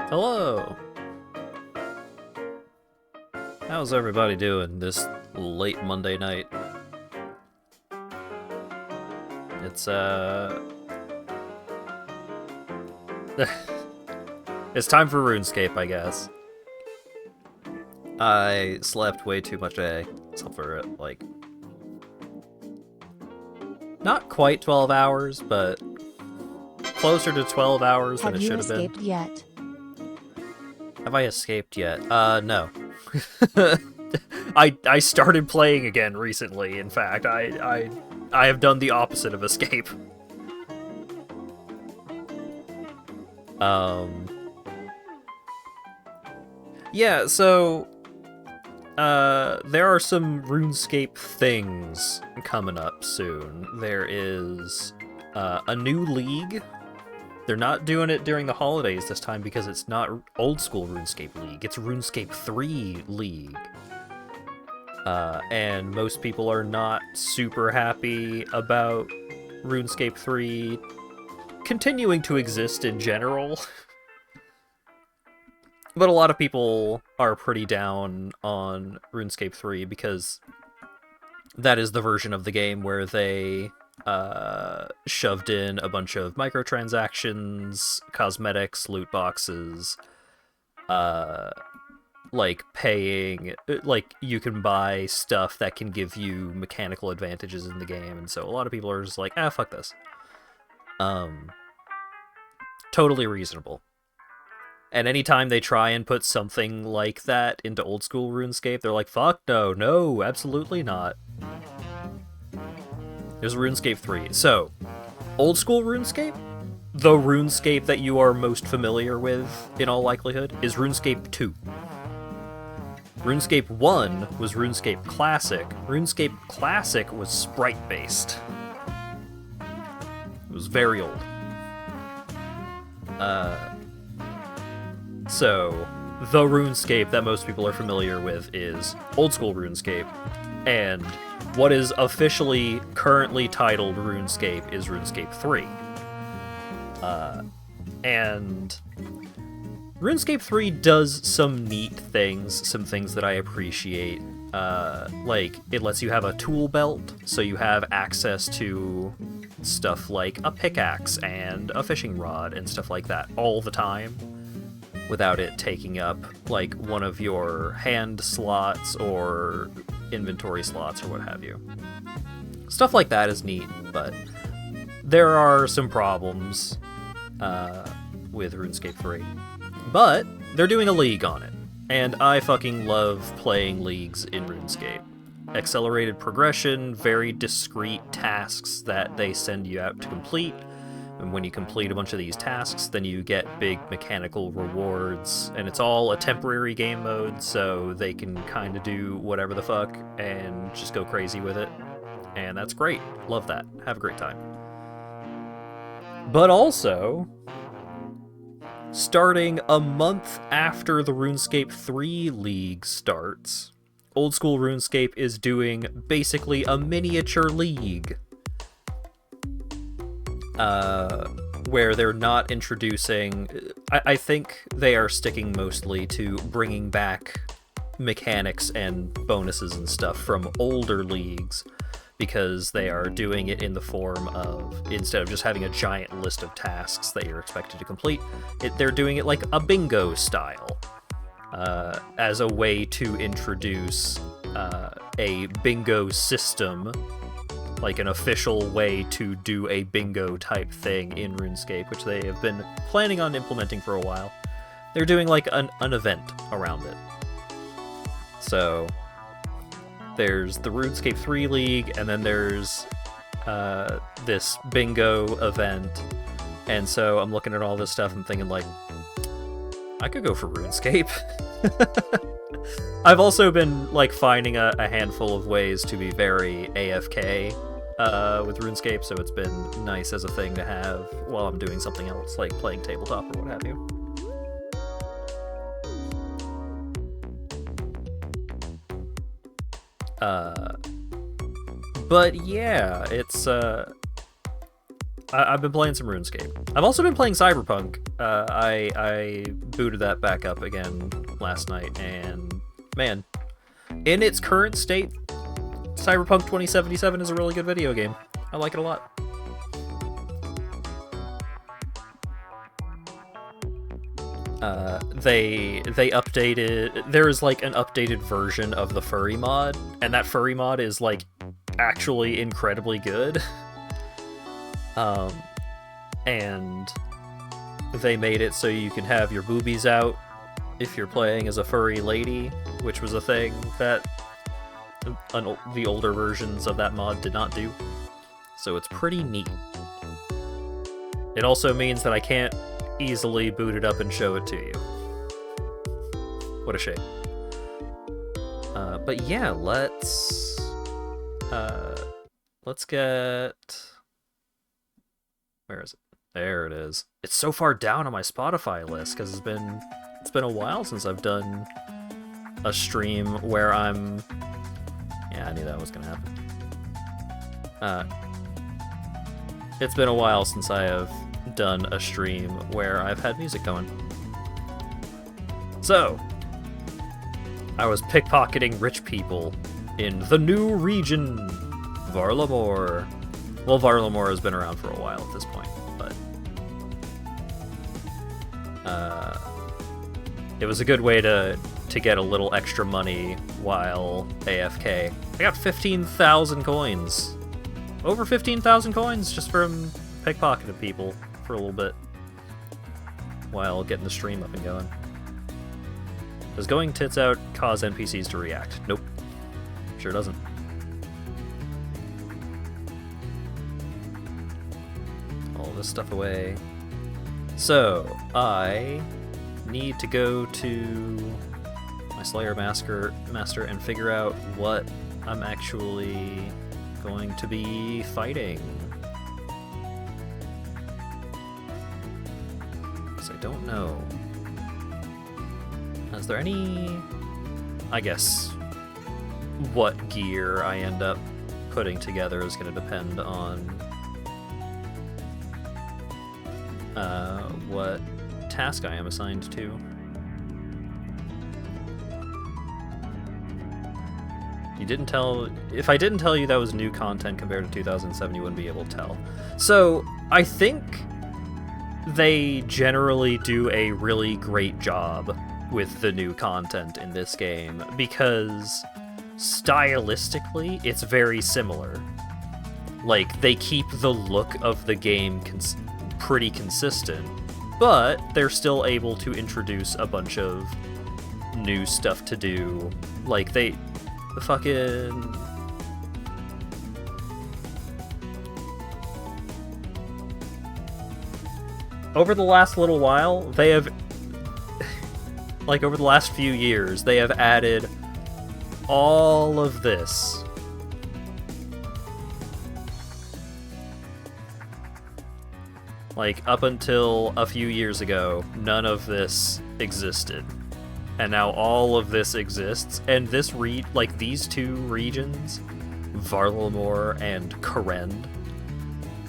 Hello! How's everybody doing this late Monday night? It's, it's time for RuneScape, I guess. I slept way too much today. Slept for, like, not quite 12 hours, but closer to 12 hours than it should have been. Have you escaped yet? Have I escaped yet? No. I started playing again recently, in fact. I have done the opposite of escape. Yeah, so there are some RuneScape things coming up soon. There is a new league. They're not doing it during the holidays this time because it's not old school RuneScape League. It's RuneScape 3 League. And most people are not super happy about RuneScape 3 continuing to exist in general. But a lot of people are pretty down on RuneScape 3 because that is the version of the game where they shoved in a bunch of microtransactions, cosmetics, loot boxes, like paying, like you can buy stuff that can give you mechanical advantages in the game, and so a lot of people are just like, fuck this. Totally reasonable. And anytime they try and put something like that into old school RuneScape, they're like, fuck no, absolutely not. There's RuneScape 3. So, old school RuneScape, the RuneScape that you are most familiar with, in all likelihood, is RuneScape 2. RuneScape 1 was RuneScape Classic. RuneScape Classic was sprite-based. It was very old. So, the RuneScape that most people are familiar with is old school RuneScape, and what is officially currently titled RuneScape is RuneScape 3. And RuneScape 3 does some neat things, some things that I appreciate. Like, it lets you have a tool belt, so you have access to stuff like a pickaxe and a fishing rod and stuff like that all the time, without it taking up, like, one of your hand slots or inventory slots or what have you. Stuff like that is neat, but there are some problems with RuneScape 3. But they're doing a league on it, and I fucking love playing leagues in RuneScape. Accelerated progression, very discrete tasks that they send you out to complete. And when you complete a bunch of these tasks, then you get big mechanical rewards, and it's all a temporary game mode, so they can kind of do whatever the fuck and just go crazy with it. And that's great. Love that. Have a great time. But also, starting a month after the RuneScape 3 League starts, old school RuneScape is doing basically a miniature league. Where they're not introducing... I think they are sticking mostly to bringing back mechanics and bonuses and stuff from older leagues, because they are doing it in the form of, instead of just having a giant list of tasks that you're expected to complete, they're doing it like a bingo style, as a way to introduce a bingo system, like an official way to do a bingo type thing in RuneScape, which they have been planning on implementing for a while. They're doing like an event around it. So there's the RuneScape 3 League, and then there's this bingo event. And so I'm looking at all this stuff and thinking, like, I could go for RuneScape. I've also been, like, finding a handful of ways to be very AFK with RuneScape, so it's been nice as a thing to have while I'm doing something else, like playing tabletop or what have you. But yeah, it's, I've been playing some RuneScape. I've also been playing Cyberpunk. I booted that back up again last night, and man, in its current state, Cyberpunk 2077 is a really good video game. I like it a lot. They updated. There's like an updated version of the furry mod, and that furry mod is like actually incredibly good. And they made it so you can have your boobies out if you're playing as a furry lady, which was a thing that the older versions of that mod did not do. So it's pretty neat. It also means that I can't easily boot it up and show it to you. What a shame. But yeah, let's get... Where is it? There it is. It's so far down on my Spotify list because it's been a while since I've done a stream where I'm... Yeah, I knew that was gonna happen. It's been a while since I have done a stream where I've had music going. So, I was pickpocketing rich people in the new region, Varlamore. Well, Varlamore has been around for a while at this point, but it was a good way to get a little extra money while AFK. I got 15,000 coins. Over 15,000 coins just from pickpocketing people for a little bit while getting the stream up and going. Does going tits out cause NPCs to react? Nope. Sure doesn't. All this stuff away. So, I need to go to my Slayer Master and figure out what I'm actually going to be fighting. Because I don't know. Is there any... I guess what gear I end up putting together is going to depend on what task I am assigned to. You didn't tell... If I didn't tell you that was new content compared to 2007, you wouldn't be able to tell. So, I think they generally do a really great job with the new content in this game, because stylistically, it's very similar. Like, they keep the look of the game pretty consistent, but they're still able to introduce a bunch of new stuff to do. Like, the fucking... Over the last little while, they have... like, over the last few years, they have added all of this. Like, up until a few years ago, none of this existed. And now all of this exists, and this like, these two regions, Varlamore and Karend,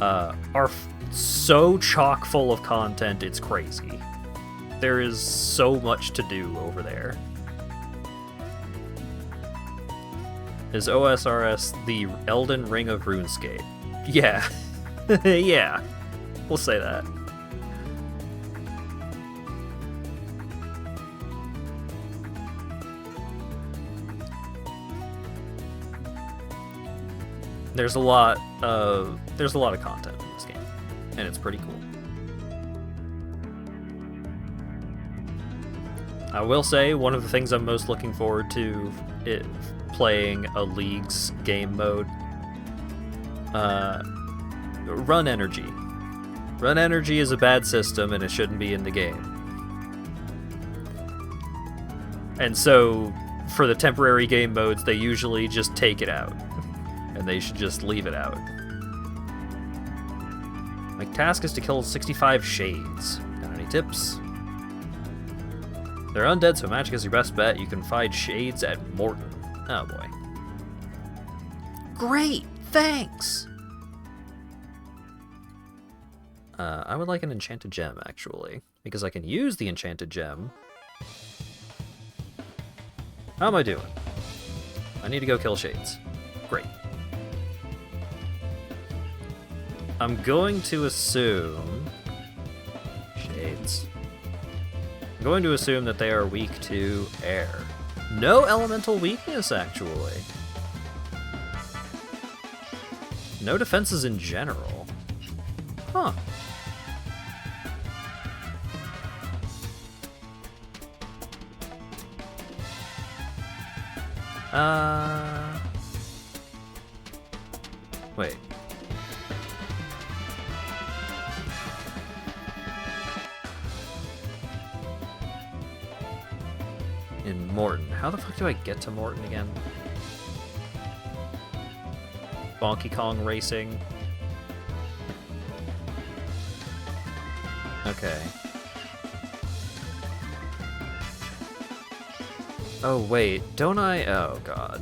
are so chock full of content, it's crazy. There is so much to do over there. Is OSRS the Elden Ring of RuneScape? Yeah. Yeah. We'll say that. There's a lot of content in this game, and it's pretty cool. I will say, one of the things I'm most looking forward to playing a League's game mode, Run Energy. Run Energy is a bad system, and it shouldn't be in the game. And so, for the temporary game modes, they usually just take it out. And they should just leave it out. My task is to kill 65 shades. Got any tips? They're undead, so magic is your best bet. You can find shades at Morton. Oh boy. Great! Thanks! I would like an enchanted gem, actually, because I can use the enchanted gem. How am I doing? I need to go kill shades. Great. I'm going to assume... Shades. I'm going to assume that they are weak to air. No elemental weakness, actually. No defenses in general. Huh. Wait. In Morton. How the fuck do I get to Morton again? Bonky Kong Racing. Okay. Oh, wait. Don't I? Oh, God.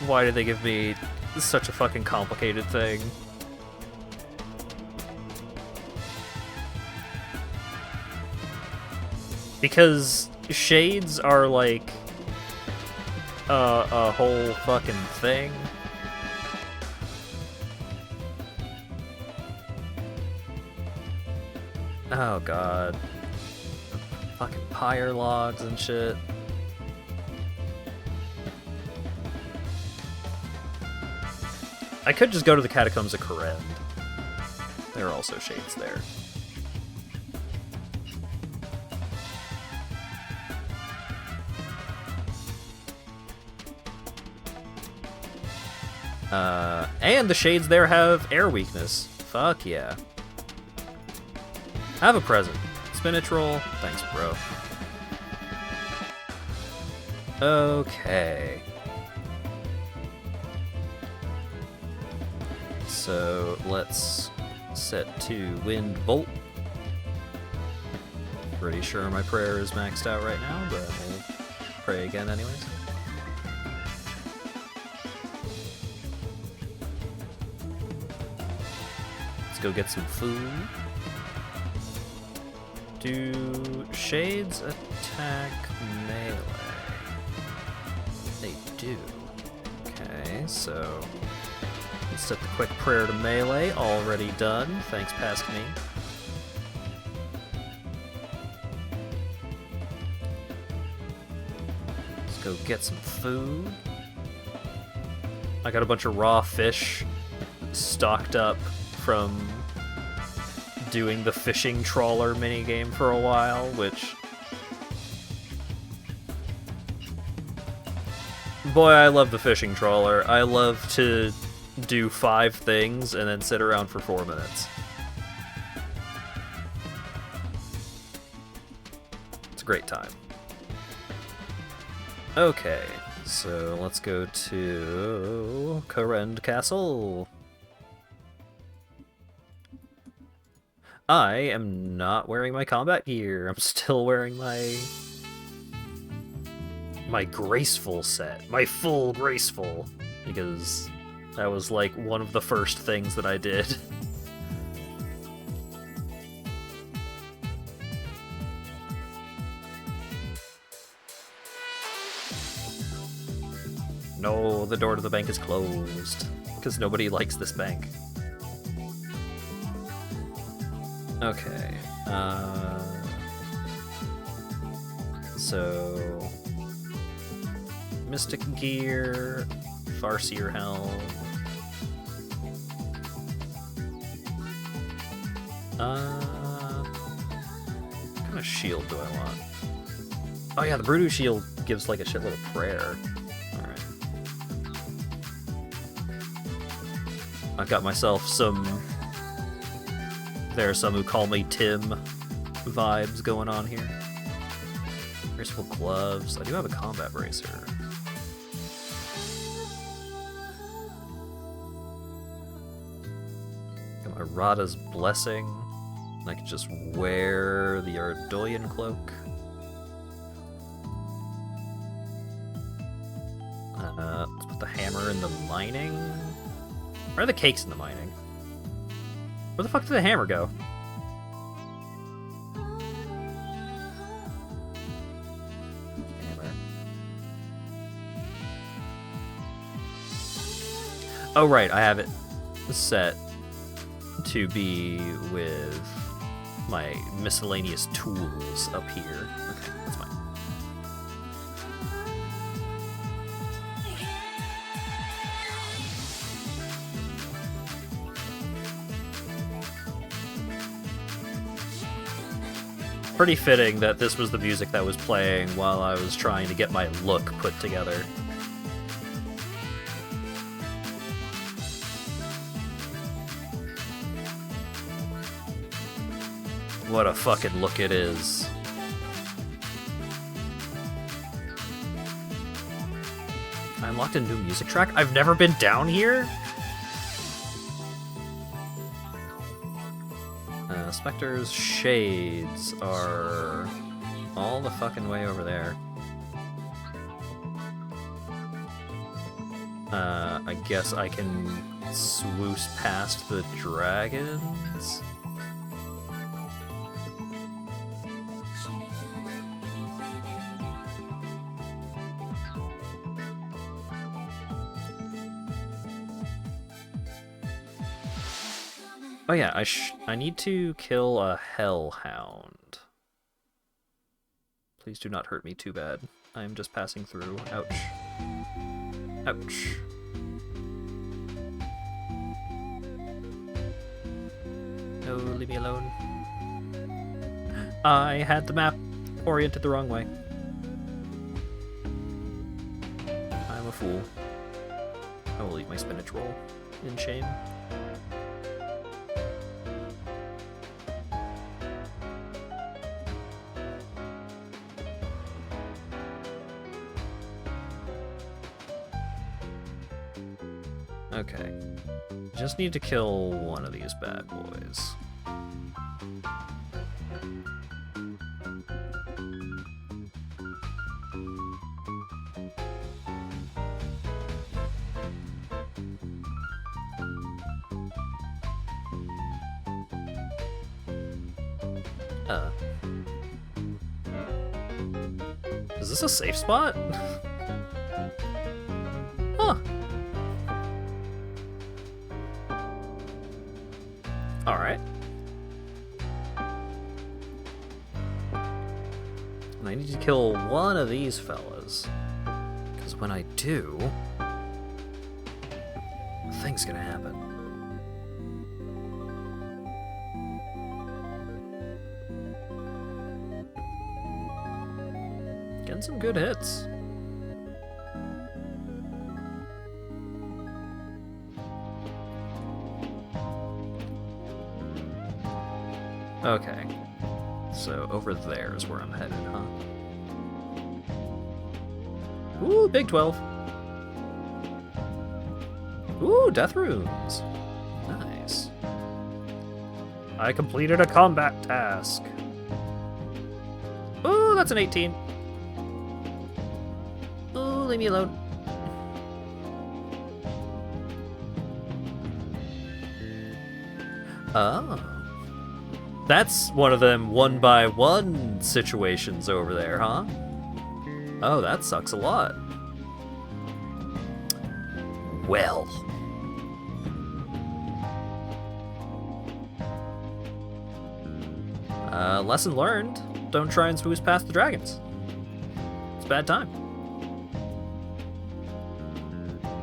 Why did they give me such a fucking complicated thing? Because shades are like a whole fucking thing. Oh, God. Fucking pyre logs and shit. I could just go to the Catacombs of Kourend. There are also shades there. And the shades there have air weakness. Fuck yeah. Have a present. Spinach roll. Thanks, bro. Okay. So let's set to Wind Bolt. Pretty sure my prayer is maxed out right now, but we'll pray again anyways. Let's go get some food. Do shades attack melee? They do. Okay, so let's set the quick prayer to melee. Already done. Thanks, past me. Let's go get some food. I got a bunch of raw fish stocked up from doing the fishing trawler minigame for a while, which... Boy, I love the fishing trawler. I love to do 5 things and then sit around for 4 minutes. It's a great time. Okay, so let's go to Kourend Castle. I am not wearing my combat gear. I'm still wearing my graceful set. My full graceful. Because that was like one of the first things that I did. No, the door to the bank is closed. Because nobody likes this bank. Okay, so Mystic Gear, Farseer Helm, what kind of shield do I want? Oh yeah, the Brutu shield gives like a shitload of prayer. Alright. I've got myself some... There are some who call me Tim vibes going on here. Graceful gloves. I do have a combat bracer. Got my Rada's Blessing. I can just wear the Ardoyan cloak. Let's put the hammer in the mining. Or are the cakes in the mining? Where the fuck did the hammer go? Hammer. Oh, right, I have it set to be with my miscellaneous tools up here. Okay, that's fine. Pretty fitting that this was the music that was playing while I was trying to get my look put together. What a fucking look it is. I unlocked a new music track? I've never been down here? Spectre's shades are all the fucking way over there. I guess I can swoosh past the dragons? Oh yeah, I need to kill a hellhound. Please do not hurt me too bad. I am just passing through. Ouch. Ouch. No, leave me alone. I had the map oriented the wrong way. I'm a fool. I will eat my spinach roll in shame. Okay. Just need to kill one of these bad boys. Is this a safe spot? Huh. Alright. And I need to kill one of these fellas. Because when I do, a thing's gonna happen. Getting some good hits. Okay, so over there is where I'm headed, huh? Ooh, big 12. Ooh, death runes. Nice. I completed a combat task. Ooh, that's an 18. Ooh, leave me alone. Oh. That's one of them one-by-one situations over there, huh? Oh, that sucks a lot. Well. Lesson learned. Don't try and swoosh past the dragons. It's a bad time.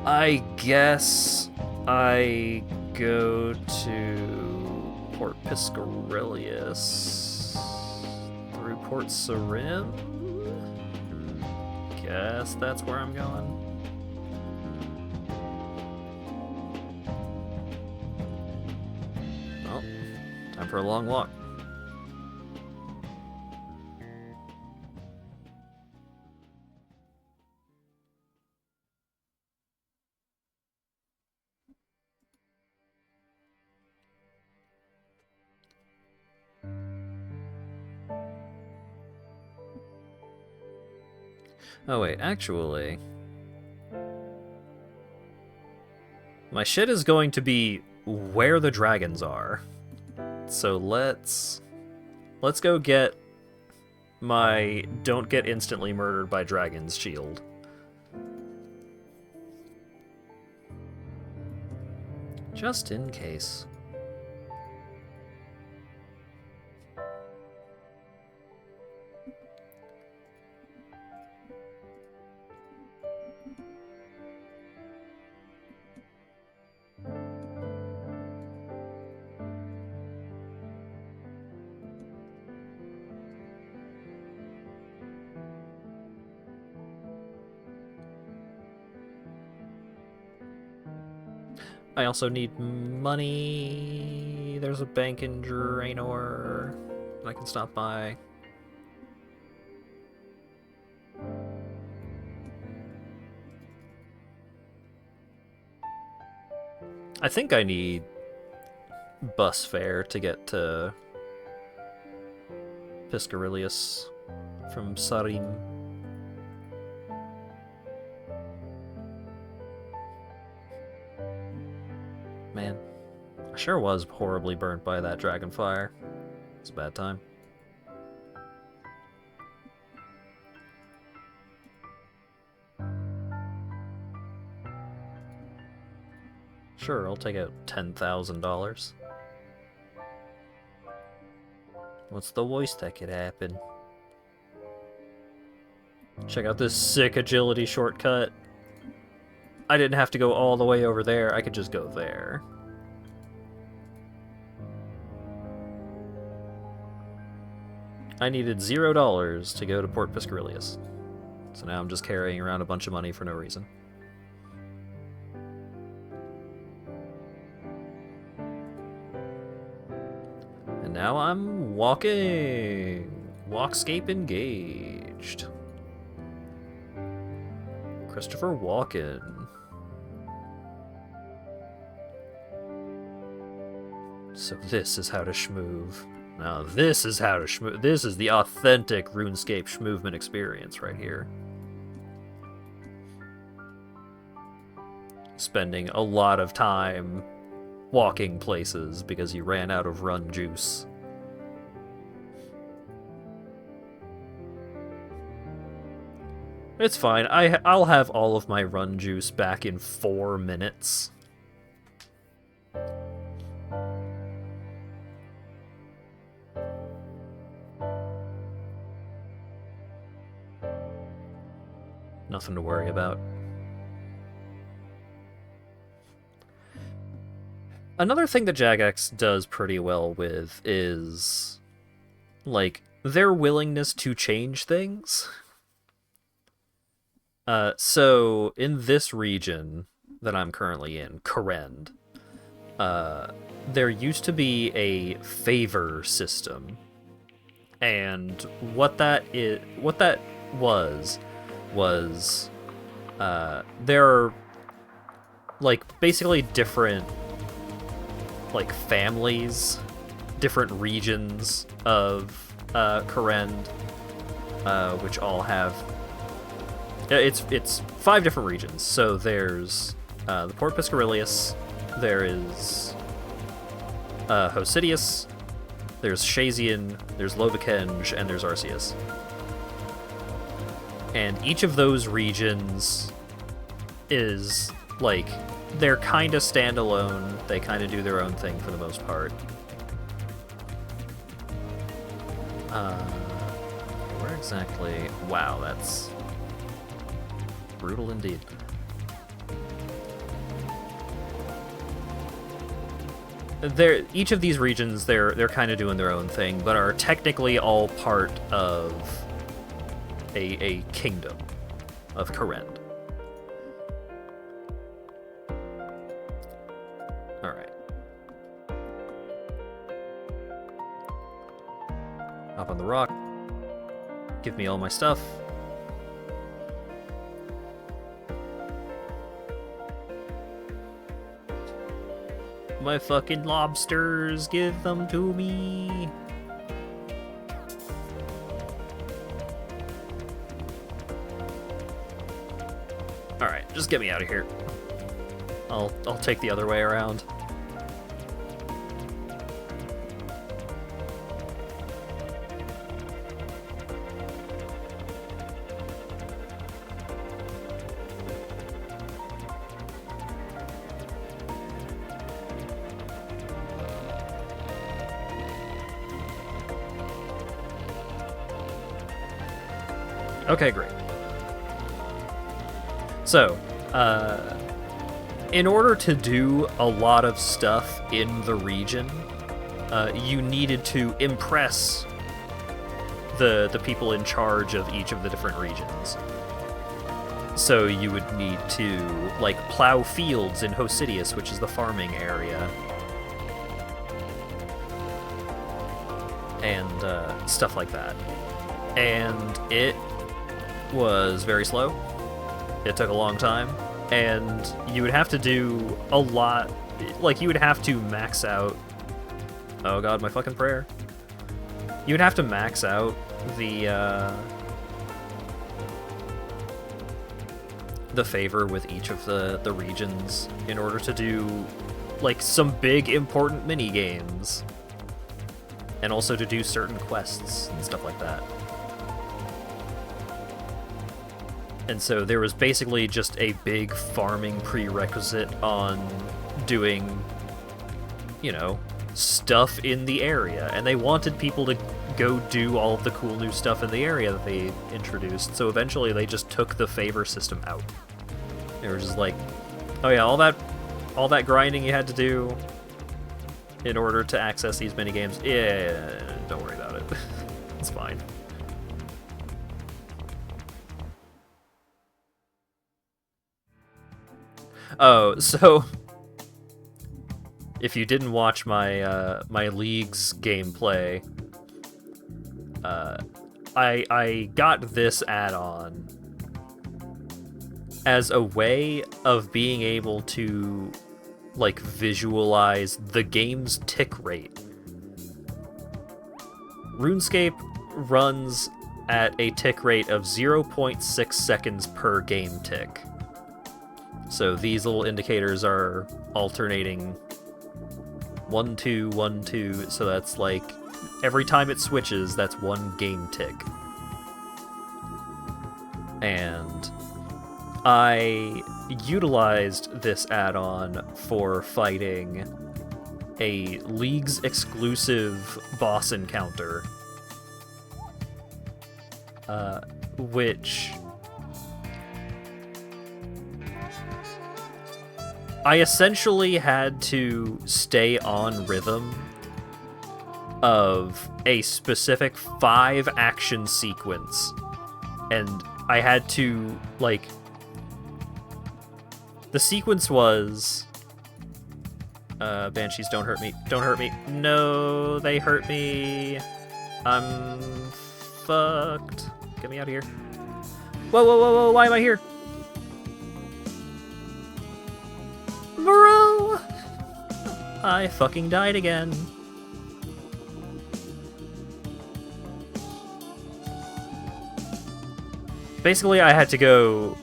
I guess I go to Port Piscarilius through Port Sarim. Guess that's where I'm going. Well, time for a long walk. Oh wait, actually... my shit is going to be where the dragons are. So let's go get my don't get instantly murdered by dragons shield. Just in case. I also need money. There's a bank in Draenor that I can stop by. I think I need bus fare to get to Piscarilius from Sarim. Man, I sure was horribly burnt by that dragon fire. It's a bad time. Sure, I'll take out $10,000. What's the worst that could happen? Check out this sick agility shortcut. I didn't have to go all the way over there, I could just go there. I needed $0 to go to Port Piscarilius. So now I'm just carrying around a bunch of money for no reason. And now I'm walking! Walkscape engaged. Christopher Walken. So this is how to schmoove. Now this is how to schmoove. This is the authentic RuneScape schmoovement experience right here. Spending a lot of time walking places because you ran out of run juice. It's fine. I'll have all of my run juice back in 4 minutes. Nothing to worry about. Another thing that Jagex does pretty well with is, like, their willingness to change things. So, in this region that I'm currently in, Korend, there used to be a favor system. And what that was there are, like, basically different, like, families, different regions of Korend, which all have, it's 5 different regions. So there's the Port Piscarilius, there is Hosidius, there's Shazian, there's Lovakenge, and there's Arceus. And each of those regions is, like, they're kind of standalone. They kind of do their own thing for the most part. Where exactly? Wow, that's brutal indeed. Each of these regions, they're kind of doing their own thing, but are technically all part of a kingdom of Korend. Alright. Hop on the rock. Give me all my stuff. My fucking lobsters, give them to me. Alright, just get me out of here. I'll take the other way around. Okay, great. So, in order to do a lot of stuff in the region, you needed to impress the people in charge of each of the different regions. So you would need to, like, plow fields in Hosidius, which is the farming area. And stuff like that. And it was very slow. It took a long time. And you would have to do a lot. Like, you would have to max out... Oh god, my fucking prayer. You would have to max out the favor with each of the regions in order to do, like, some big important mini games. And also to do certain quests and stuff like that. And so there was basically just a big farming prerequisite on doing, you know, stuff in the area. And they wanted people to go do all of the cool new stuff in the area that they introduced. So eventually they just took the favor system out. They were just like, oh yeah, all that grinding you had to do in order to access these minigames, yeah, don't worry about it. It's fine. Oh, so if you didn't watch my my League's gameplay, I got this add-on as a way of being able to, like, visualize the game's tick rate. RuneScape runs at a tick rate of 0.6 seconds per game tick. So these little indicators are alternating 1, 2, 1, 2, so that's like every time it switches, that's one game tick. And I utilized this add-on for fighting a League's exclusive boss encounter, which I essentially had to stay on rhythm of a specific 5-action sequence, and I had to, like, the sequence was, Banshees, don't hurt me, don't hurt me, no, they hurt me, I'm fucked, get me out of here, whoa, whoa, whoa, whoa, why am I here? Bro! I fucking died again. Basically, I had to go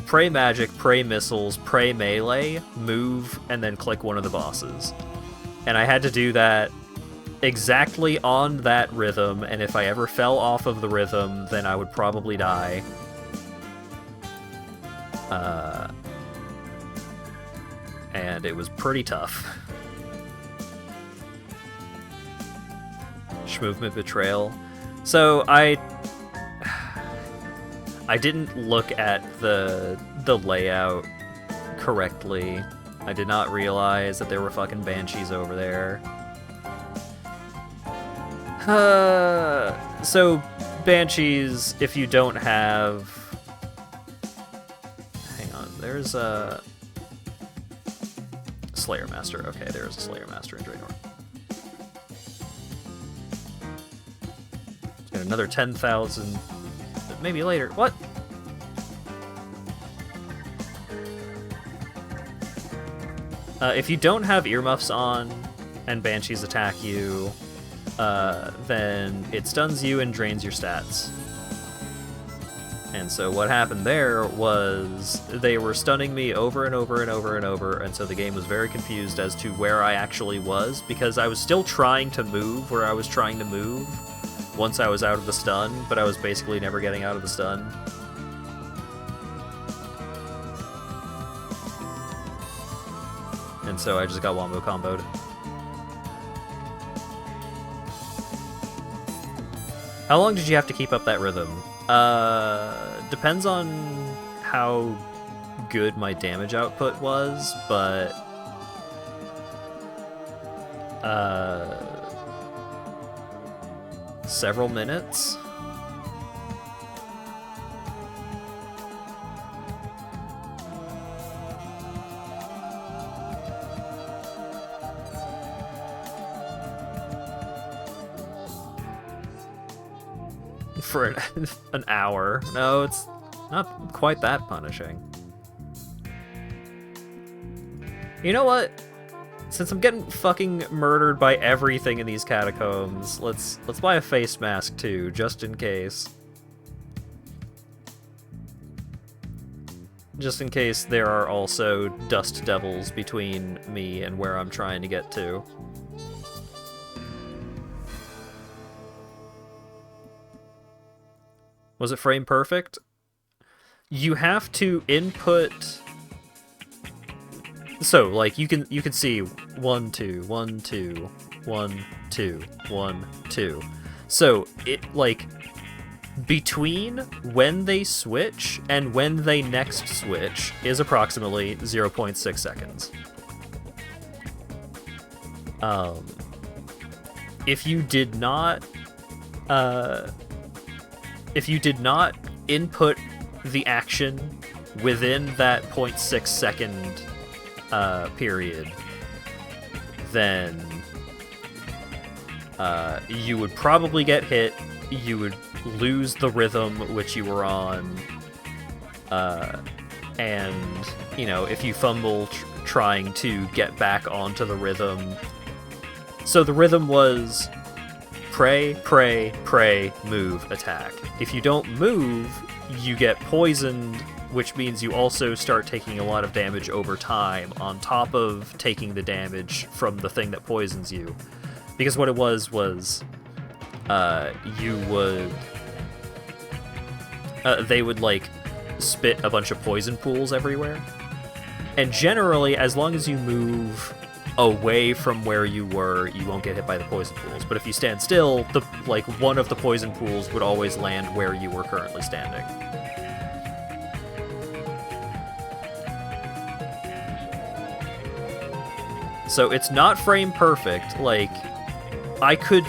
pray magic, pray missiles, pray melee, move, and then click one of the bosses. And I had to do that exactly on that rhythm, and if I ever fell off of the rhythm, then I would probably die. And it was pretty tough. Movement Betrayal. So I didn't look at the layout correctly. I did not realize that there were fucking banshees over there. So banshees, if you don't have... Hang on, there's a... Slayer Master. Okay, there's a Slayer Master in Draenor. Got another 10,000... Maybe later. What? If you don't have earmuffs on and banshees attack you, then it stuns you and drains your stats. And so what happened there was they were stunning me over and over and over and over, and so the game was very confused as to where I actually was, because I was still trying to move where I was trying to move once I was out of the stun, but I was basically never getting out of the stun. And so I just got wombo comboed. How long did you have to keep up that rhythm? Depends on how good my damage output was, but several minutes. For an hour. No, it's not quite that punishing. You know what? Since I'm getting fucking murdered by everything in these catacombs, let's buy a face mask too, just in case. Just in case there are also dust devils between me and where I'm trying to get to. Was it frame perfect? You have to input. So like you can see 1 2 1 2 1 2 1 2. So it like between when they switch and when they next switch is approximately 0.6 seconds. If you did not input the action within that 0.6 second period, then you would probably get hit, you would lose the rhythm which you were on, and, you know, if you fumble trying to get back onto the rhythm. So the rhythm was pray, pray, pray, move, attack. If you don't move, you get poisoned, which means you also start taking a lot of damage over time, on top of taking the damage from the thing that poisons you. Because what it was you would... they would, like, spit a bunch of poison pools everywhere. And generally, as long as you move away from where you were, you won't get hit by the poison pools. But if you stand still, one of the poison pools would always land where you were currently standing. So it's not frame perfect. Like, I could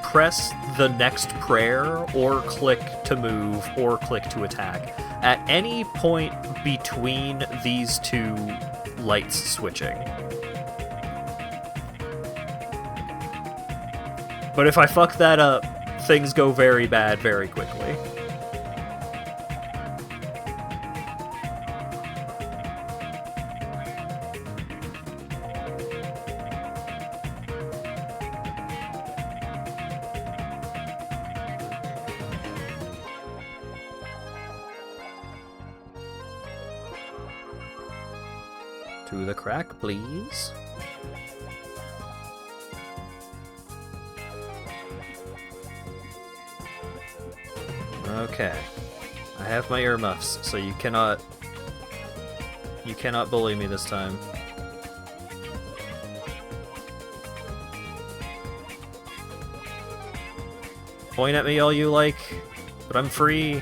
press the next prayer, or click to move, or click to attack at any point between these two lights switching. But if I fuck that up, things go very bad very quickly. To the crack, please. Okay. I have my earmuffs, so you cannot bully me this time. Point at me all you like, but I'm free.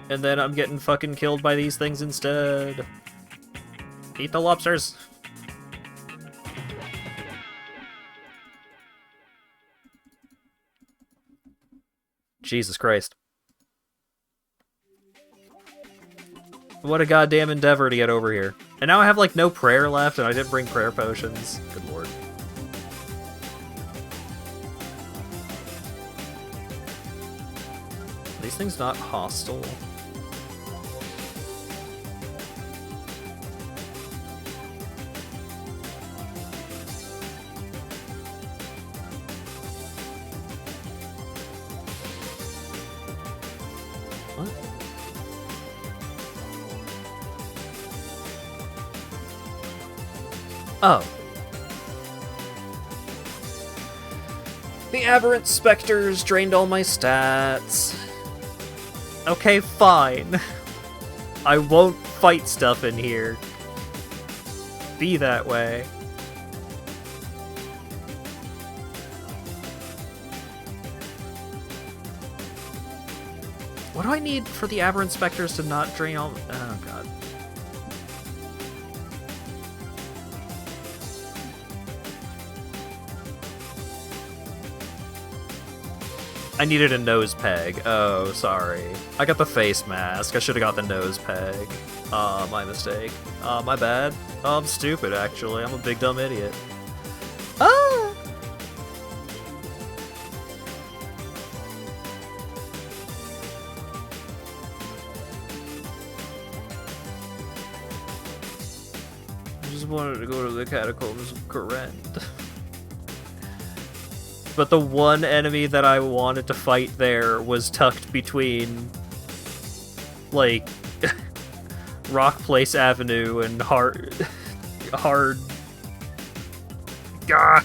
And then I'm getting fucking killed by these things instead. Eat the lobsters. Jesus Christ. What a goddamn endeavor to get over here. And now I have, like, no prayer left, and I didn't bring prayer potions. Good lord. Are these things not hostile? What? Oh. The aberrant specters drained all my stats. Okay, fine. I won't fight stuff in here. Be that way. What do I need for the Aberrant Spectres to not drain all... Oh, God. I needed a nose peg. Oh, sorry. I got the face mask. I should have got the nose peg. My mistake. My bad. I'm stupid, actually. I'm a big dumb idiot. Ah! I just wanted to go to the catacombs of Corrent. But the one enemy that I wanted to fight there was tucked between, like, Rock Place Avenue and hard... Gah!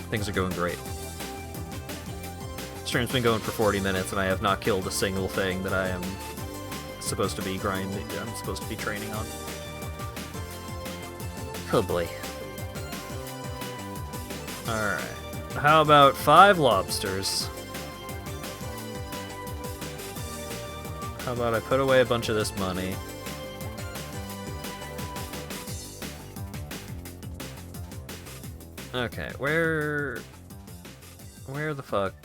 Things are going great. Stream's been going for 40 minutes and I have not killed a single thing that I am supposed to be grinding. I'm supposed to be training on. Oh boy. Alright. How about 5 lobsters? How about I put away a bunch of this money? Okay, where the fuck?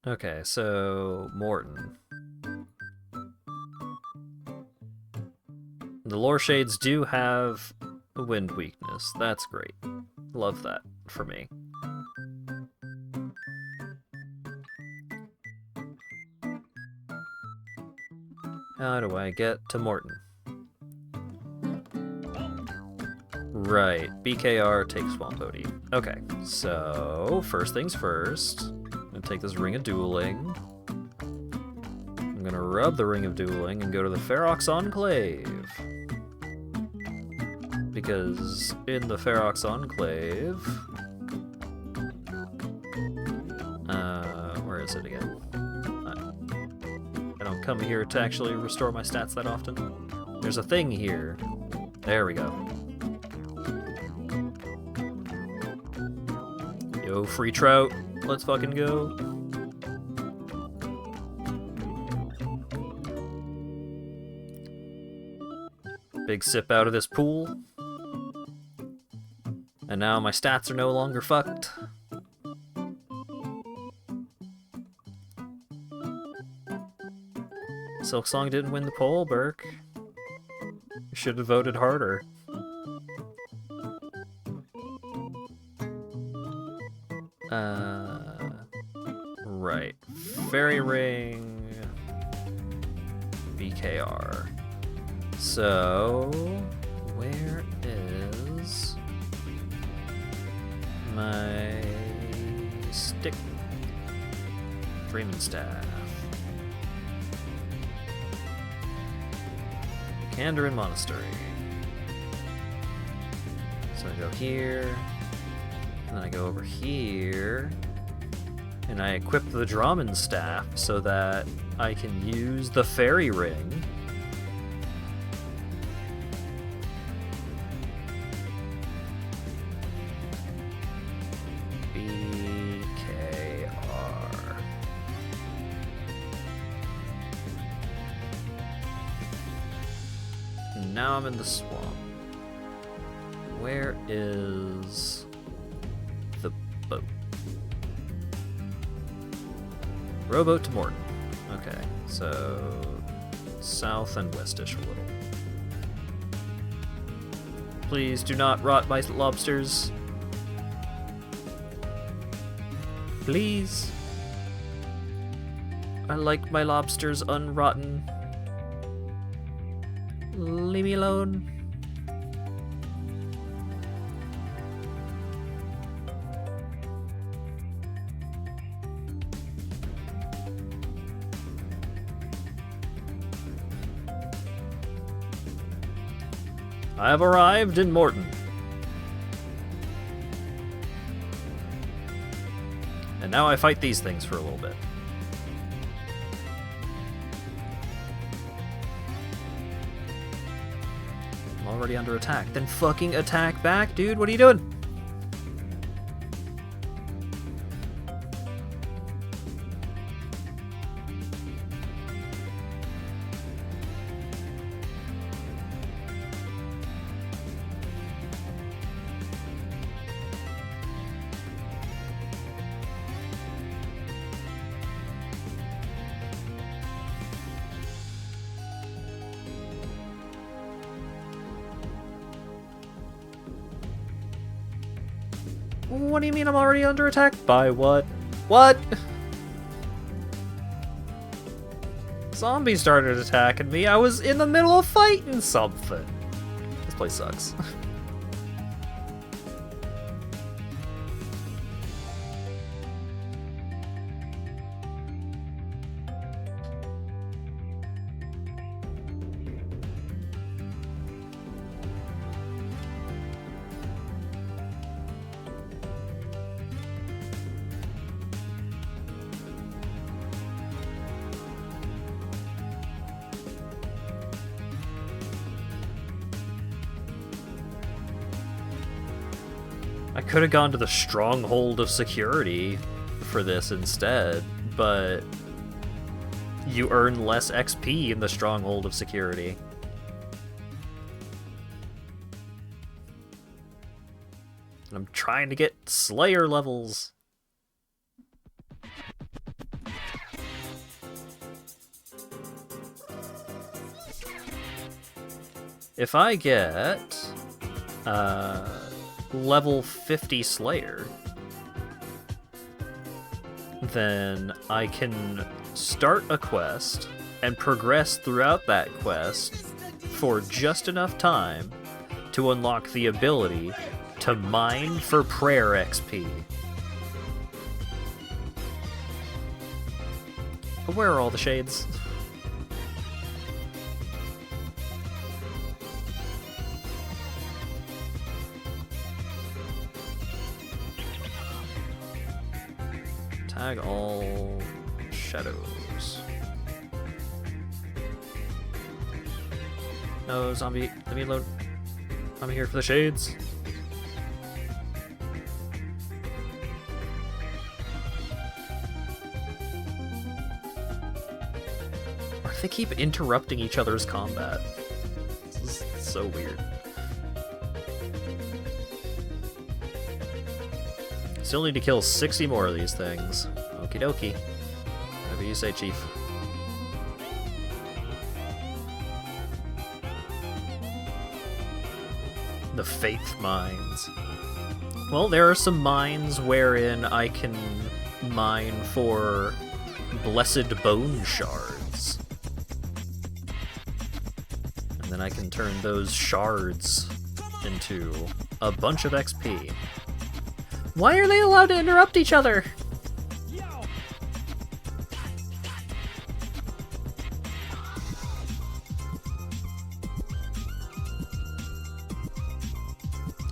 Okay, so Morton. The lore shades do have a wind weakness. That's great. Love that for me. How do I get to Morton? Right, BKR takes Swamp Odie. Okay, so first things first. I'm gonna take this Ring of Dueling. I'm gonna rub the Ring of Dueling and go to the Ferox Enclave. Because in the Ferox Enclave... where is it again? I don't come here to actually restore my stats that often. There's a thing here. There we go. Yo, free trout. Let's fucking go. Big sip out of this pool. And now my stats are no longer fucked. Silksong didn't win the poll, Burke. You should have voted harder. Right. Fairy Ring... BKR. So... where is... my... stick? Freeman Staff. Kandarin Monastery. So I go here, and then I go over here, and I equip the Draman Staff so that I can use the Fairy Ring. BKR. Now I'm in the swamp. Where is the boat? Rowboat to Morton. Okay, so south and westish a little. Please do not rot my lobsters. Please. I like my lobsters unrotten. Leave me alone. I have arrived in Morton. And now I fight these things for a little bit. already under attack. Then fucking attack back, dude. What are you doing? What do you mean I'm already under attack? By what? What? Zombies started attacking me. I was in the middle of fighting something. This place sucks. I could have gone to the Stronghold of Security for this instead, but you earn less XP in the Stronghold of Security. And I'm trying to get Slayer levels. If I get level 50 Slayer, then I can start a quest and progress throughout that quest for just enough time to unlock the ability to mine for prayer XP. Where are all the shades? Tag all shadows. No, zombie, leave me alone. I'm here for the shades. Or they keep interrupting each other's combat. This is so weird. Still need to kill 60 more of these things. Okie dokie. Whatever you say, Chief. The Faith Mines. Well, there are some mines wherein I can mine for blessed bone shards. And then I can turn those shards into a bunch of XP. Why are they allowed to interrupt each other?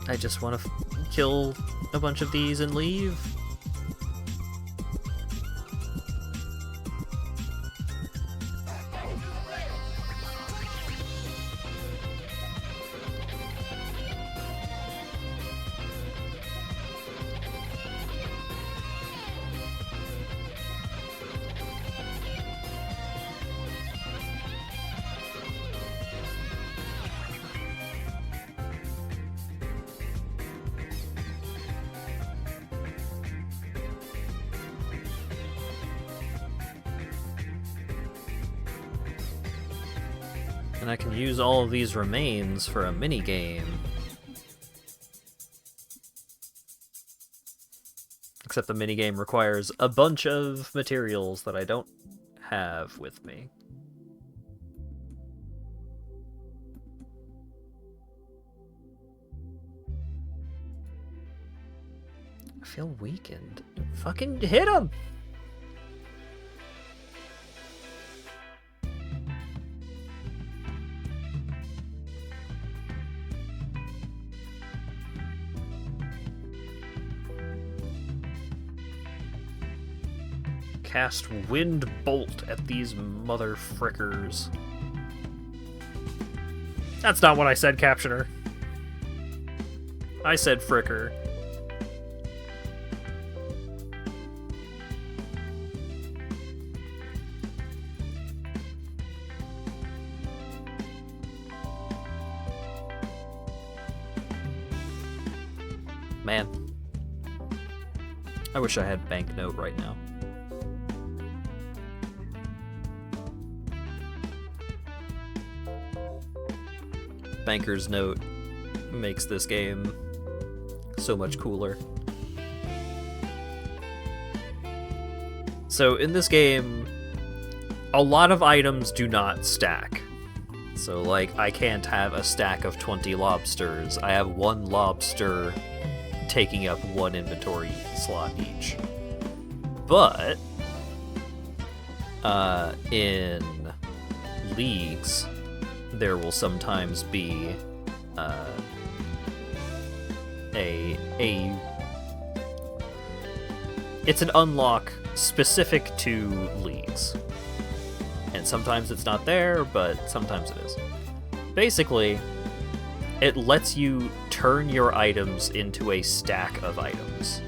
I just want to kill a bunch of these and leave. And I can use all of these remains for a mini-game. Except the minigame requires a bunch of materials that I don't have with me. I feel weakened. Fucking hit him! Cast Wind Bolt at these mother frickers. That's not what I said, Captioner. I said fricker. Man. I wish I had banknote right now. Banker's note makes this game so much cooler. So in this game, a lot of items do not stack. So like, I can't have a stack of 20 lobsters. I have one lobster taking up one inventory slot each. But in leagues, there will sometimes be it's an unlock specific to leagues. And sometimes it's not there, but sometimes it is. Basically, it lets you turn your items into a stack of items.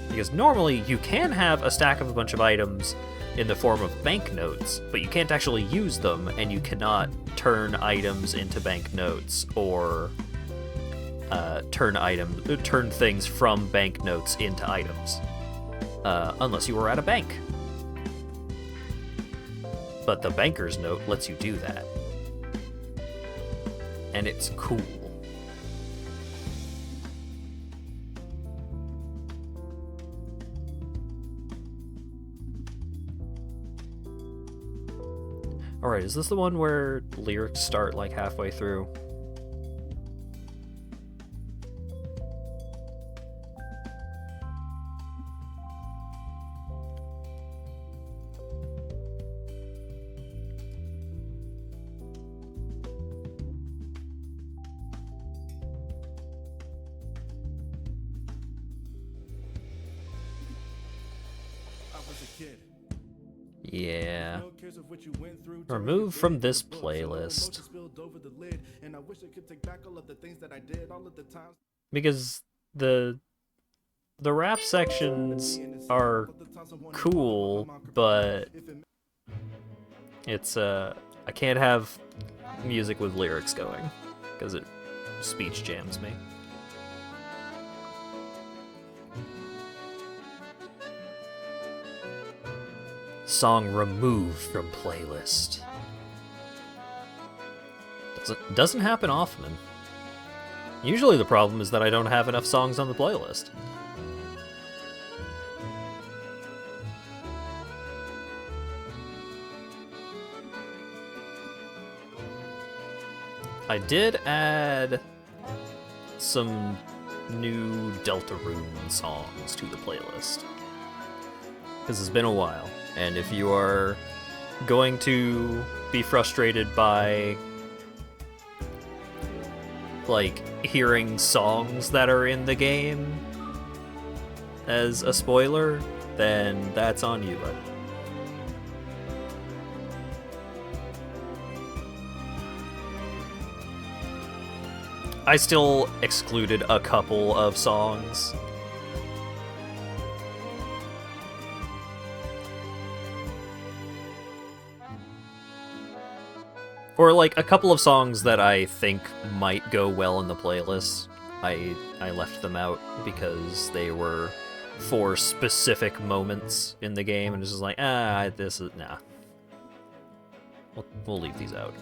Because normally you can have a stack of a bunch of items in the form of banknotes, but you can't actually use them, and you cannot turn items into banknotes or turn things from banknotes into items, unless you were at a bank. But the banker's note lets you do that, and it's cool. Alright, is this the one where lyrics start like halfway through? Yeah. Remove from this playlist. Because the rap sections are cool, but it's I can't have music with lyrics going because it speech jams me. Song removed from playlist. Doesn't happen often. Usually the problem is that I don't have enough songs on the playlist. I did add some new Deltarune songs to the playlist, because it's been a while. And if you are going to be frustrated by, like, hearing songs that are in the game as a spoiler, then that's on you, bud. I still excluded a couple of songs. Or, like, a couple of songs that I think might go well in the playlist. I left them out because they were for specific moments in the game, and it's just like, this is... nah. We'll leave these out.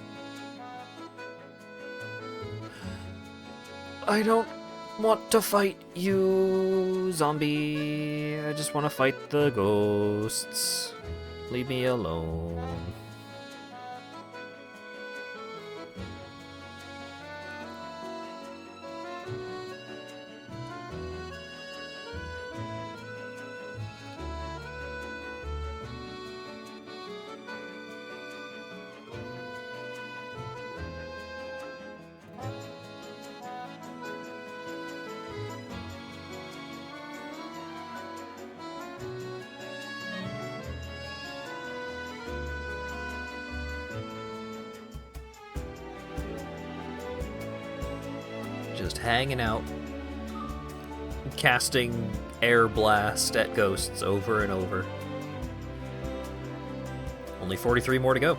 I don't want to fight you, zombie. I just want to fight the ghosts. Leave me alone. just hanging out, casting air blast at ghosts over and over. Only 43 more to go.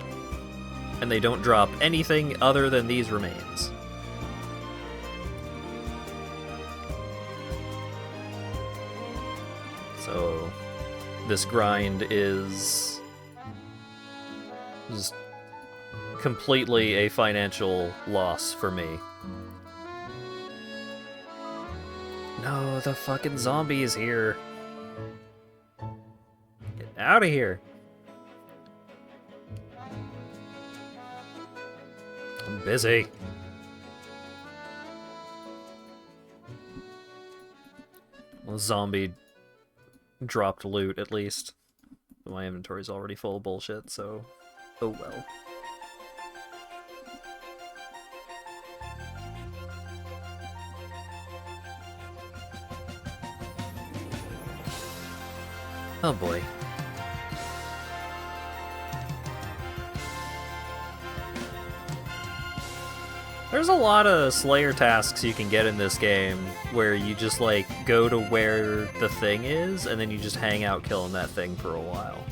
And they don't drop anything other than these remains. So this grind is just completely a financial loss for me. No, the fucking zombie is here. Get out of here. I'm busy. Well, zombie dropped loot, at least. My inventory's already full of bullshit, so oh well. Oh boy. There's a lot of Slayer tasks you can get in this game where you just, like, go to where the thing is, and then you just hang out killing that thing for a while.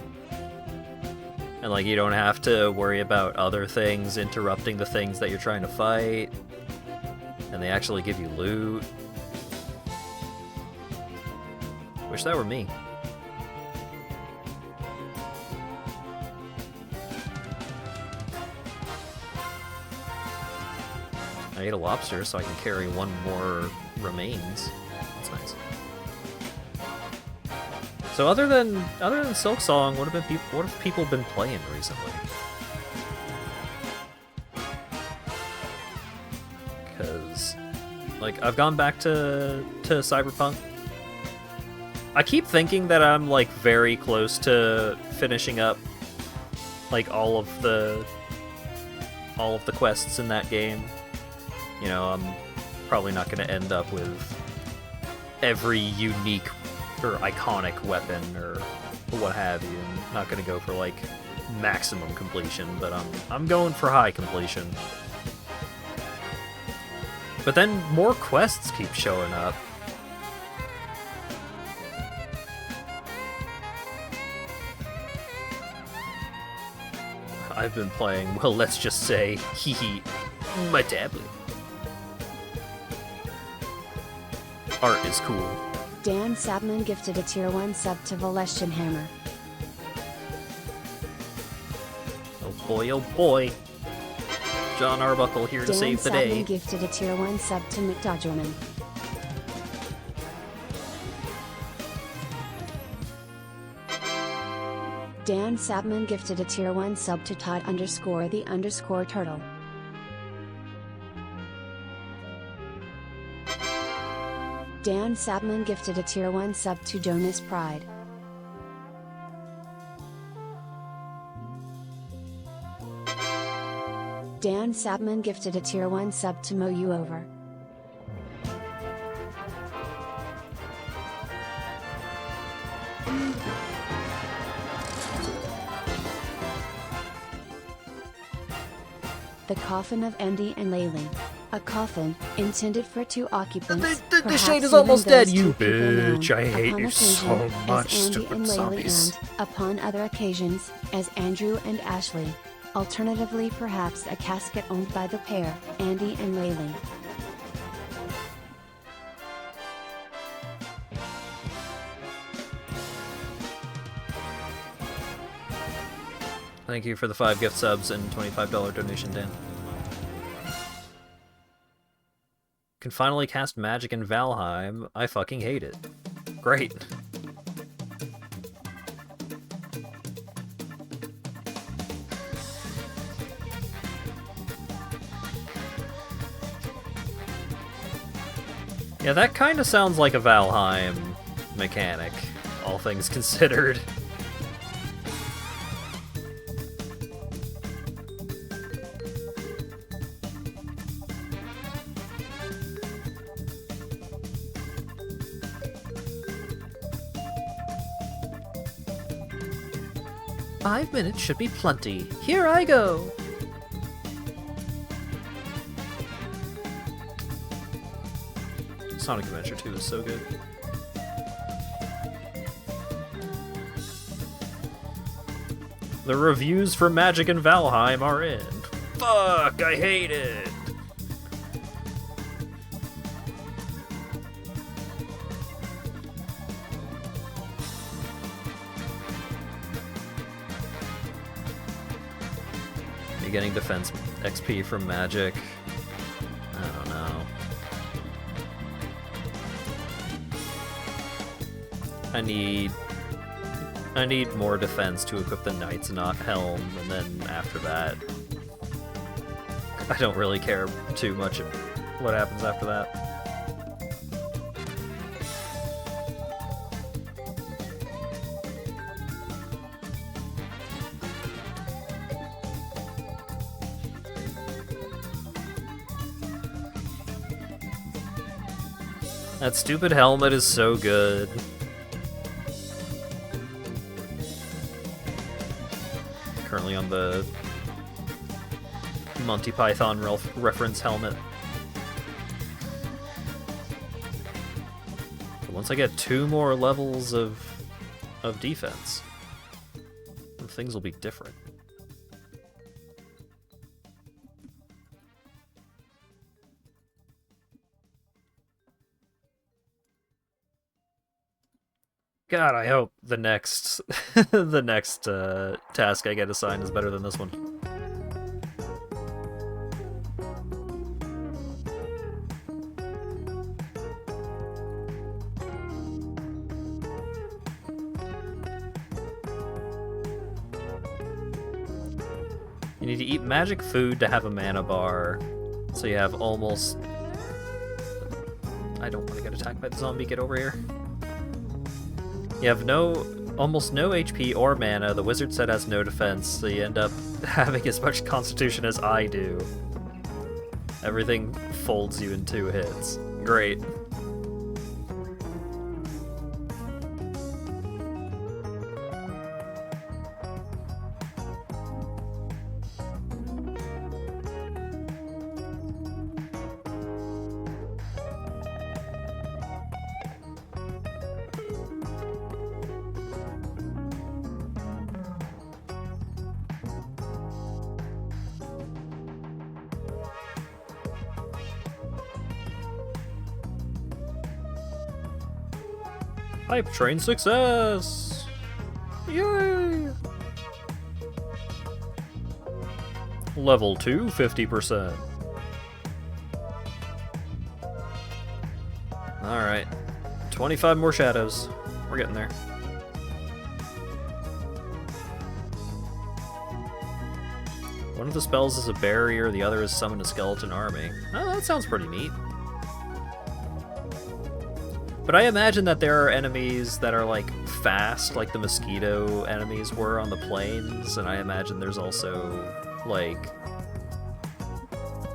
And, like, you don't have to worry about other things interrupting the things that you're trying to fight. And they actually give you loot. Wish that were me. I ate a lobster so I can carry one more remains. That's nice. So other than Silksong, what have people been playing recently? Because, like, I've gone back to Cyberpunk. I keep thinking that I'm, like, very close to finishing up, like, all of the quests in that game. You know, I'm probably not going to end up with every unique or iconic weapon or what have you. I'm not going to go for, like, maximum completion, but I'm going for high completion. But then more quests keep showing up. I've been playing, well, let's just say, my tablet. Art is cool. Dan Sabman gifted a tier 1 sub to Valestian Hammer. Oh boy, oh boy. John Arbuckle here to save the day. Dan Sabman gifted a tier 1 sub to McDodgerman. Dan Sabman gifted a tier 1 sub to Todd_the_turtle. Dan Sabman gifted a tier 1 sub to Jonas Pride. Dan Sabman gifted a tier 1 sub to Mow You Over. The Coffin of Andy and Laylee. A coffin, intended for 2 occupants. The shade is almost dead, you bitch. bitch. I hate you so much, Andy stupid and Laylee, zombies. and, upon other occasions, as Andrew and Ashley. Alternatively, perhaps a casket owned by the pair, Andy and Laylee. Thank you for the 5 gift subs and $25 donation, Dan. Can finally cast magic in Valheim. I fucking hate it. Great. Yeah, that kind of sounds like a Valheim mechanic, all things considered. "5 minutes should be plenty. Here I go!" Sonic Adventure 2 is so good. The reviews for Magic and Valheim are in. Fuck, I hate it! You're getting defense XP from Magic. I don't know. I need more defense to equip the Knight's Not Helm, and then after that, I don't really care too much what happens after that. That stupid helmet is so good. Currently on the Monty Python reference helmet. But once I get 2 more levels of defense, things will be different. God, I hope the next the next task I get assigned is better than this one. You need to eat magic food to have a mana bar, so you have almost... I don't want to get attacked by the zombie, get over here. You have almost no HP or mana, the wizard set has no defense, so you end up having as much constitution as I do. Everything folds you in 2 hits. Great. Hype train success! Yay! Level 2, 50%. Alright. 25 more shadows. We're getting there. One of the spells is a barrier, the other is summon a skeleton army. Oh, that sounds pretty neat. But I imagine that there are enemies that are, like, fast, like the mosquito enemies were on the plains, and I imagine there's also, like,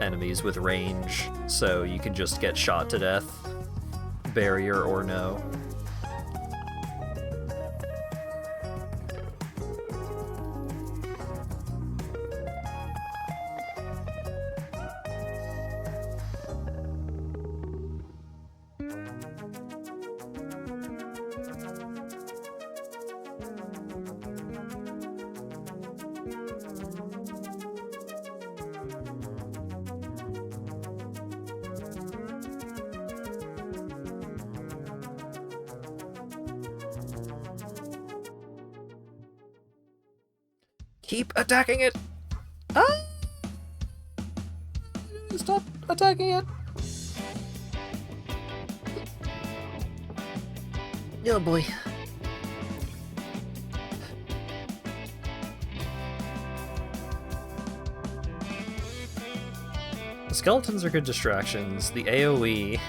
enemies with range, so you can just get shot to death, barrier or no. Keep attacking it! Ah! Stop attacking it! Oh boy. The skeletons are good distractions. The AoE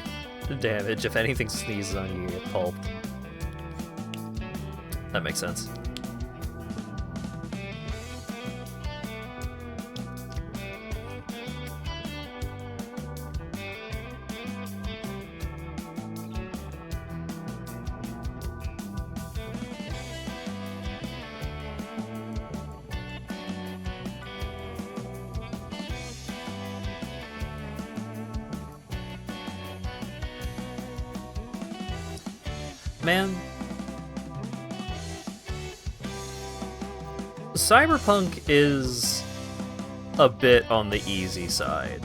damage, if anything sneezes on you, you get pulped. That makes sense. Man, Cyberpunk is a bit on the easy side.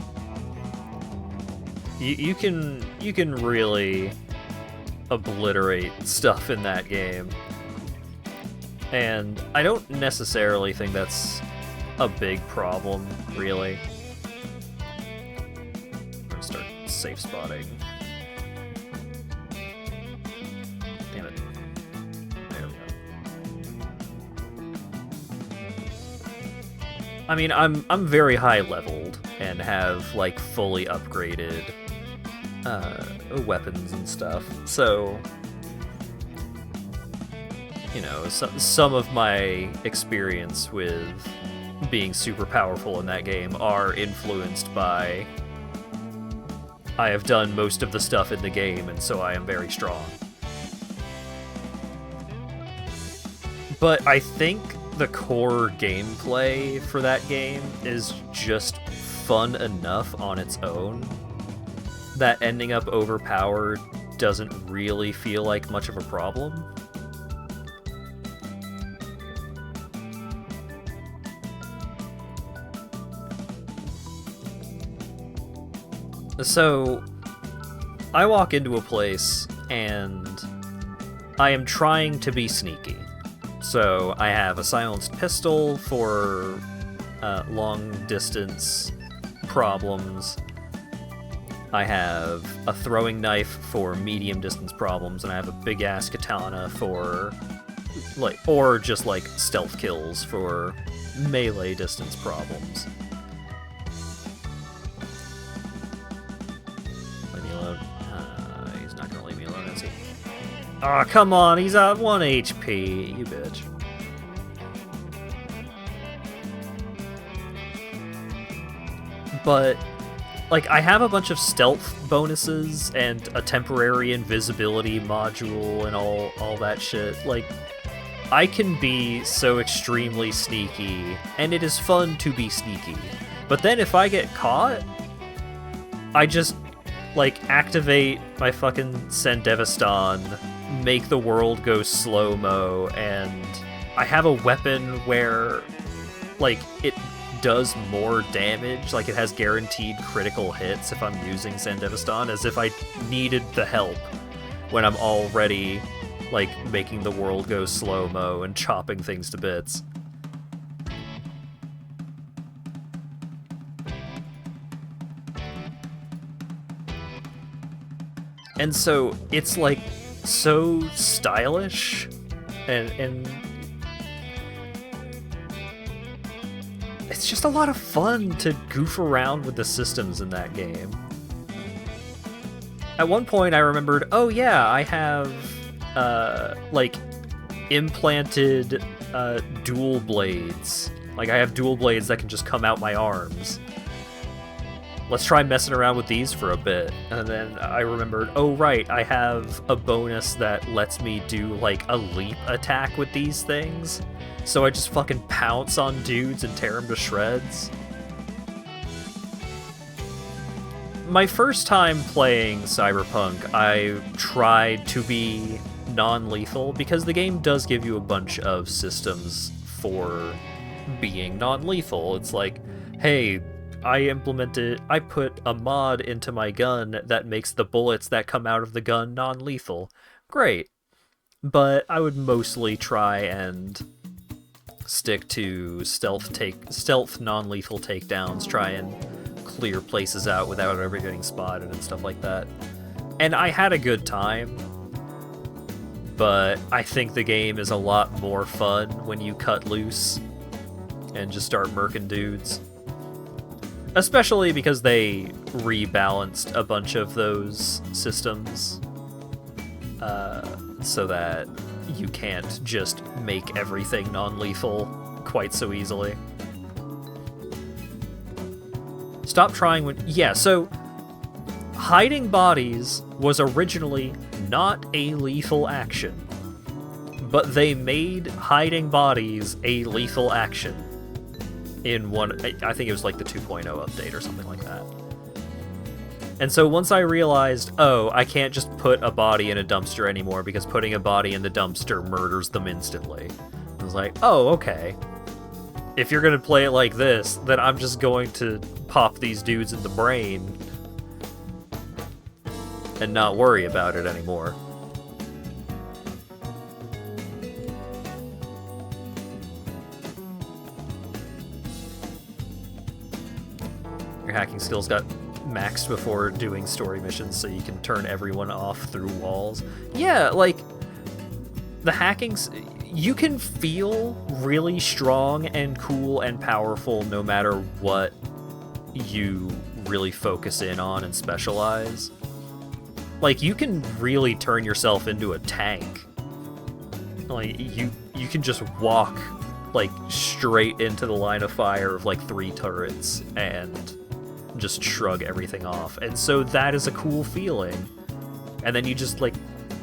You can really obliterate stuff in that game. And I don't necessarily think that's a big problem, really. I'm gonna start safe spotting. Damn it. There we go. I mean, I'm very high leveled and have like fully upgraded weapons and stuff, so you know, some of my experience with being super powerful in that game are influenced by I have done most of the stuff in the game, and so I am very strong. But I think the core gameplay for that game is just fun enough on its own that ending up overpowered doesn't really feel like much of a problem. So, I walk into a place, and I am trying to be sneaky. So, I have a silenced pistol for long-distance problems. I have a throwing knife for medium-distance problems, and I have a big-ass katana for, like, or just, like, stealth kills for melee-distance problems. He's not gonna leave me alone, is he? Aw, come on, he's at 1 HP, you bitch. But, like, I have a bunch of stealth bonuses and a temporary invisibility module and all that shit. Like, I can be so extremely sneaky, and it is fun to be sneaky. But then if I get caught, I just, like, activate my fucking Sendevistan, make the world go slow-mo, and I have a weapon where, like, it does more damage, like it has guaranteed critical hits if I'm using Sendevistan, as if I needed the help when I'm already, like, making the world go slow-mo and chopping things to bits. And so it's, like, so stylish, and it's just a lot of fun to goof around with the systems in that game. At one point I remembered, oh yeah, I have, like, implanted, dual blades. Like, I have dual blades that can just come out my arms. Let's try messing around with these for a bit. And then I remembered, oh right, I have a bonus that lets me do, like, a leap attack with these things. So I just fucking pounce on dudes and tear them to shreds. My first time playing Cyberpunk, I tried to be non-lethal, because the game does give you a bunch of systems for being non-lethal. It's like, hey, I put a mod into my gun that makes the bullets that come out of the gun non-lethal. Great. But I would mostly try and stick to stealth non-lethal takedowns, try and clear places out without ever getting spotted and stuff like that. And I had a good time, but I think the game is a lot more fun when you cut loose and just start murking dudes. Especially because they rebalanced a bunch of those systems so that you can't just make everything non-lethal quite so easily. Stop trying when... Yeah, so hiding bodies was originally not a lethal action, but they made hiding bodies a lethal action in one... I think it was like the 2.0 update or something like that. And so once I realized, oh, I can't just put a body in a dumpster anymore because putting a body in the dumpster murders them instantly. I was like, oh, okay. If you're gonna play it like this, then I'm just going to pop these dudes in the brain and not worry about it anymore. Your hacking skills got maxed before doing story missions so you can turn everyone off through walls. Yeah, like, the hacking's... You can feel really strong and cool and powerful no matter what you really focus in on and specialize. Like, you can really turn yourself into a tank. Like, you can just walk, like, straight into the line of fire of, like, 3 turrets and just shrug everything off. And so that is a cool feeling. And then you just, like,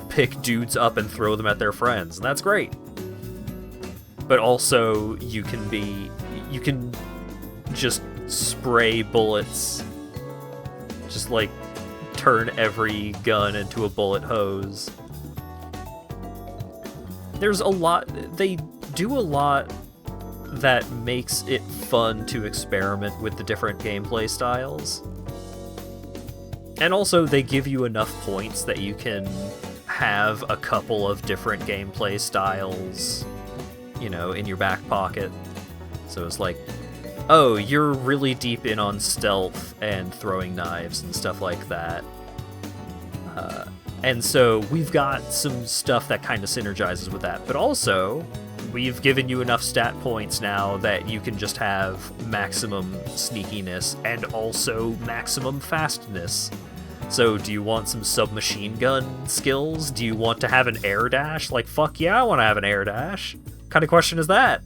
pick dudes up and throw them at their friends, and that's great. But also, you can just spray bullets, just, like, turn every gun into a bullet hose. There's a lot, they do a lot that makes it fun to experiment with the different gameplay styles. And also, they give you enough points that you can have a couple of different gameplay styles, you know, in your back pocket. So it's like, oh, you're really deep in on stealth and throwing knives and stuff like that. And so we've got some stuff that kind of synergizes with that. But also, we've given you enough stat points now that you can just have maximum sneakiness and also maximum fastness. So do you want some submachine gun skills? Do you want to have an air dash? Like, fuck yeah, I want to have an air dash. What kind of question is that?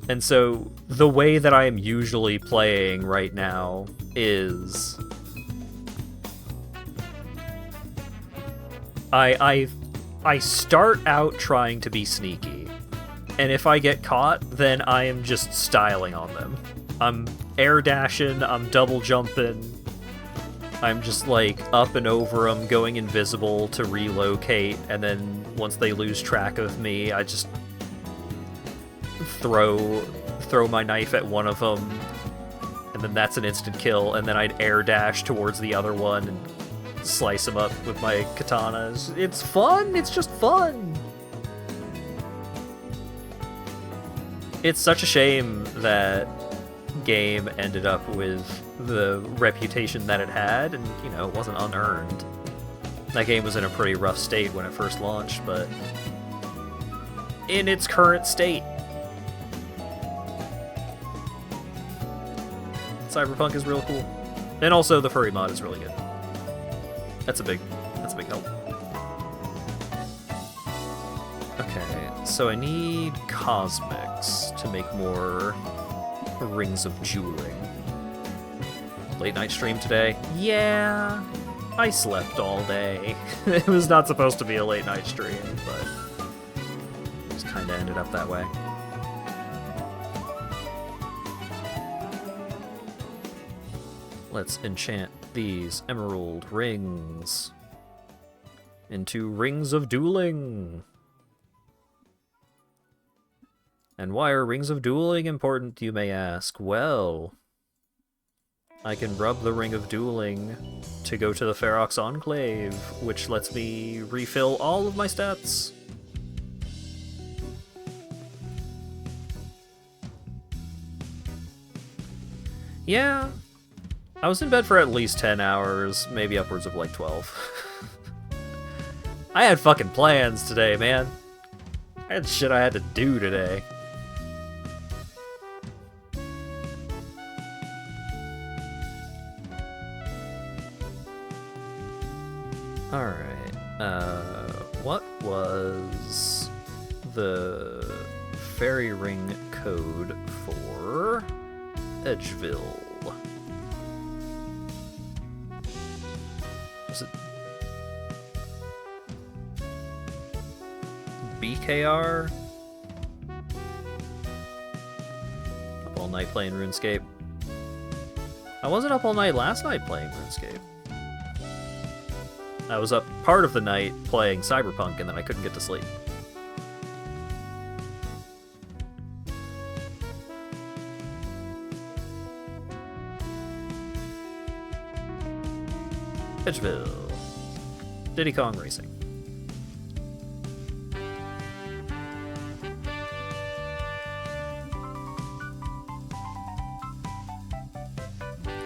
And so the way that I am usually playing right now is I start out trying to be sneaky, and if I get caught, then I am just styling on them. I'm air dashing, I'm double jumping, I'm just like up and over them, going invisible to relocate, and then once they lose track of me, I just throw my knife at one of them, and then that's an instant kill, and then I'd air dash towards the other one and slice him up with my katanas. It's fun! It's just fun! It's such a shame that game ended up with the reputation that it had, and, you know, it wasn't unearned. That game was in a pretty rough state when it first launched, but in its current state, Cyberpunk is real cool. And also the furry mod is really good. That's a big help. Okay, so I need cosmics to make more rings of jeweling. Late night stream today? Yeah, I slept all day. It was not supposed to be a late night stream, but it just kinda ended up that way. Let's enchant these emerald rings into rings of dueling. And why are rings of dueling important, you may ask? Well, I can rub the ring of dueling to go to the Ferox Enclave, which lets me refill all of my stats. Yeah, I was in bed for at least 10 hours, maybe upwards of like 12. I had fucking plans today, man. I had shit I had to do today. Alright, what was the fairy ring code for Edgeville? Was it BKR? all night playing RuneScape. I wasn't up all night last night playing RuneScape. I was up part of the night playing Cyberpunk, and then I couldn't get to sleep. Edgeville. Diddy Kong Racing.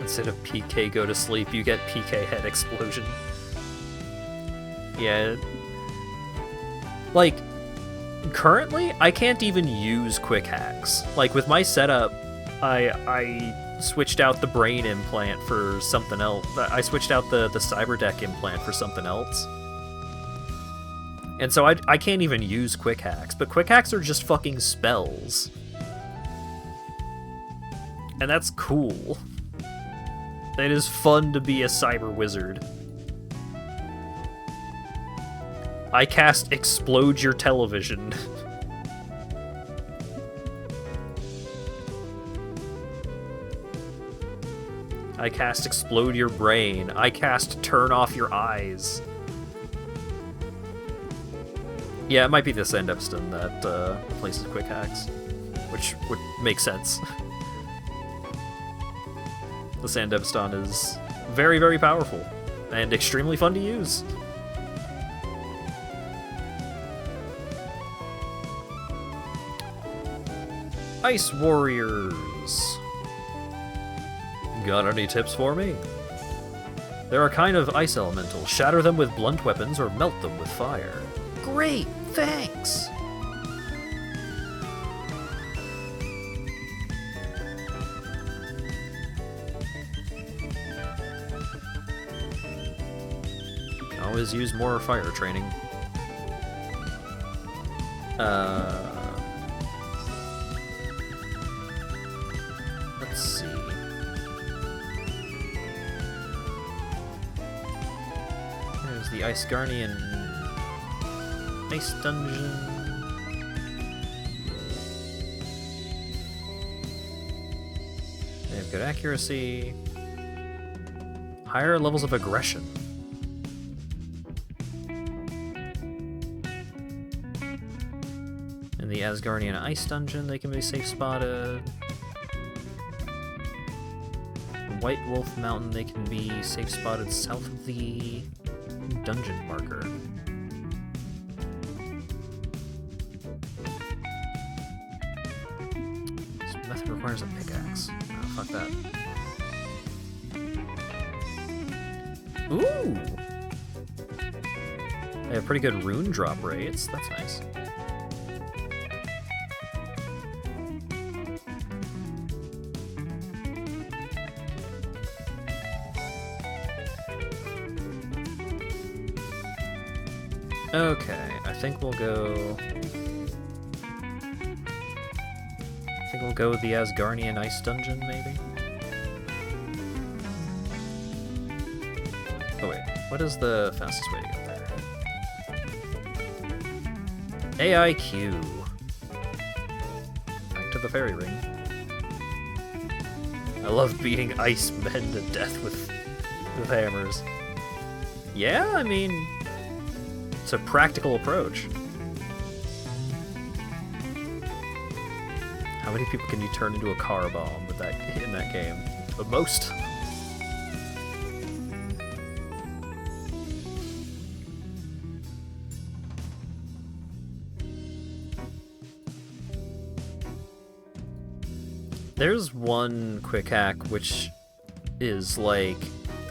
Instead of PK go to sleep, you get PK head explosion. Yeah. Like, currently, I can't even use quick hacks. Like, with my setup, I switched out the brain implant for something else. I switched out the cyberdeck implant for something else. And so I can't even use quick hacks, but quick hacks are just fucking spells. And that's cool. It is fun to be a cyber wizard. I cast Explode Your Television. I cast Explode Your Brain. I cast Turn Off Your Eyes. Yeah, it might be the Sandepstone that replaces quick hacks, which would make sense. The Sandepstone is very, very powerful and extremely fun to use. Ice Warriors. Got any tips for me? They're a kind of ice elemental. Shatter them with blunt weapons or melt them with fire. Great, thanks! Always use more fire training. Let's see. There's the Ice Guardian Ice Dungeon. They have good accuracy. Higher levels of aggression. In the Asgardian Ice Dungeon, they can be safe spotted. White Wolf Mountain, they can be safe spotted south of the dungeon marker. This method requires a pickaxe. Oh, fuck that. Ooh! They have pretty good rune drop rates. That's nice. Okay, I think we'll go with the Asgardian Ice Dungeon, maybe? Oh wait, what is the fastest way to get there? AIQ. Back to the fairy ring. I love beating ice men to death with hammers. Yeah, I mean, it's a practical approach. How many people can you turn into a car bomb with that in that game? The most. There's one quick hack which is like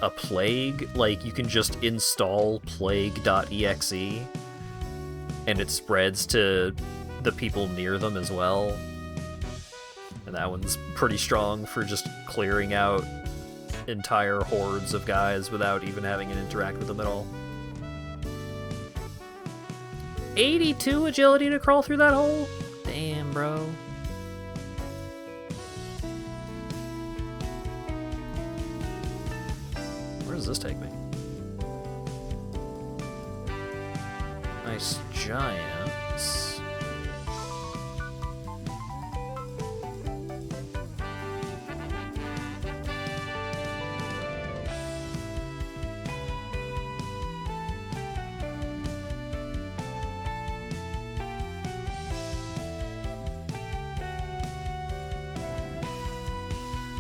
a plague. Like, you can just install plague.exe and it spreads to the people near them as well. And that one's pretty strong for just clearing out entire hordes of guys without even having to interact with them at all. 82 agility to crawl through that hole? Damn, bro. Where does this take me? Nice giants.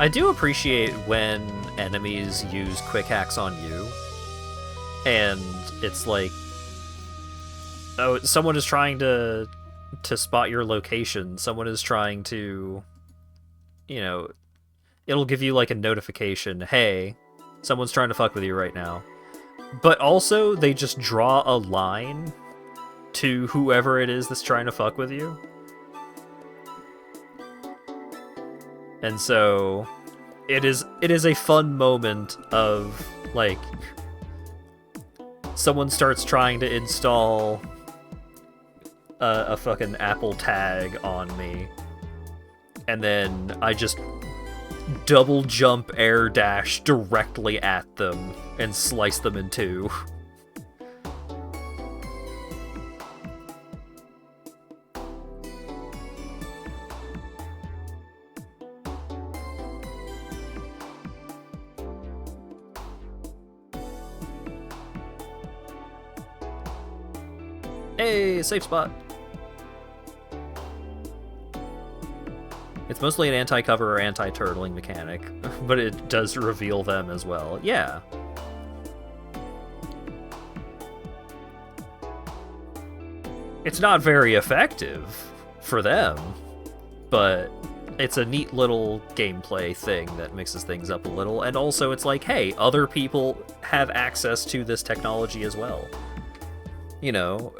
I do appreciate when enemies use quick hacks on you, and it's like, oh, someone is trying to spot your location. Someone is trying to, you know, it'll give you like a notification, hey, someone's trying to fuck with you right now. But also, they just draw a line to whoever it is that's trying to fuck with you. And so, it is a fun moment of, like, someone starts trying to install a fucking Apple tag on me, and then I just double jump air dash directly at them and slice them in two. Hey, safe spot. It's mostly an anti-cover or anti-turtling mechanic, but it does reveal them as well. Yeah. It's not very effective for them, but it's a neat little gameplay thing that mixes things up a little, and also it's like, hey, other people have access to this technology as well. You know,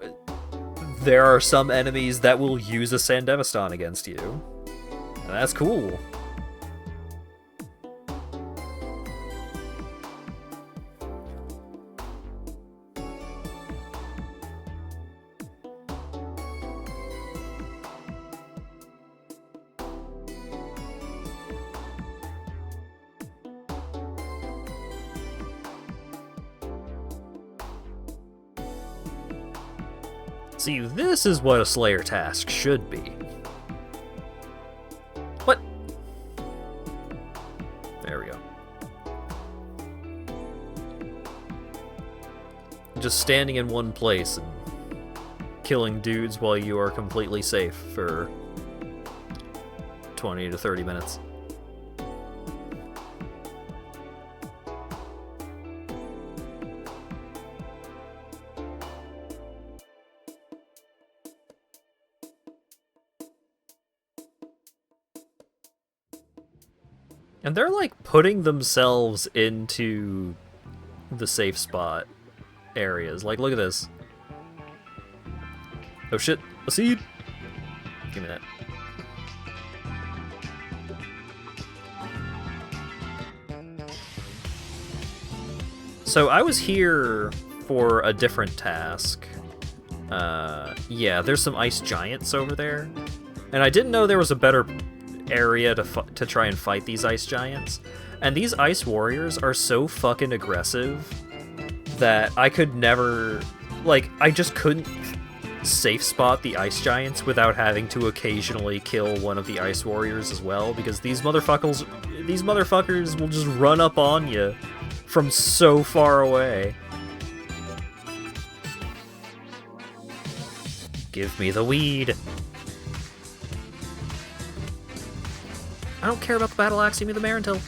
there are some enemies that will use a Sandevistan against you. And that's cool. See, this is what a Slayer task should be. What? There we go. Just standing in one place and killing dudes while you are completely safe for 20 to 30 minutes. And they're, like, putting themselves into the safe spot areas. Like, look at this. Oh shit, a seed! Give me that. So I was here for a different task. Yeah, there's some ice giants over there. And I didn't know there was a better area to try and fight these ice giants, and these ice warriors are so fucking aggressive that I could never, like, I just couldn't safe spot the ice giants without having to occasionally kill one of the ice warriors as well, because these motherfuckers will just run up on you from so far away. Give me the weed. I don't care about the battle axe, give me the Marintil.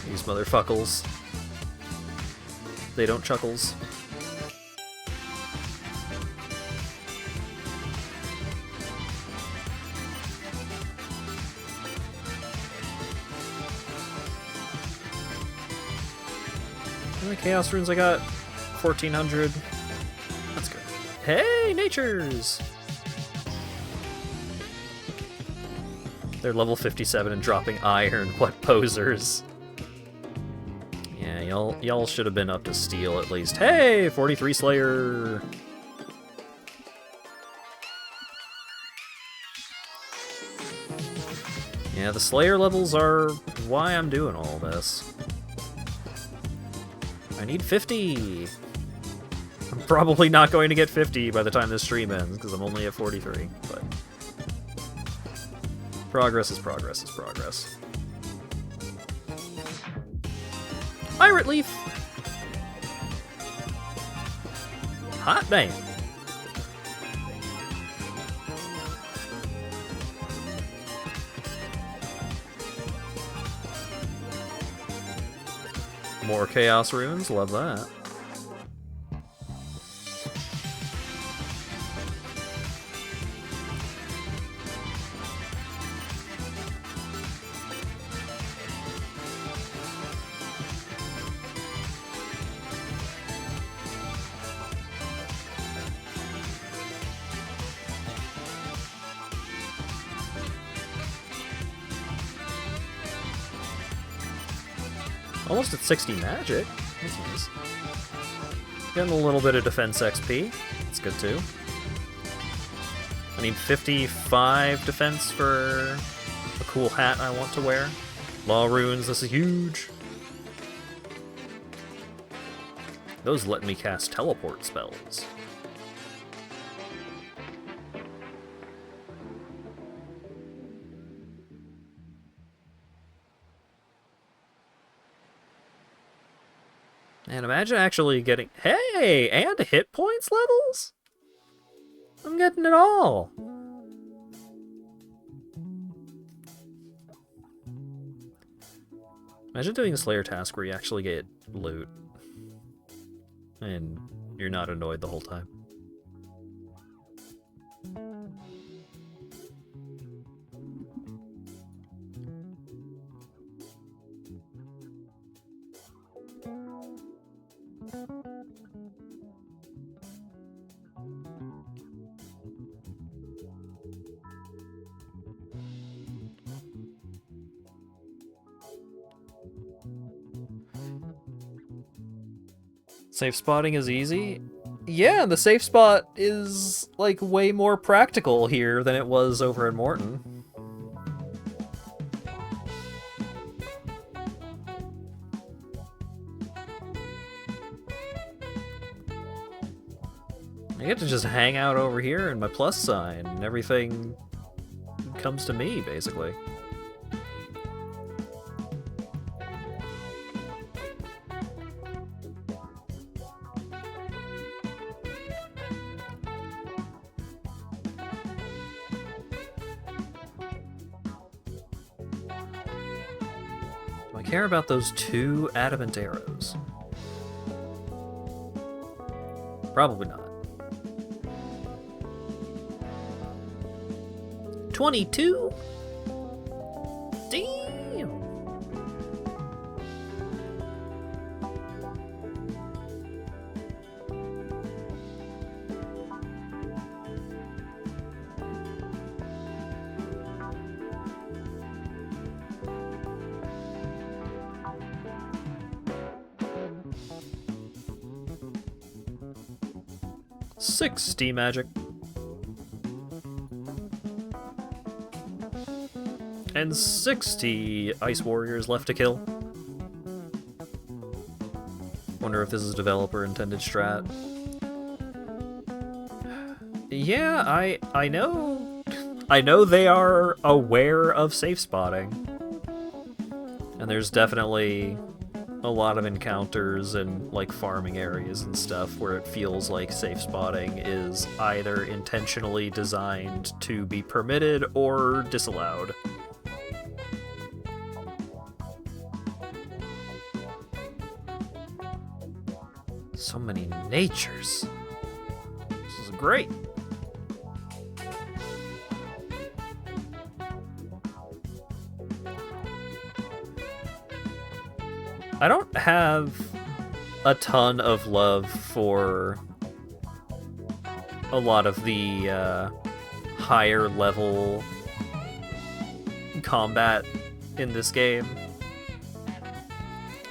These motherfuckles. They don't chuckles. How many Chaos Runes I got? 1,400. That's good. Hey, Natures! They're level 57 and dropping iron. What posers. Yeah, y'all should have been up to steel at least. Hey, 43 Slayer! Yeah, the Slayer levels are why I'm doing all this. I need 50! I'm probably not going to get 50 by the time this stream ends, because I'm only at 43, but... Progress is progress is progress. Pirate Leaf! Hot damn! More Chaos Runes, love that. Almost at 60 magic. That's nice. Getting a little bit of defense XP. That's good too. I need 55 defense for a cool hat I want to wear. Law runes, this is huge. Those let me cast teleport spells. And imagine actually getting... Hey! And hit points levels? I'm getting it all! Imagine doing a Slayer task where you actually get loot. And you're not annoyed the whole time. Safe spotting is easy? Yeah, the safe spot is, like, way more practical here than it was over in Morton. I get to just hang out over here in my plus sign, and everything comes to me, basically. Care about those 2 adamant arrows? Probably not. 22? Damn! $60 magic. And 60 Ice Warriors left to kill. Wonder if this is developer intended strat. Yeah, I know. I know they are aware of safe spotting. And there's definitely a lot of encounters and like farming areas and stuff where it feels like safe spotting is either intentionally designed to be permitted or disallowed. So many natures. This is great. I don't have a ton of love for a lot of the higher level combat in this game.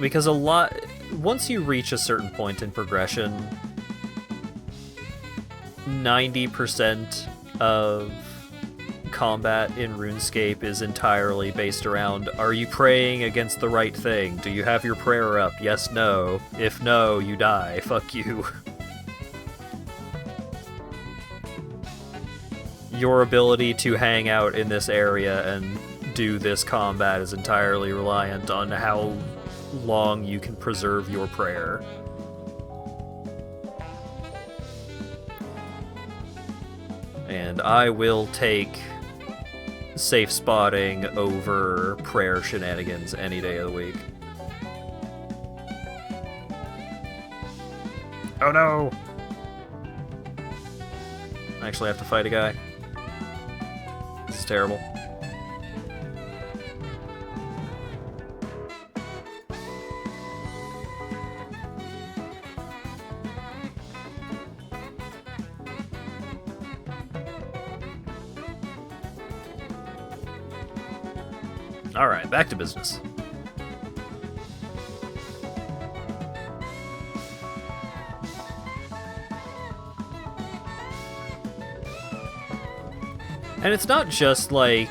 Because once you reach a certain point in progression, 90% of combat in RuneScape is entirely based around, are you praying against the right thing? Do you have your prayer up? Yes, no. If no, you die. Fuck you. Your ability to hang out in this area and do this combat is entirely reliant on how long you can preserve your prayer. And I will take safe spotting over prayer shenanigans any day of the week. Oh no! I actually have to fight a guy. This is terrible. Alright, back to business. And it's not just like,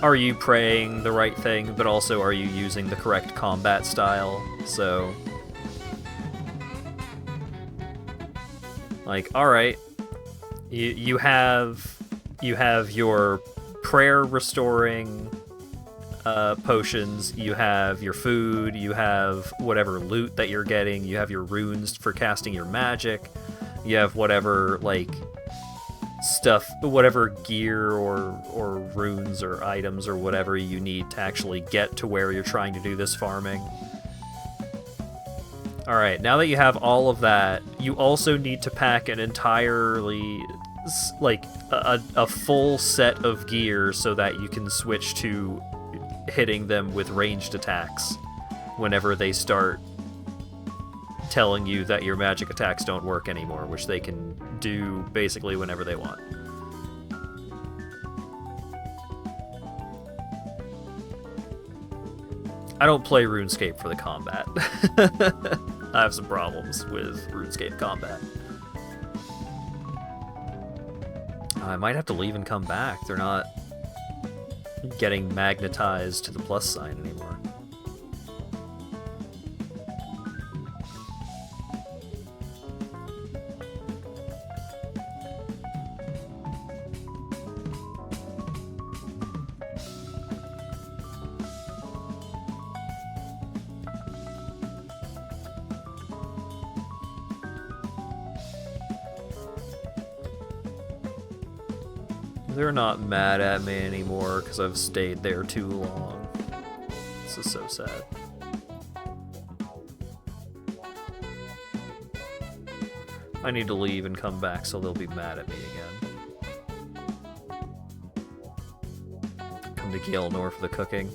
are you praying the right thing, but also are you using the correct combat style? So, like, alright, you have your prayer restoring potions, you have your food, you have whatever loot that you're getting, you have your runes for casting your magic, you have whatever, like, stuff, whatever gear or runes or items or whatever you need to actually get to where you're trying to do this farming. Alright, now that you have all of that, you also need to pack an entirely, like, a full set of gear so that you can switch to hitting them with ranged attacks whenever they start telling you that your magic attacks don't work anymore, which they can do basically whenever they want. I don't play RuneScape for the combat. I have some problems with RuneScape combat. I might have to leave and come back. They're not getting magnetized to the plus sign anymore. They're not mad at me anymore because I've stayed there too long. This is so sad. I need to leave and come back so they'll be mad at me again. Come to Gilnor for the cooking.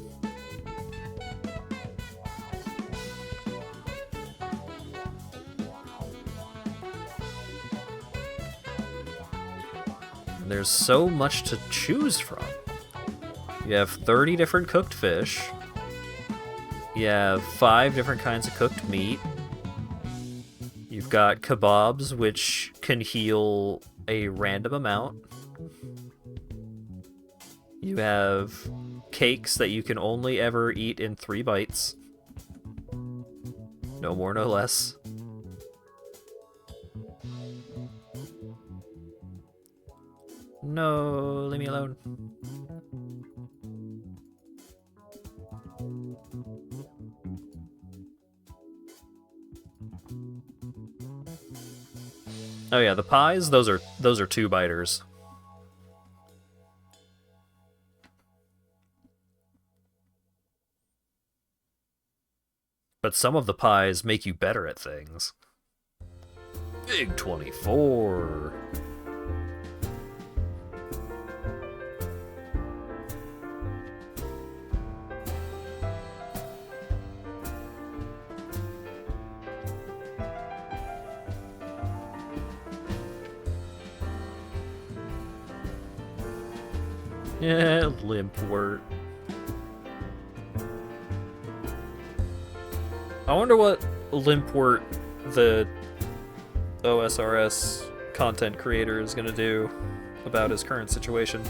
There's so much to choose from. You have 30 different cooked fish. You have 5 different kinds of cooked meat. You've got kebabs, which can heal a random amount. You have cakes that you can only ever eat in 3 bites. No more, no less. No, leave me alone. Oh yeah, the pies, those are 2-biters. But some of the pies make you better at things. Big 24. Yeah, limpwort. I wonder what limpwort, the OSRS content creator, is gonna do about his current situation.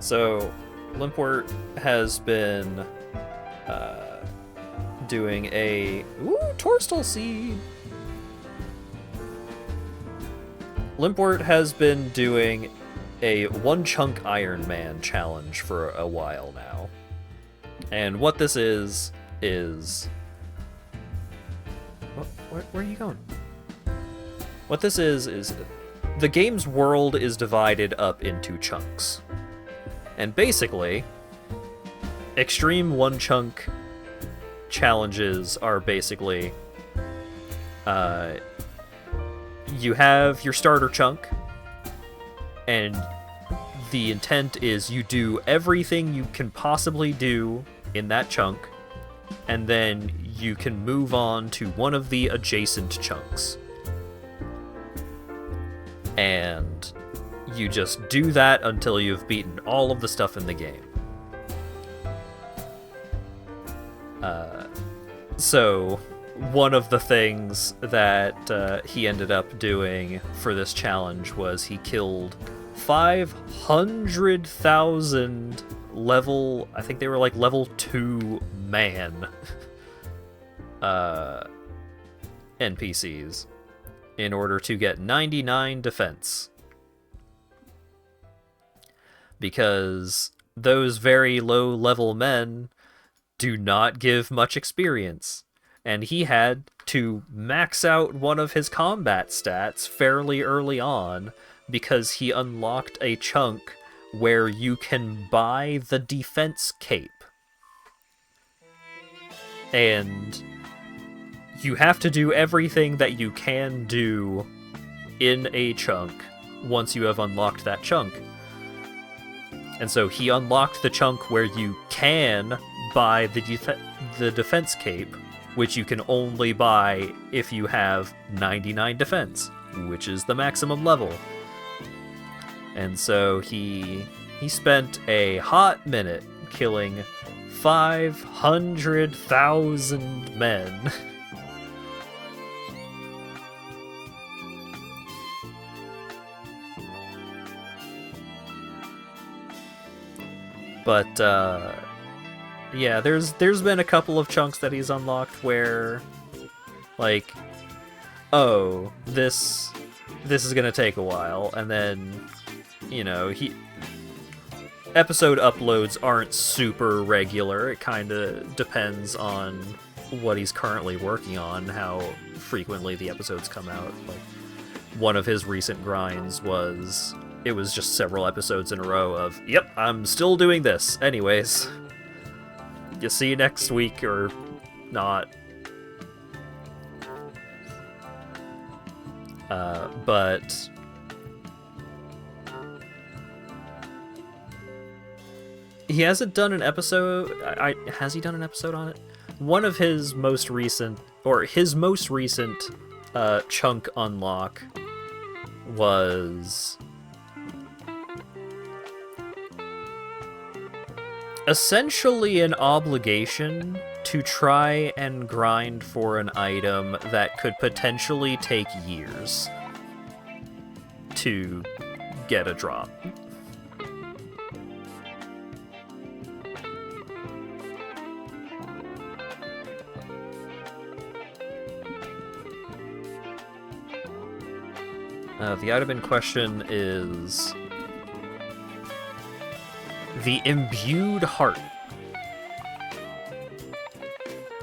So, limpwort has been doing a... Ooh, Torstal Seed! Limpwort has been doing a one-chunk Iron Man challenge for a while now. And what this is... Where are you going? What this is the game's world is divided up into chunks. And basically, extreme one-chunk challenges are basically you have your starter chunk, and the intent is you do everything you can possibly do in that chunk, and then you can move on to one of the adjacent chunks. And you just do that until you've beaten all of the stuff in the game. So one of the things that he ended up doing for this challenge was he killed 500,000 level, I think they were like level 2 man NPCs in order to get 99 defense. Because those very low level men do not give much experience, and he had to max out one of his combat stats fairly early on because he unlocked a chunk where you can buy the defense cape. And you have to do everything that you can do in a chunk once you have unlocked that chunk. And so he unlocked the chunk where you can buy the defense cape, which you can only buy if you have 99 defense, which is the maximum level. And so he spent a hot minute killing 500,000 men. But yeah, there's been a couple of chunks that he's unlocked where, like, oh, this is gonna take a while, and then, you know, episode uploads aren't super regular. It kind of depends on what he's currently working on, how frequently the episodes come out. Like, one of his recent grinds was, it was just several episodes in a row of, yep, I'm still doing this. Anyways, you see you next week, or not. But he hasn't done an episode. Has he done an episode on it? One of his most recent, chunk unlock was essentially an obligation to try and grind for an item that could potentially take years to get a drop. The item in question is the Imbued Heart.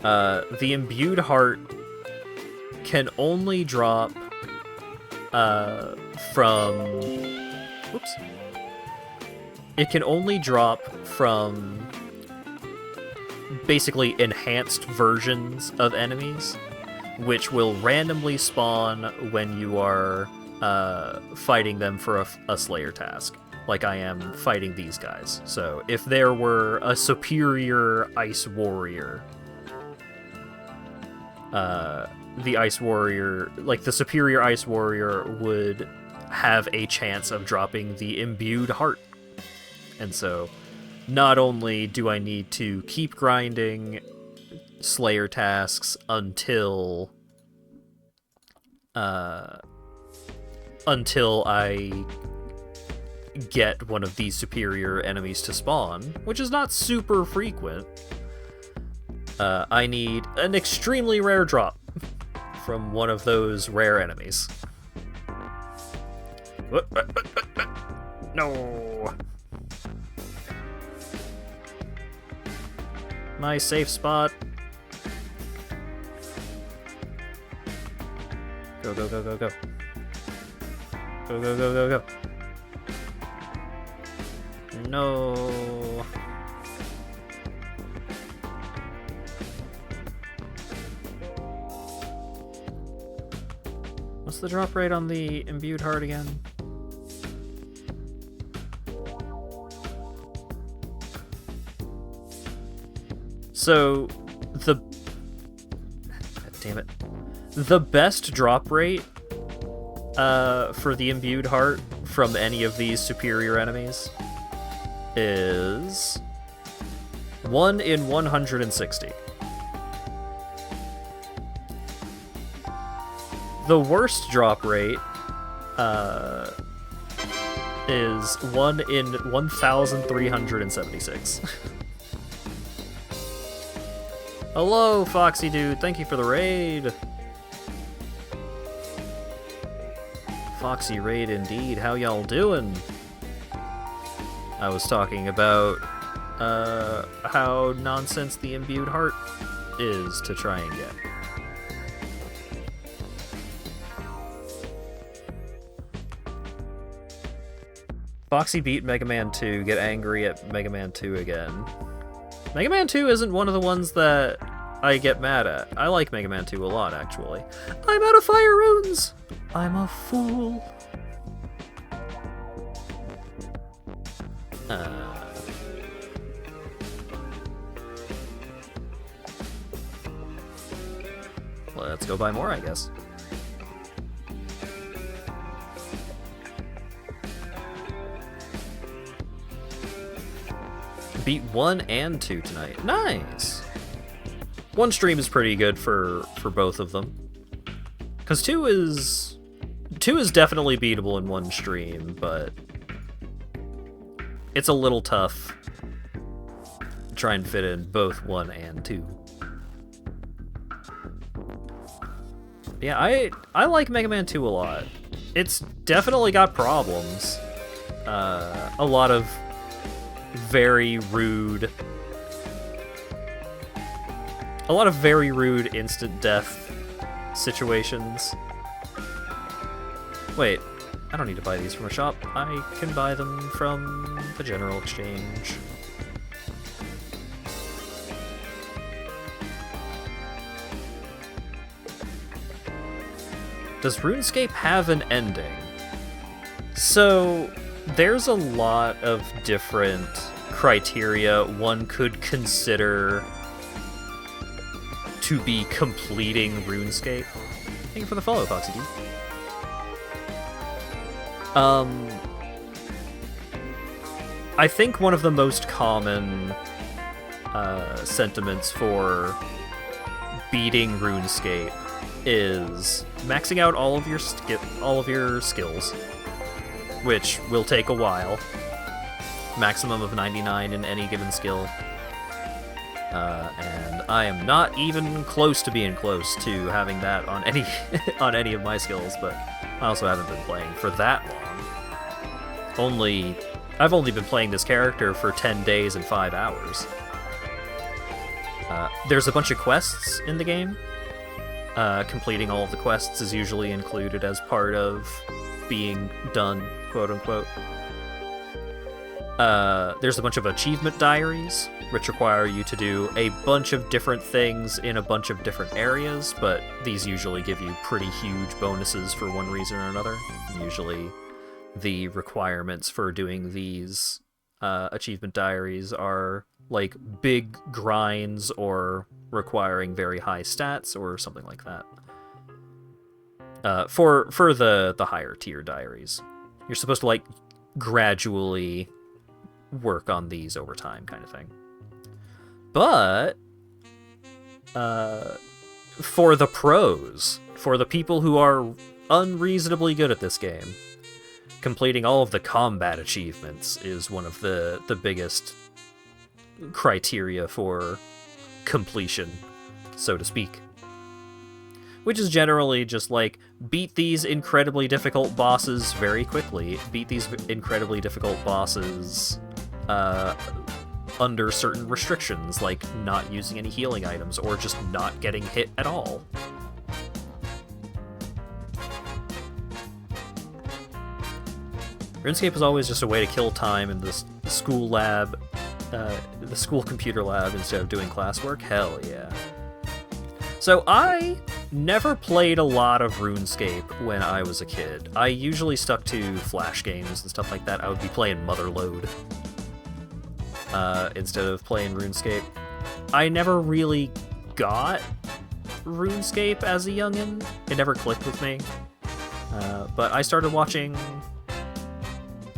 The Imbued Heart can only drop from... Whoops. It can only drop from basically enhanced versions of enemies, which will randomly spawn when you are fighting them for a Slayer task, like I am fighting these guys. So if there were a superior Ice Warrior, the Ice Warrior, like the superior Ice Warrior, would have a chance of dropping the Imbued Heart. And so not only do I need to keep grinding Slayer tasks until I get one of these superior enemies to spawn, which is not super frequent, I need an extremely rare drop from one of those rare enemies. No! My safe spot. Go, go, go, go, go. Go, go, go, go, go. No. What's the drop rate on the imbued heart again? So, God damn it. The best drop rate for the imbued heart from any of these superior enemies is 1 in 160. The worst drop rate is 1 in 1,376. Hello, Foxy Dude. Thank you for the raid. Foxy raid indeed. How y'all doing? I was talking about how nonsense the imbued heart is to try and get. Foxy beat Mega Man 2, get angry at Mega Man 2 again. Mega Man 2 isn't one of the ones that I get mad at. I like Mega Man 2 a lot, actually. I'm out of fire runes! I'm a fool. Let's go buy more, I guess. Beat 1 and 2 tonight. Nice! One stream is pretty good for both of them. Because 2 is definitely beatable in one stream, but it's a little tough to try and fit in both 1 and 2. Yeah, I like Mega Man 2 a lot. It's definitely got problems. A lot of very rude instant death situations. Wait, I don't need to buy these from a shop. I can buy them from the general exchange. Does RuneScape have an ending? So, there's a lot of different criteria one could consider to be completing RuneScape. Thank you for the follow, Foxy D. I think one of the most common sentiments for beating RuneScape is maxing out all of your skills, which will take a while. Maximum of 99 in any given skill. And I am not even close to being close to having that on any on any of my skills, but I also haven't been playing for that long. I've only been playing this character for 10 days and 5 hours. There's a bunch of quests in the game. Completing all of the quests is usually included as part of being done, quote-unquote. There's a bunch of achievement diaries, which require you to do a bunch of different things in a bunch of different areas, but these usually give you pretty huge bonuses for one reason or another. Usually the requirements for doing these achievement diaries are like big grinds or requiring very high stats or something like that. For the higher tier diaries, you're supposed to like gradually work on these over time, kind of thing. But for the pros, for the people who are unreasonably good at this game, completing all of the combat achievements is one of the biggest criteria for completion, so to speak. Which is generally just like, beat these incredibly difficult bosses very quickly, beat these incredibly difficult bosses under certain restrictions, like not using any healing items, or just not getting hit at all. RuneScape is always just a way to kill time in the school lab, the school computer lab, instead of doing classwork. Hell yeah. So I never played a lot of RuneScape when I was a kid. I usually stuck to Flash games and stuff like that. I would be playing Motherlode instead of playing RuneScape. I never really got RuneScape as a youngin'. It never clicked with me. But I started watching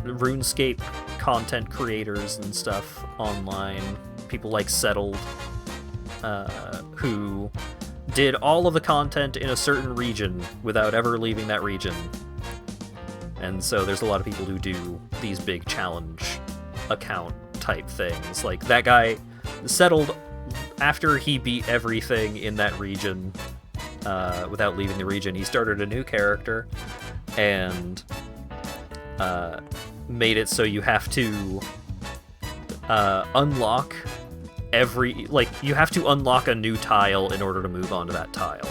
RuneScape content creators and stuff online. People like Settled, who did all of the content in a certain region without ever leaving that region. And so there's a lot of people who do these big challenge account type things. Like that guy Settled, after he beat everything in that region without leaving the region, he started a new character and made it so you have to unlock you have to unlock a new tile in order to move on to that tile.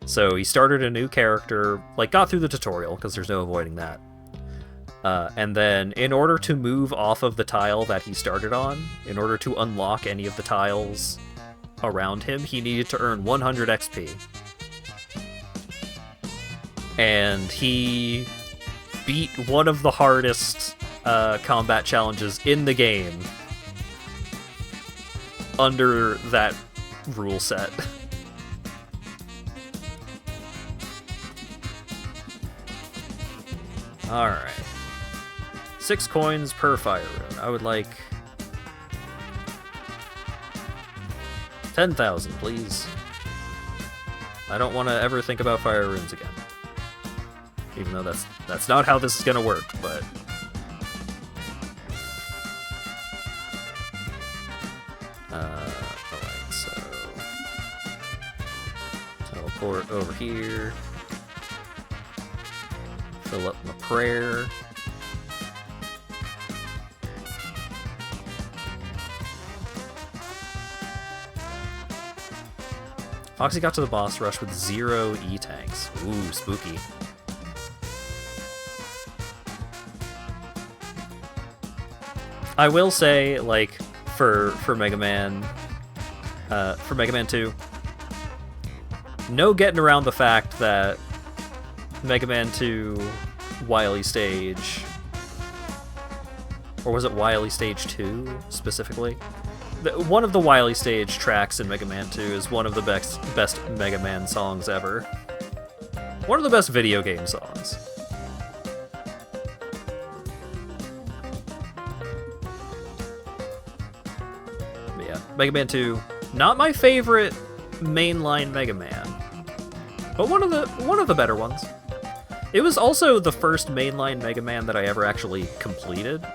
So he started a new character, like got through the tutorial, because there's no avoiding that. And then in order to move off of the tile that he started on, in order to unlock any of the tiles around him, he needed to earn 100 XP. And he beat one of the hardest combat challenges in the game under that rule set. Alright. 6 coins per fire rune. I would like 10,000, please. I don't want to ever think about fire runes again. Even though that's not how this is gonna work, but... alright, so... teleport over here. Fill up my prayer. Foxy got to the boss rush with 0 E-tanks. Ooh, spooky. I will say, like, for Mega Man 2, no getting around the fact that Mega Man 2 Wily Stage, or was it Wily Stage 2 specifically? One of the Wily Stage tracks in Mega Man 2 is one of the best Mega Man songs ever. One of the best video game songs. But yeah, Mega Man 2, not my favorite mainline Mega Man, but one of the better ones. It was also the first mainline Mega Man that I ever actually completed.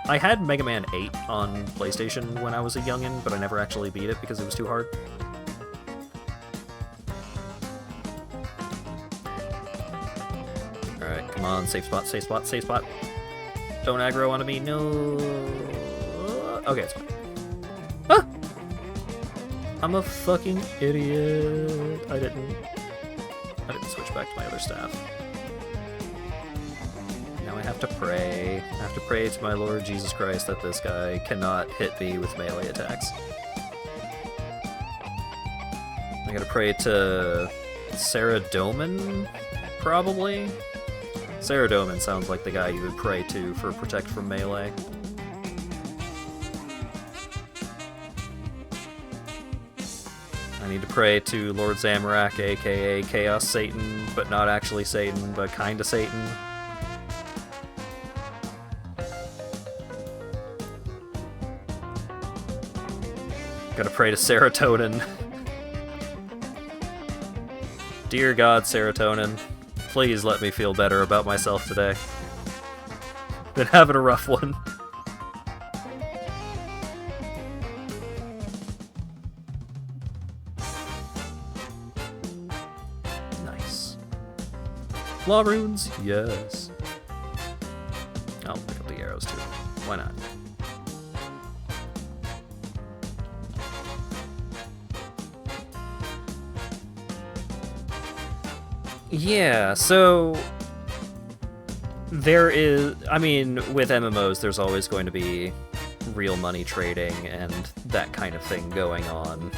I had Mega Man 8 on PlayStation when I was a youngin', but I never actually beat it because it was too hard. Alright, come on, safe spot, safe spot, safe spot. Don't aggro onto me, no. Okay, it's fine. Ah! I'm a fucking idiot. I didn't switch back to my other staff. I have to pray. I have to pray to my Lord Jesus Christ that this guy cannot hit me with melee attacks. I gotta pray to Saradomin, probably? Saradomin sounds like the guy you would pray to for protect from melee. I need to pray to Lord Zamorak, aka Chaos Satan, but not actually Satan, but kinda Satan. Gotta pray to Serotonin. Dear God, Serotonin, please let me feel better about myself today. Been having a rough one. Nice. Law runes? Yes. I'll pick up the arrows too. Why not? Yeah, so there is, I mean, with MMOs, there's always going to be real money trading and that kind of thing going on,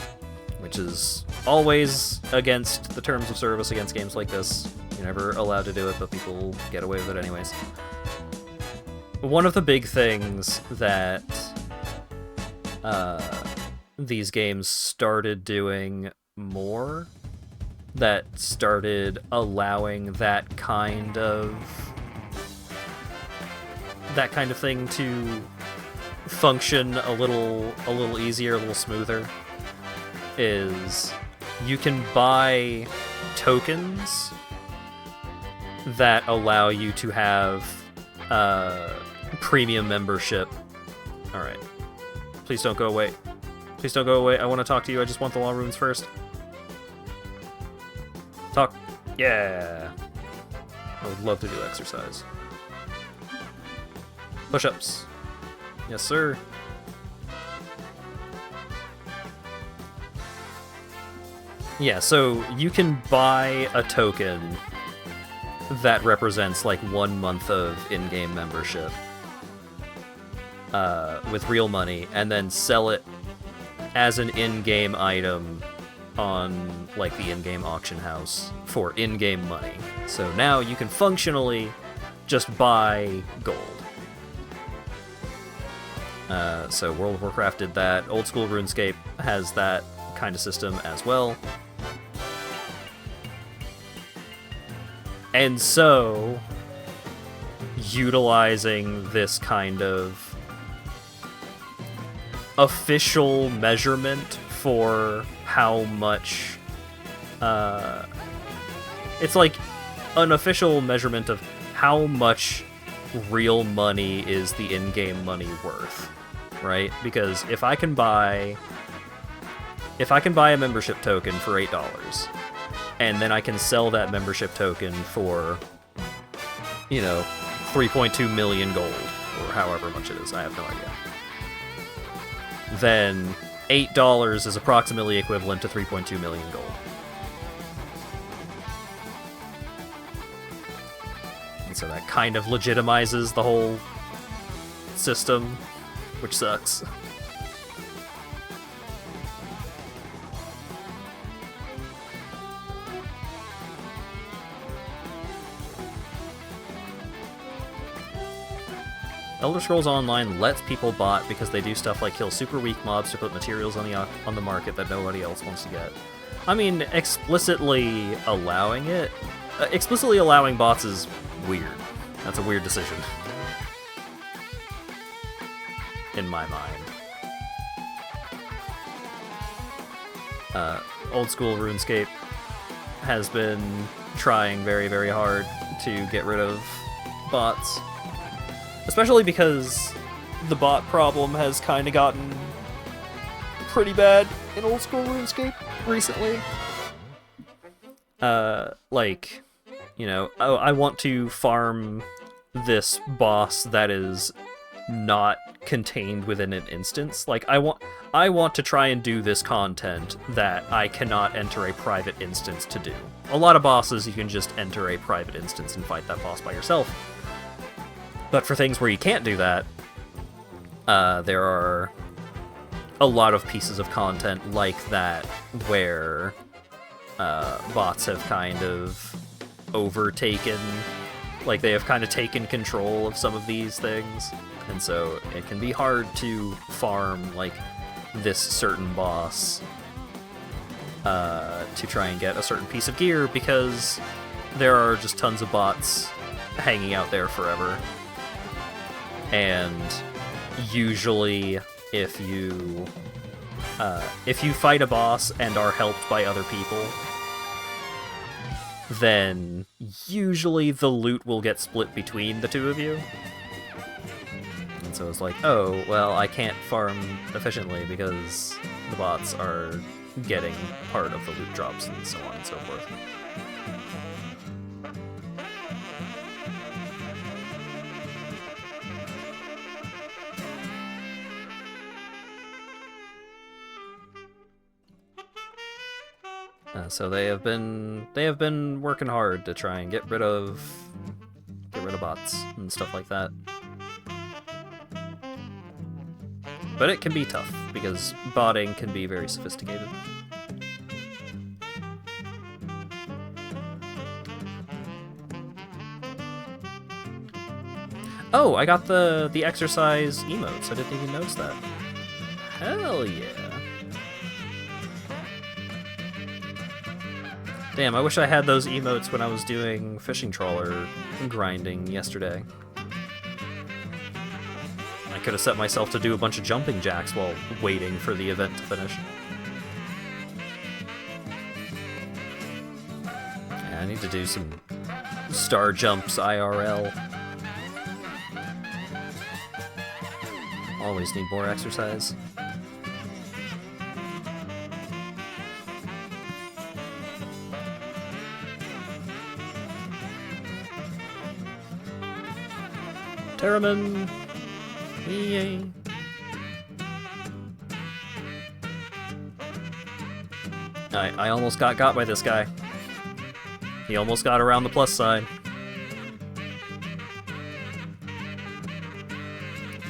which is always against the terms of service against games like this. You're never allowed to do it, but people get away with it anyways. One of the big things that these games started doing more, that started allowing that kind of thing to function a little easier, a little smoother, is you can buy tokens that allow you to have premium membership. Alright. Please don't go away. Please don't go away. I want to talk to you. I just want the law runes first. Talk. Yeah. I would love to do exercise. Push-ups. Yes, sir. Yeah, so you can buy a token that represents like 1 month of in-game membership with real money, and then sell it as an in-game item on like the in-game auction house for in-game money. So now you can functionally just buy gold. So World of Warcraft did that. Old School RuneScape has that kind of system as well. And so, utilizing this kind of official measurement for how much, it's like an official measurement of how much real money is the in-game money worth, right? Because if I can buy a membership token for $8, and then I can sell that membership token for, 3.2 million gold, or however much it is, I have no idea. Then $8 is approximately equivalent to 3.2 million gold. And so that kind of legitimizes the whole system, which sucks. Elder Scrolls Online lets people bot because they do stuff like kill super weak mobs to put materials on the market that nobody else wants to get. I mean, explicitly allowing it, explicitly allowing bots is weird. That's a weird decision. In my mind. Old School RuneScape has been trying very, very hard to get rid of bots. Especially because the bot problem has kind of gotten pretty bad in Old School RuneScape recently. I want to farm this boss that is not contained within an instance. Like, I want to try and do this content that I cannot enter a private instance to do. A lot of bosses, you can just enter a private instance and fight that boss by yourself. But for things where you can't do that, there are a lot of pieces of content like that where bots have kind of overtaken, like they have kind of taken control of some of these things. And so it can be hard to farm like this certain boss to try and get a certain piece of gear because there are just tons of bots hanging out there forever. And usually, if you fight a boss and are helped by other people, then usually the loot will get split between the two of you. And so it's like, oh, well, I can't farm efficiently because the bots are getting part of the loot drops and so on and so forth. So they have been working hard to try and get rid of bots and stuff like that. But it can be tough because botting can be very sophisticated. Oh, I got the exercise emotes. I didn't even notice that. Hell yeah. Damn, I wish I had those emotes when I was doing fishing trawler grinding yesterday. I could have set myself to do a bunch of jumping jacks while waiting for the event to finish. Yeah, I need to do some star jumps IRL. Always need more exercise. Terraman! Yay! I almost got by this guy. He almost got around the plus sign.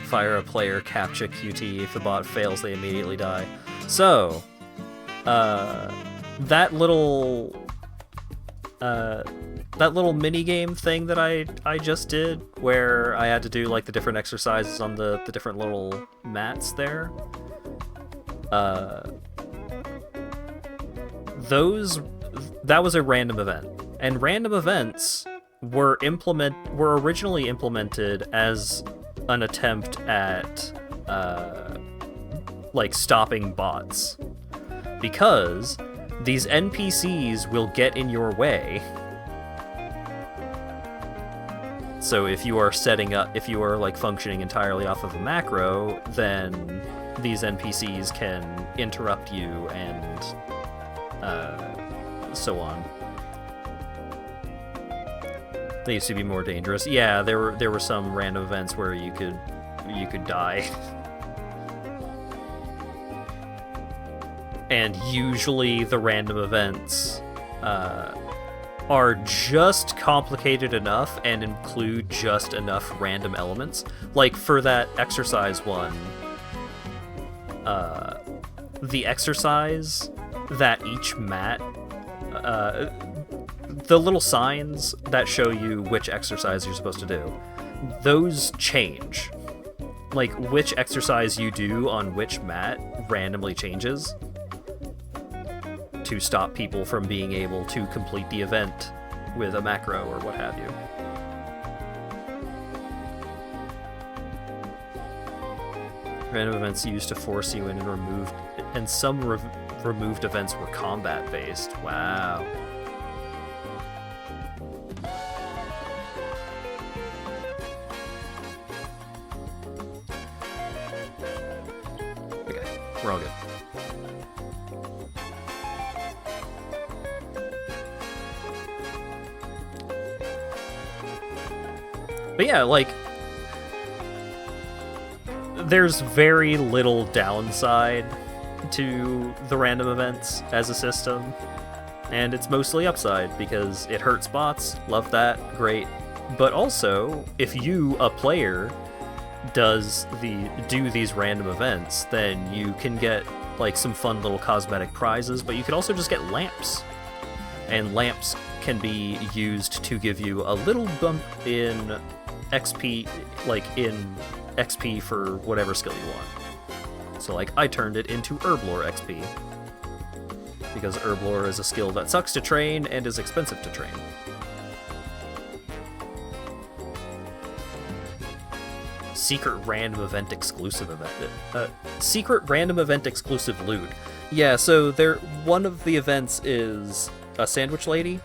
Fire a player, capture QT. If the bot fails, they immediately die. So, that little mini game thing that I just did, where I had to do like the different exercises on the different little mats there. That was a random event, and random events were originally implemented as an attempt at like stopping bots, because these NPCs will get in your way. So if you are like functioning entirely off of a macro, then these NPCs can interrupt you and so on. They used to be more dangerous. Yeah, there were some random events where you could die. And usually the random events are just complicated enough and include just enough random elements. Like for that exercise one, the exercise that each mat, the little signs that show you which exercise you're supposed to do, those change. Like which exercise you do on which mat randomly changes to stop people from being able to complete the event with a macro or what have you. Random events used to force you in and removed, and some removed events were combat based. Wow. Okay, we're all good. But yeah, like, there's very little downside to the random events as a system, and it's mostly upside because it hurts bots. Love that, great. But also, if you, a player, do these random events, then you can get like some fun little cosmetic prizes, but you could also just get lamps. And lamps can be used to give you a little bump in XP, like in XP for whatever skill you want. So like I turned it into Herblore XP, because Herblore is a skill that sucks to train and is expensive to train. Secret random event exclusive event. Secret random event exclusive loot. Yeah, so one of the events is a sandwich lady,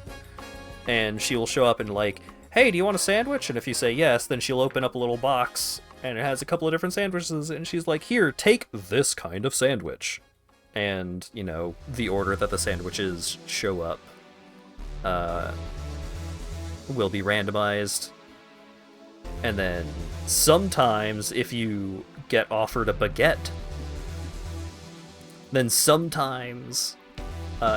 and she will show up and like, hey, do you want a sandwich? And if you say yes, then she'll open up a little box, and it has a couple of different sandwiches, and she's like, here, take this kind of sandwich. And, you know, the order that the sandwiches show up will be randomized. And then sometimes if you get offered a baguette, then sometimes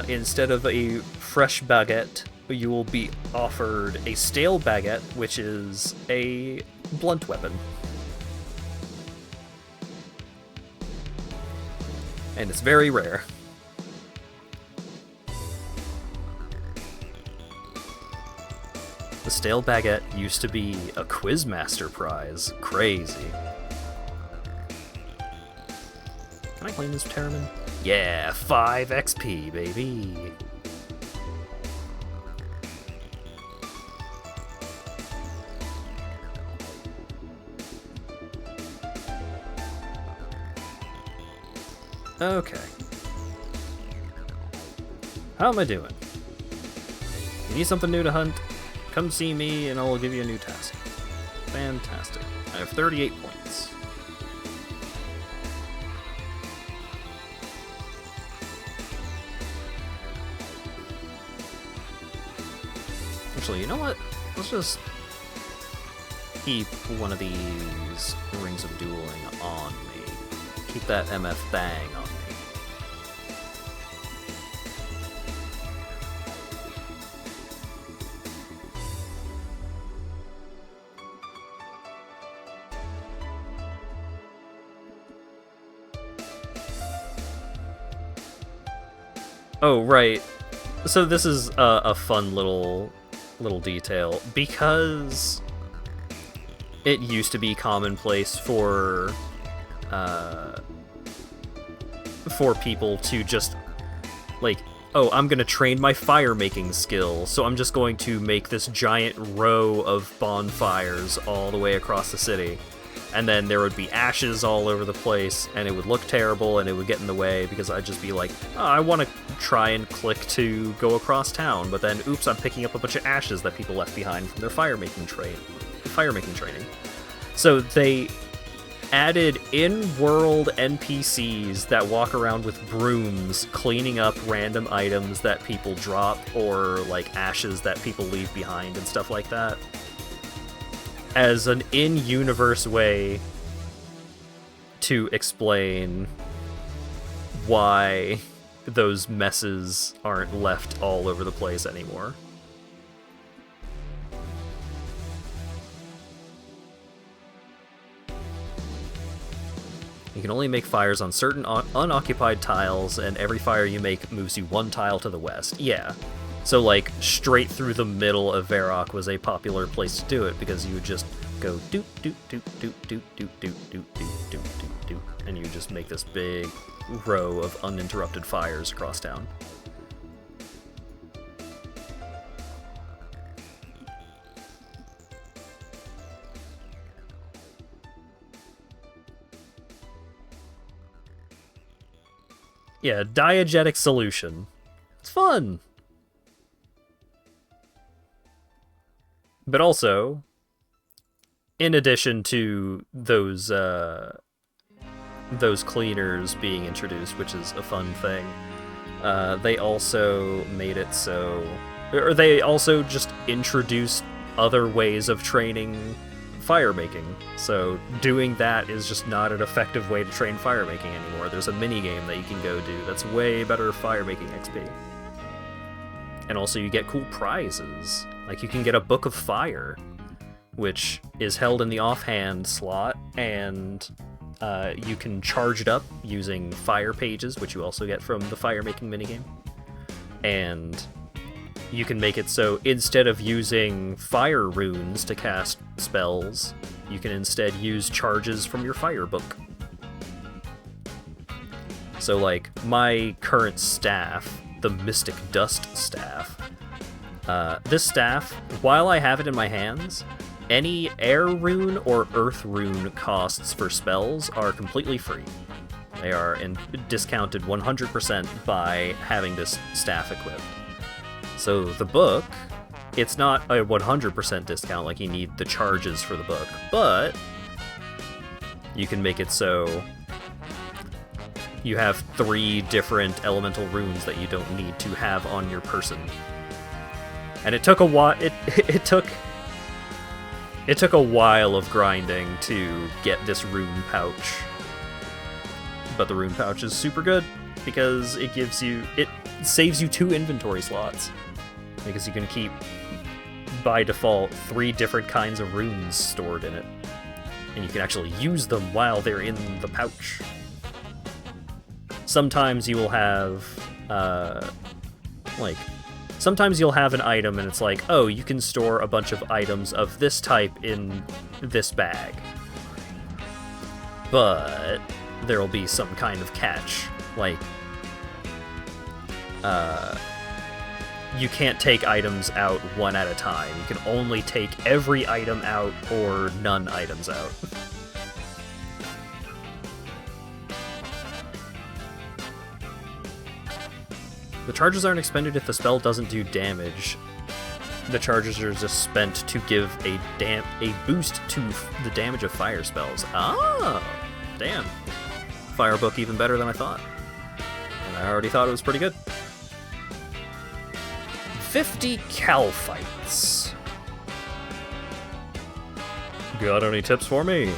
instead of a fresh baguette, you will be offered a stale baguette, which is a blunt weapon. And it's very rare. stale baguette used to be a Quizmaster prize. Crazy. Can I claim this Terramin? Yeah, 5 XP, baby. Okay. How am I doing? You need something new to hunt? Come see me and I'll give you a new task. Fantastic. I have 38 points. Actually, you know what? Let's just keep one of these Rings of Dueling on me. Keep that MF Bang on me. Oh, right. So this is a fun little detail. Because it used to be commonplace for people to just, like, oh, I'm gonna train my fire making skill, so I'm just going to make this giant row of bonfires all the way across the city. And then there would be ashes all over the place, and it would look terrible, and it would get in the way, because I'd just be like, oh, I want to try and click to go across town, but then, oops, I'm picking up a bunch of ashes that people left behind from their fire making training. So they added in-world NPCs that walk around with brooms, cleaning up random items that people drop, or, like, ashes that people leave behind and stuff like that, as an in-universe way to explain why those messes aren't left all over the place anymore. You can only make fires on certain unoccupied tiles, and every fire you make moves you 1 tile to the west. Yeah. So, like, straight through the middle of Varrock was a popular place to do it, because you would just go doop doop doop doop doop doop doop doop doop doop doop doop, and you would just make this big row of uninterrupted fires across town. Yeah, diegetic solution. It's fun! But also, in addition to those cleaners being introduced, which is a fun thing, they also made it so, or they also just introduced other ways of training fire making. So doing that is just not an effective way to train fire making anymore. There's a mini game that you can go do that's way better fire making XP. And also you get cool prizes. Like, you can get a Book of Fire, which is held in the offhand slot, and you can charge it up using fire pages, which you also get from the fire making minigame. And you can make it so instead of using fire runes to cast spells, you can instead use charges from your fire book. So, like, my current staff, the Mystic Dust Staff, this staff, while I have it in my hands, any air rune or earth rune costs for spells are completely free. They are discounted 100% by having this staff equipped. So the book, it's not a 100% discount, like you need the charges for the book, but you can make it so you have 3 different elemental runes that you don't need to have on your person. And it took a while. It took a while of grinding to get this rune pouch, but the rune pouch is super good because it saves you 2 inventory slots, because you can keep by default 3 different kinds of runes stored in it, and you can actually use them while they're in the pouch. Sometimes you will have like sometimes you'll have an item and it's like, oh, you can store a bunch of items of this type in this bag. But there'll be some kind of catch, like, you can't take items out one at a time. You can only take every item out or none items out. The charges aren't expended if the spell doesn't do damage. The charges are just spent to give a boost to the damage of fire spells. Oh, damn. Firebook even better than I thought. And I already thought it was pretty good. 50 Calfights. Got any tips for me?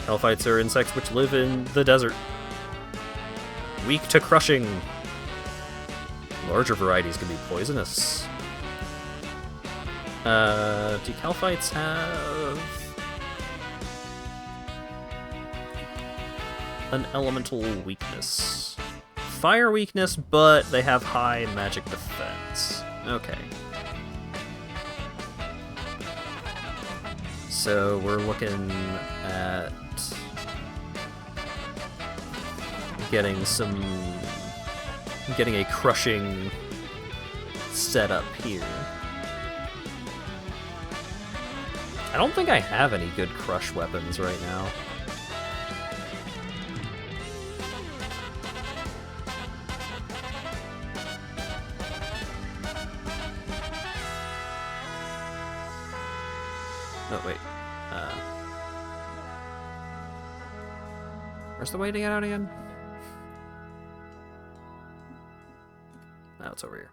Calfights are insects which live in the desert. Weak to crushing. Larger varieties can be poisonous. Do Calfights have an elemental weakness? Fire weakness, but they have high magic defense. Okay. So we're looking at getting a crushing setup here. I don't think I have any good crush weapons right now. Oh, wait. Where's the way to get out again? No, it's over here.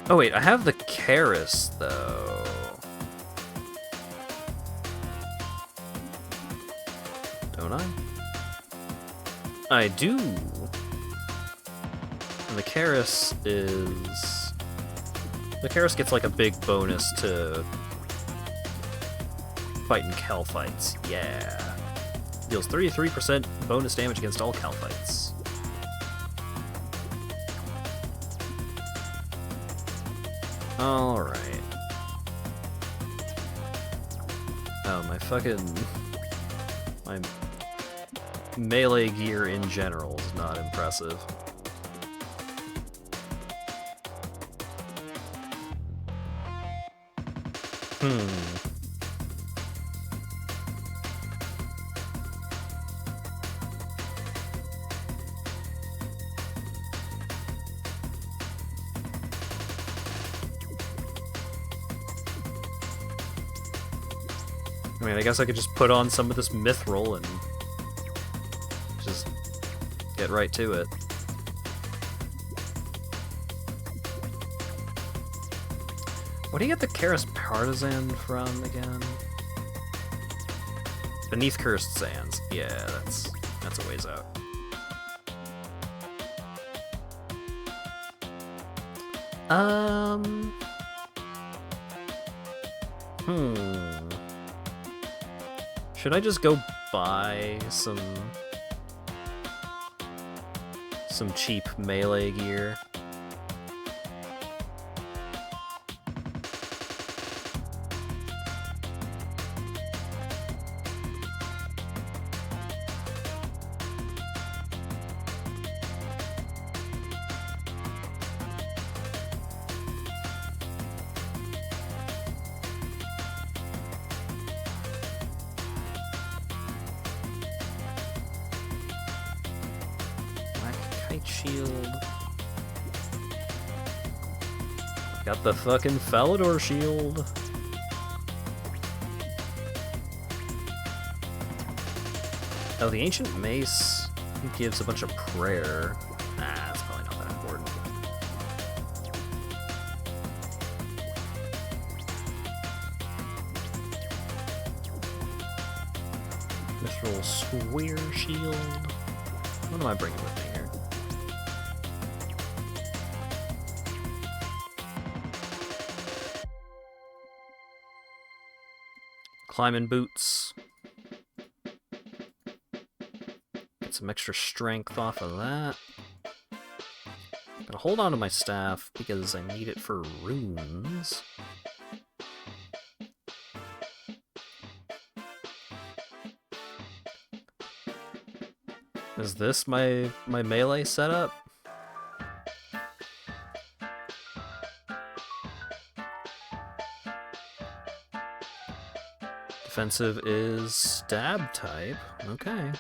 Oh wait, I have the Karis, though. Don't I? I do. And the Karis is... The Karis gets like a big bonus to fighting Calfights. Yeah. Deals 33% bonus damage against all Calfights. Alright. Oh, my melee gear in general is not impressive. I mean, I guess I could just put on some of this mithril and just get right to it. What do you get the Karis Partisan from again? Beneath Cursed Sands. Yeah, that's a ways out. Should I just go buy some cheap melee gear? Shield. Got the fucking Falador shield. Oh, the Ancient Mace gives a bunch of prayer. Nah, that's probably not that important. Mithril Square Shield. What am I bringing with me here? Climbing boots. Get some extra strength off of that. Gotta hold on to my staff because I need it for runes. Is this my melee setup? Defensive is stab type. Okay.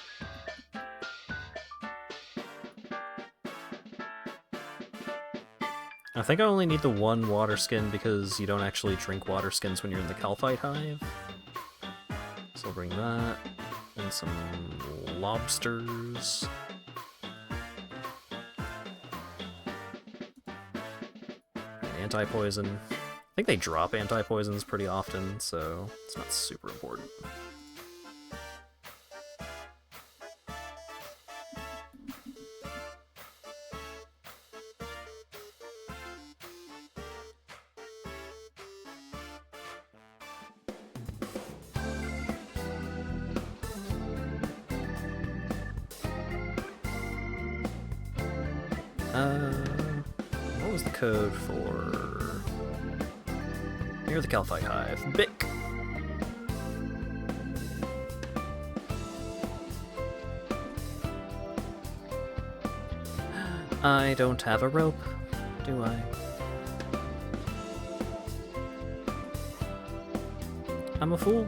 I think I only need the one water skin because you don't actually drink water skins when you're in the Calphite Hive. So I'll bring that. And some lobsters. And anti-poison. I think they drop anti-poisons pretty often, so it's not super important. What was the code for... Near the Calphite Hive. Bic! I don't have a rope, do I? I'm a fool.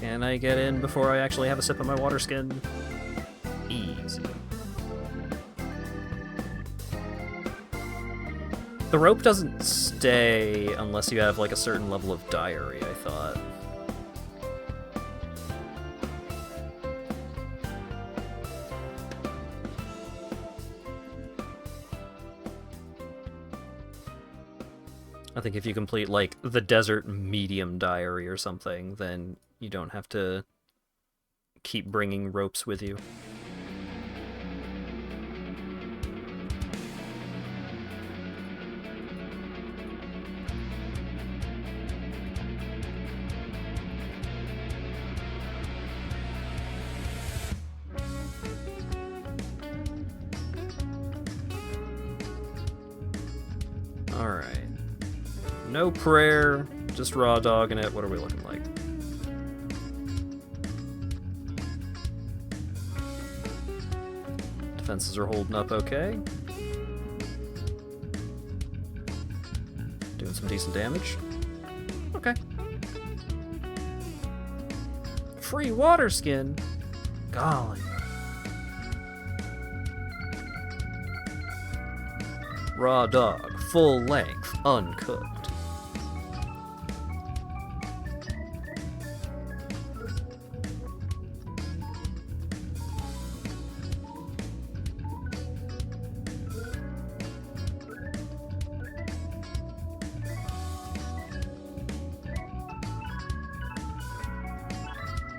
Can I get in before I actually have a sip of my water skin? Easy. The rope doesn't stay unless you have like a certain level of diary, I thought. I think if you complete like the desert medium diary or something, then you don't have to keep bringing ropes with you. Alright. No prayer, just raw dogging it. What are we looking like? Defenses are holding up okay. Doing some decent damage. Okay. Free water skin? Golly. Raw dog, full length, uncooked.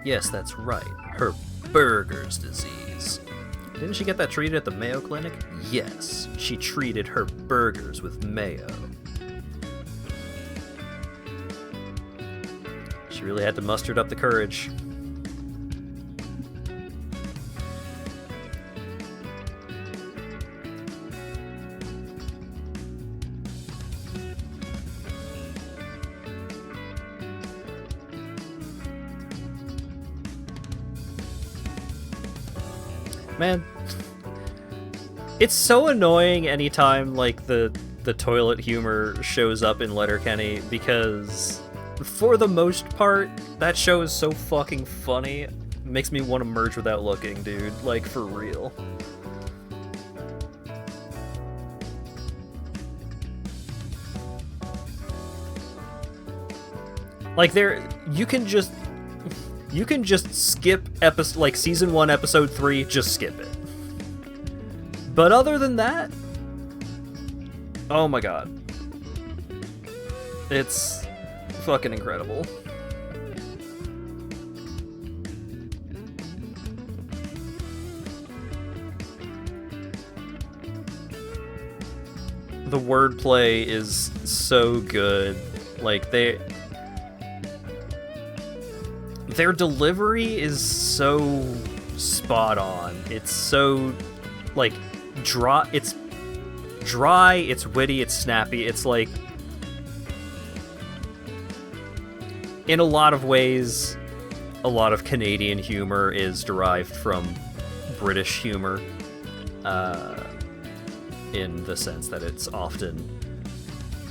Yes, that's right. Her burger's disease. Didn't she get that treated at the Mayo Clinic? Yes, she treated her burgers with mayo. She really had to muster up the courage. Man, it's so annoying anytime like the toilet humor shows up in Letterkenny, because for the most part that show is so fucking funny. It makes me want to merge without looking, dude. Like, for real. Like, you can just skip episode, like season 1 episode 3, just skip it. But other than that, oh my god, it's fucking incredible. The wordplay is so good. Like, their delivery is so spot on. It's so, like, dry. It's dry, it's witty, it's snappy. It's like, in a lot of ways, a lot of Canadian humor is derived from British humor, in the sense that it's often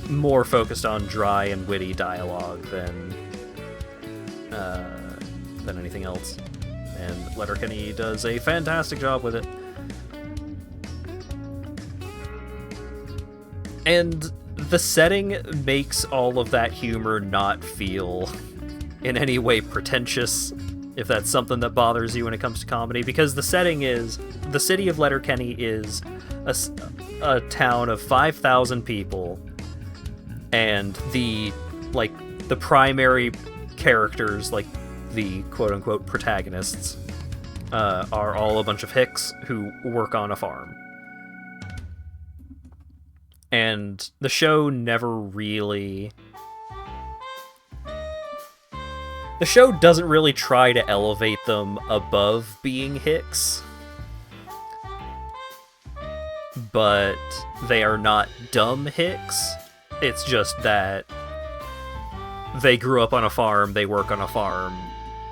more focused on dry and witty dialogue than anything else. And Letterkenny does a fantastic job with it. And the setting makes all of that humor not feel in any way pretentious, if that's something that bothers you when it comes to comedy, because the setting is, the city of Letterkenny is a town of 5,000 people, and the primary characters, like the quote-unquote protagonists, are all a bunch of hicks who work on a farm. And the show never really... The show doesn't really try to elevate them above being hicks, but they are not dumb hicks. It's just that they grew up on a farm, they work on a farm,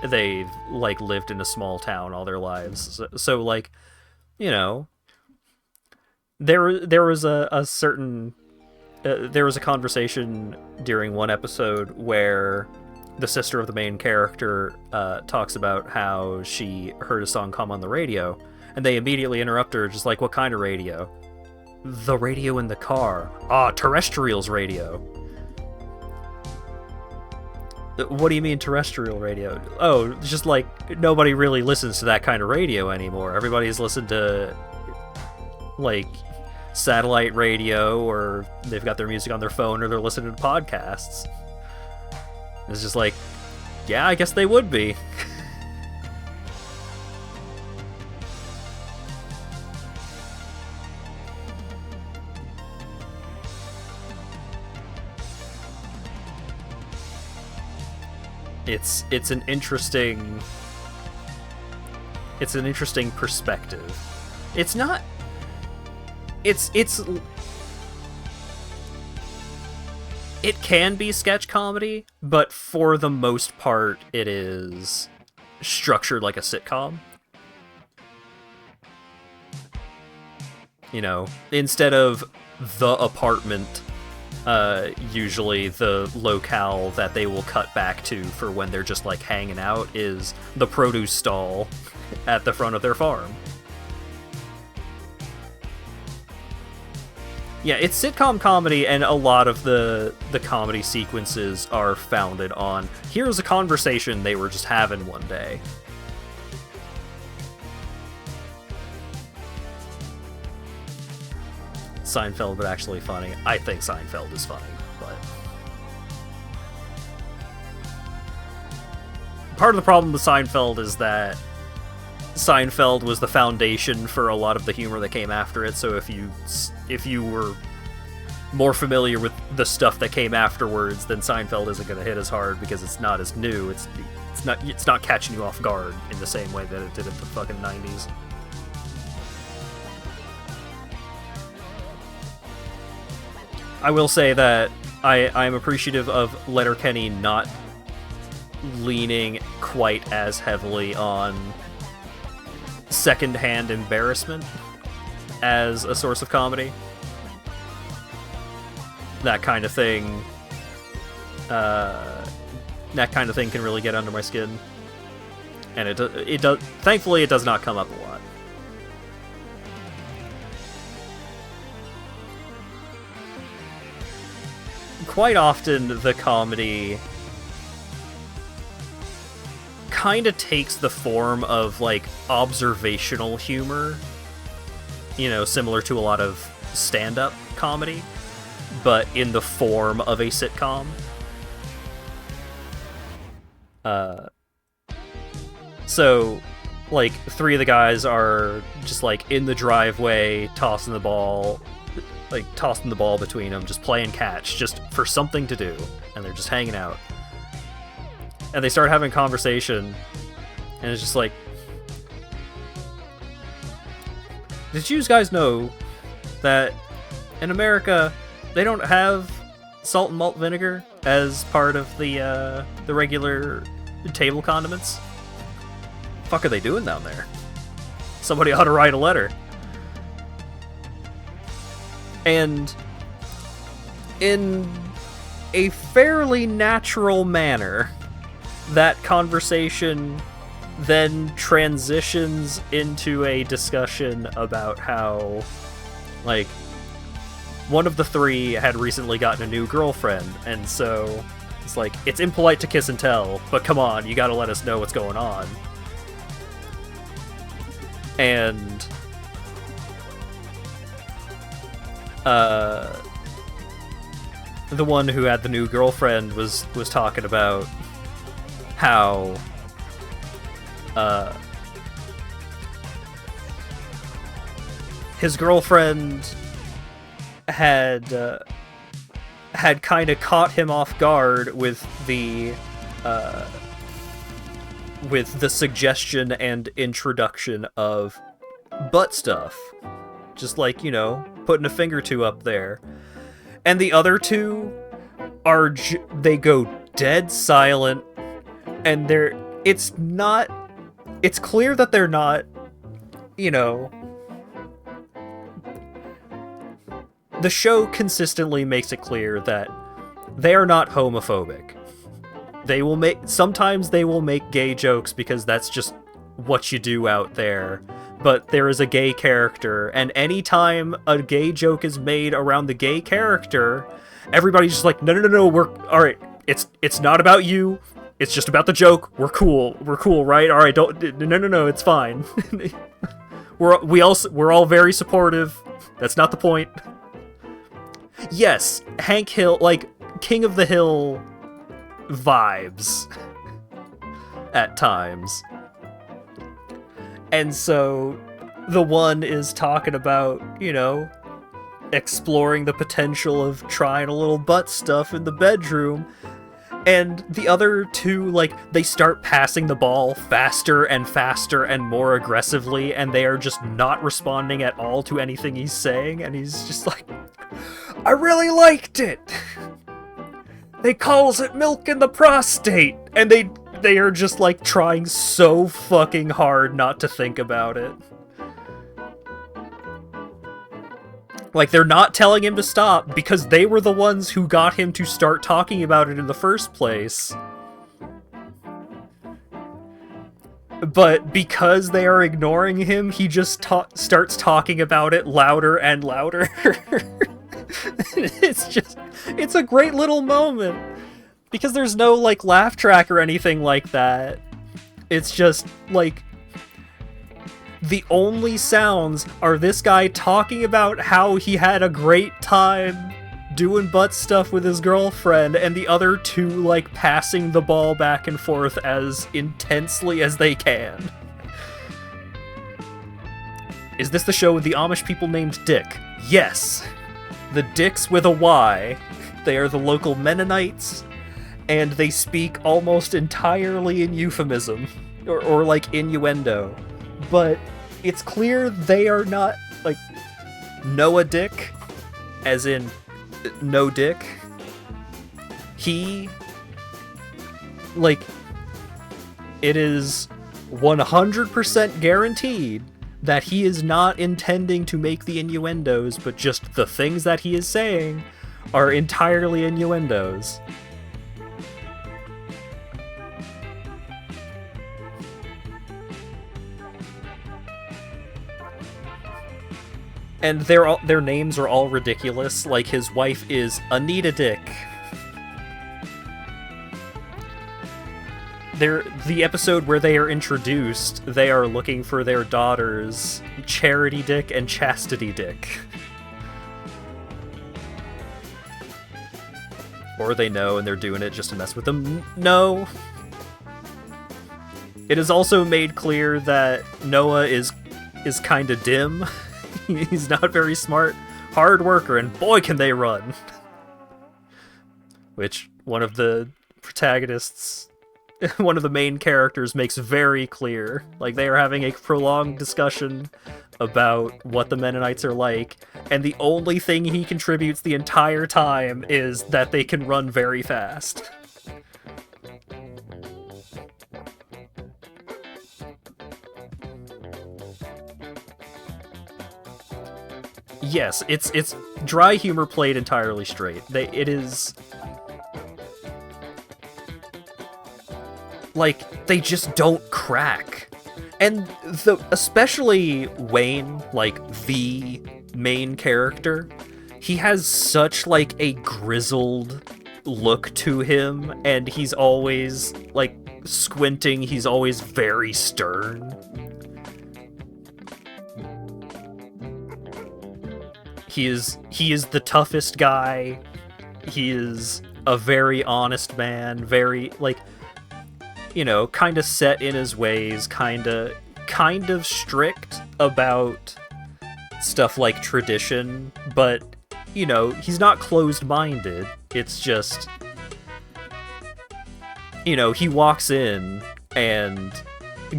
they've, like, lived in a small town all their lives. So like, you know, there was a certain... there was a conversation during one episode where the sister of the main character talks about how she heard a song come on the radio, and they immediately interrupt her, just like, what kind of radio? The radio in the car. Ah, terrestrial's radio. What do you mean terrestrial radio? Oh, it's just like, nobody really listens to that kind of radio anymore. Everybody's listened to, like, satellite radio, or they've got their music on their phone, or they're listening to podcasts. It's just like, yeah, I guess they would be. It's an interesting perspective. It's not... It can be sketch comedy, but for the most part, it is structured like a sitcom. You know, instead of the apartment, usually the locale that they will cut back to for when they're just, like, hanging out is the produce stall at the front of their farm. Yeah, it's sitcom comedy, and a lot of the comedy sequences are founded on, here's a conversation they were just having one day. Seinfeld, but actually funny. I think Seinfeld is funny, but... Part of the problem with Seinfeld is that Seinfeld was the foundation for a lot of the humor that came after it, so if you were more familiar with the stuff that came afterwards, then Seinfeld isn't going to hit as hard because it's not as new. It's not catching you off guard in the same way that it did in the fucking 90s. I will say that I'm appreciative of Letterkenny not leaning quite as heavily on secondhand embarrassment as a source of comedy. That kind of thing can really get under my skin, and it does. Thankfully, it does not come up a lot. Quite often, the comedy kind of takes the form of, like, observational humor, you know, similar to a lot of stand-up comedy, but in the form of a sitcom. So, like, three of the guys are just, like, in the driveway, tossing the ball, like tossing the ball between them, just playing catch, just for something to do, and they're just hanging out. And they start having conversation, and it's just like, did you guys know that in America they don't have salt and malt vinegar as part of the regular table condiments? The fuck are they doing down there? Somebody ought to write a letter. And in a fairly natural manner, that conversation then transitions into a discussion about how, like, one of the three had recently gotten a new girlfriend, and so it's like, it's impolite to kiss and tell, but come on, you gotta let us know what's going on. And the one who had the new girlfriend was talking about how his girlfriend had kind of caught him off guard with the suggestion and introduction of butt stuff. Just like, you know, putting a finger or two up there. And the other two are they go dead silent, and it's clear that they're not, you know, the show consistently makes it clear that they are not homophobic. Sometimes they will make gay jokes because that's just what you do out there. But there is a gay character, and anytime a gay joke is made around the gay character, everybody's just like, no, we're alright, it's not about you, it's just about the joke, we're cool, right? Alright, no, it's fine. we're all very supportive, that's not the point. Yes, Hank Hill, like, King of the Hill vibes at times. And so the one is talking about, you know, exploring the potential of trying a little butt stuff in the bedroom. And the other two, like, they start passing the ball faster and faster and more aggressively, and they are just not responding at all to anything he's saying. And he's just like, I really liked it. They calls it milk in the prostate. And they are just, like, trying so fucking hard not to think about it. Like, they're not telling him to stop because they were the ones who got him to start talking about it in the first place. But because they are ignoring him, he just starts talking about it louder and louder. It's a great little moment. Because there's no, like, laugh track or anything like that. It's just, like, the only sounds are this guy talking about how he had a great time doing butt stuff with his girlfriend, and the other two, like, passing the ball back and forth as intensely as they can. Is this the show with the Amish people named Dick? Yes! The Dicks with a Y. They are the local Mennonites, and they speak almost entirely in euphemism, or like innuendo. But it's clear they are not, like, Noah Dick, as in no dick. He, like, it is 100% guaranteed that he is not intending to make the innuendos, but just the things that he is saying are entirely innuendos. And their names are all ridiculous, like his wife is Anita Dick. The episode where they are introduced, they are looking for their daughters, Charity Dick and Chastity Dick. Or they know and they're doing it just to mess with them. No. It is also made clear that Noah is kind of dim. He's not very smart, hard worker, and boy can they run. Which one of the protagonists, one of the main characters makes very clear. Like, they are having a prolonged discussion about what the Mennonites are like, and the only thing he contributes the entire time is that they can run very fast. Yes, it's dry humor played entirely straight. It is like they just don't crack. And especially Wayne, like the main character, he has such like a grizzled look to him, and he's always like squinting, he's always very stern. He is the toughest guy. He is a very honest man, very, like, you know, kind of set in his ways, kind of strict about stuff like tradition, but, you know, he's not closed-minded. It's just, you know, he walks in and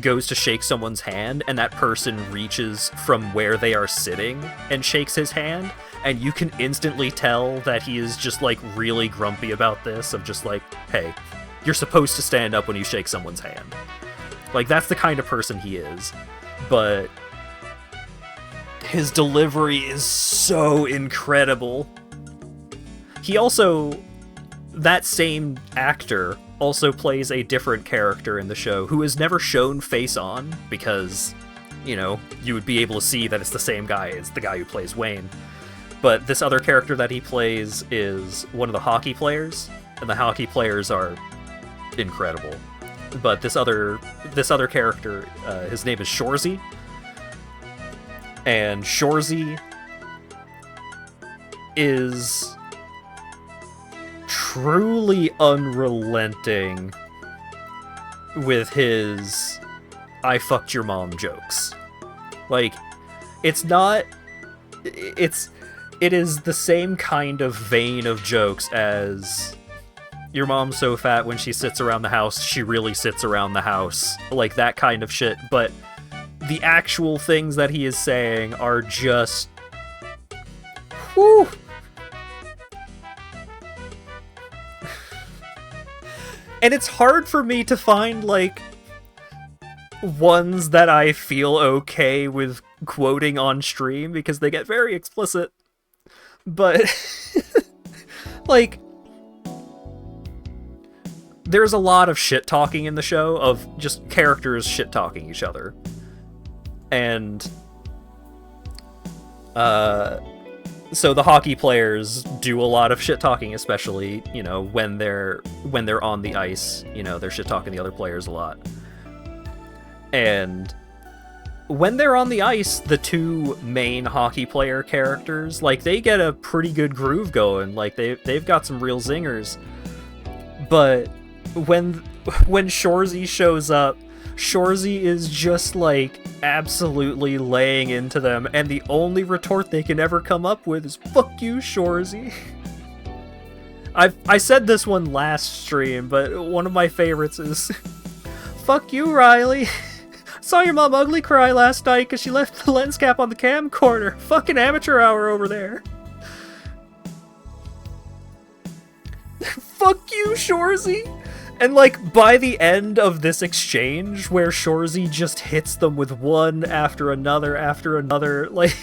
goes to shake someone's hand, and that person reaches from where they are sitting and shakes his hand, and you can instantly tell that he is just, like, really grumpy about this, of just like, hey, you're supposed to stand up when you shake someone's hand. Like, that's the kind of person he is. But his delivery is so incredible. He also, that same actor also plays a different character in the show who is never shown face on, because, you know, you would be able to see that it's the same guy as the guy who plays Wayne. But this other character that he plays is one of the hockey players, and the hockey players are incredible. But this other character, his name is Shorzy, and Shorzy is truly unrelenting with his "I fucked your mom" jokes. Like, it is the same kind of vein of jokes as "your mom's so fat when she sits around the house, she really sits around the house," like that kind of shit, but the actual things that he is saying are just, whew. And it's hard for me to find, like, ones that I feel okay with quoting on stream, because they get very explicit. But, like, there's a lot of shit-talking in the show, of just characters shit-talking each other. And, so the hockey players do a lot of shit-talking, especially, you know, when they're on the ice, you know, they're shit-talking the other players a lot. And when they're on the ice, the two main hockey player characters, like, they get a pretty good groove going, like, they've got some real zingers. But when Shorzy shows up, Shorzy is just, like, absolutely laying into them, and the only retort they can ever come up with is, "Fuck you, Shorzy." I said this one last stream, but one of my favorites is, "Fuck you, Riley. Saw your mom ugly cry last night because she left the lens cap on the camcorder. Fucking amateur hour over there." Fuck you, Shorzy. And, like, by the end of this exchange, where Shorzy just hits them with one after another, like,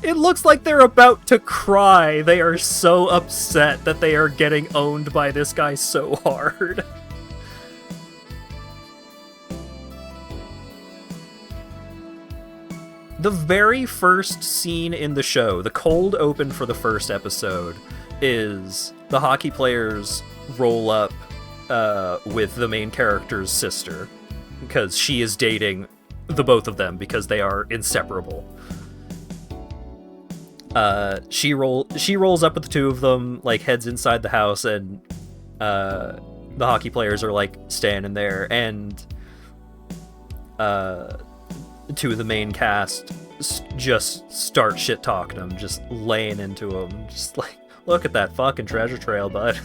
it looks like they're about to cry. They are so upset that they are getting owned by this guy so hard. The very first scene in the show, the cold open for the first episode, is the hockey players roll up with the main character's sister, because she is dating the both of them because they are inseparable. She rolls up with the two of them, like, heads inside the house, and the hockey players are, like, standing there, and two of the main cast just start shit talking him, just laying into him, just like, look at that fucking treasure trail, bud.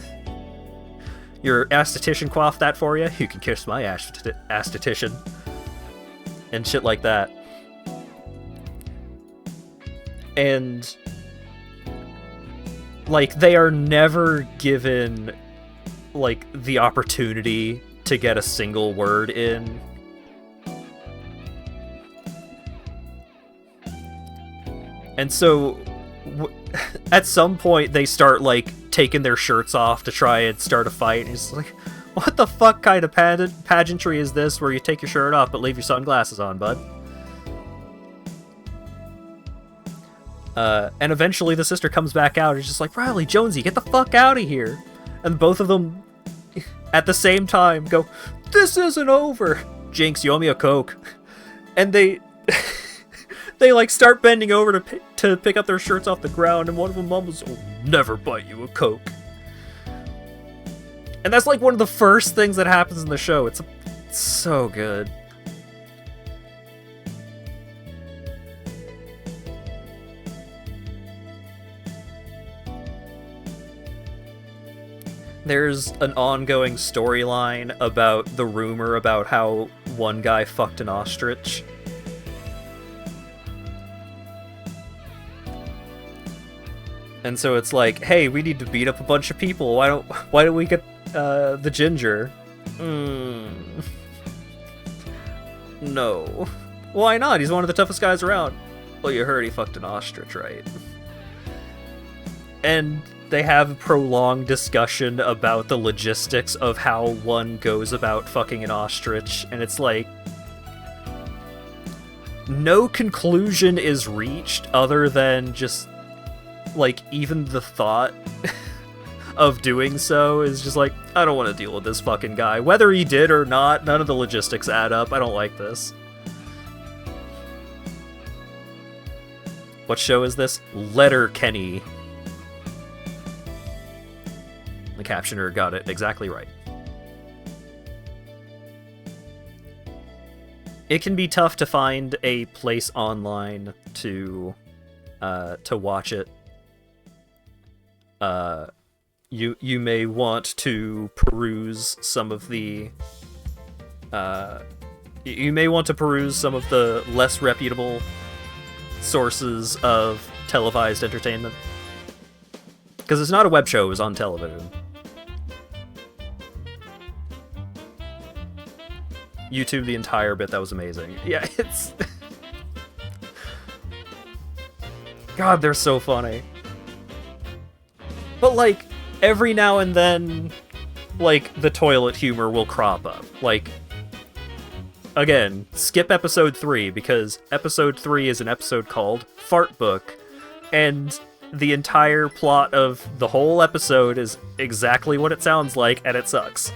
Your aesthetician coiffed that for you? You can kiss my aesthetician. And shit like that. And like, they are never given like the opportunity to get a single word in. And so at some point they start like taking their shirts off to try and start a fight, and it's like, what the fuck kind of pageantry is this where you take your shirt off but leave your sunglasses on, bud? And eventually the sister comes back out and is just like, Riley, Jonesy, get the fuck out of here. And both of them at the same time go, this isn't over. Jinx, you owe me a Coke. And they they like start bending over to pick up their shirts off the ground, and one of them mumbles, "I'll never buy you a Coke." And that's like one of the first things that happens in the show. It's so good. There's an ongoing storyline about the rumor about how one guy fucked an ostrich. And so it's like, hey, we need to beat up a bunch of people. Why don't we get the ginger? No. Why not? He's one of the toughest guys around. Well, you heard he fucked an ostrich, right? And they have a prolonged discussion about the logistics of how one goes about fucking an ostrich, and it's like, no conclusion is reached other than just, like, even the thought of doing so is just like, I don't want to deal with this fucking guy. Whether he did or not, none of the logistics add up. I don't like this. What show is this? Letterkenny. The captioner got it exactly right. It can be tough to find a place online to watch it. You may want to peruse some of the less reputable sources of televised entertainment, because it's not a web show, it was on television. YouTube the entire bit, that was amazing. Yeah, it's God, they're so funny. But like, every now and then, like, the toilet humor will crop up. Like, again, skip episode 3, because episode 3 is an episode called Fart Book, and the entire plot of the whole episode is exactly what it sounds like, and it sucks.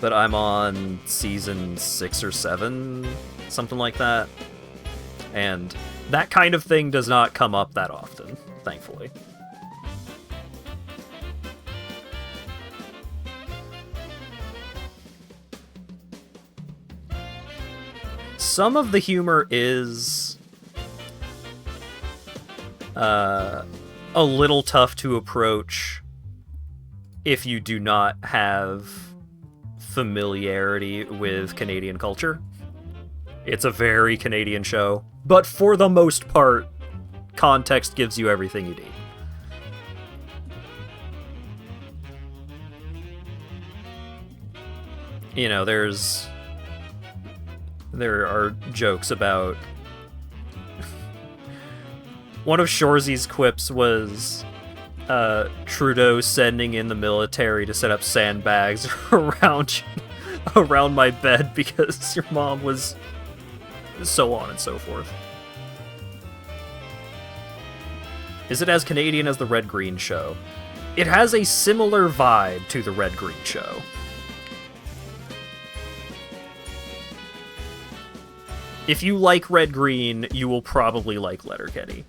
But I'm on season 6 or 7, something like that. And that kind of thing does not come up that often, thankfully. Some of the humor is a little tough to approach if you do not have familiarity with Canadian culture. It's a very Canadian show, but for the most part, context gives you everything you need. You know, there are jokes about one of Shorzy's quips was Trudeau sending in the military to set up sandbags around my bed because your mom was, so on and so forth. Is it as Canadian as the Red Green Show? It has a similar vibe to the Red Green Show. If you like red-green, you will probably like Letterkenny.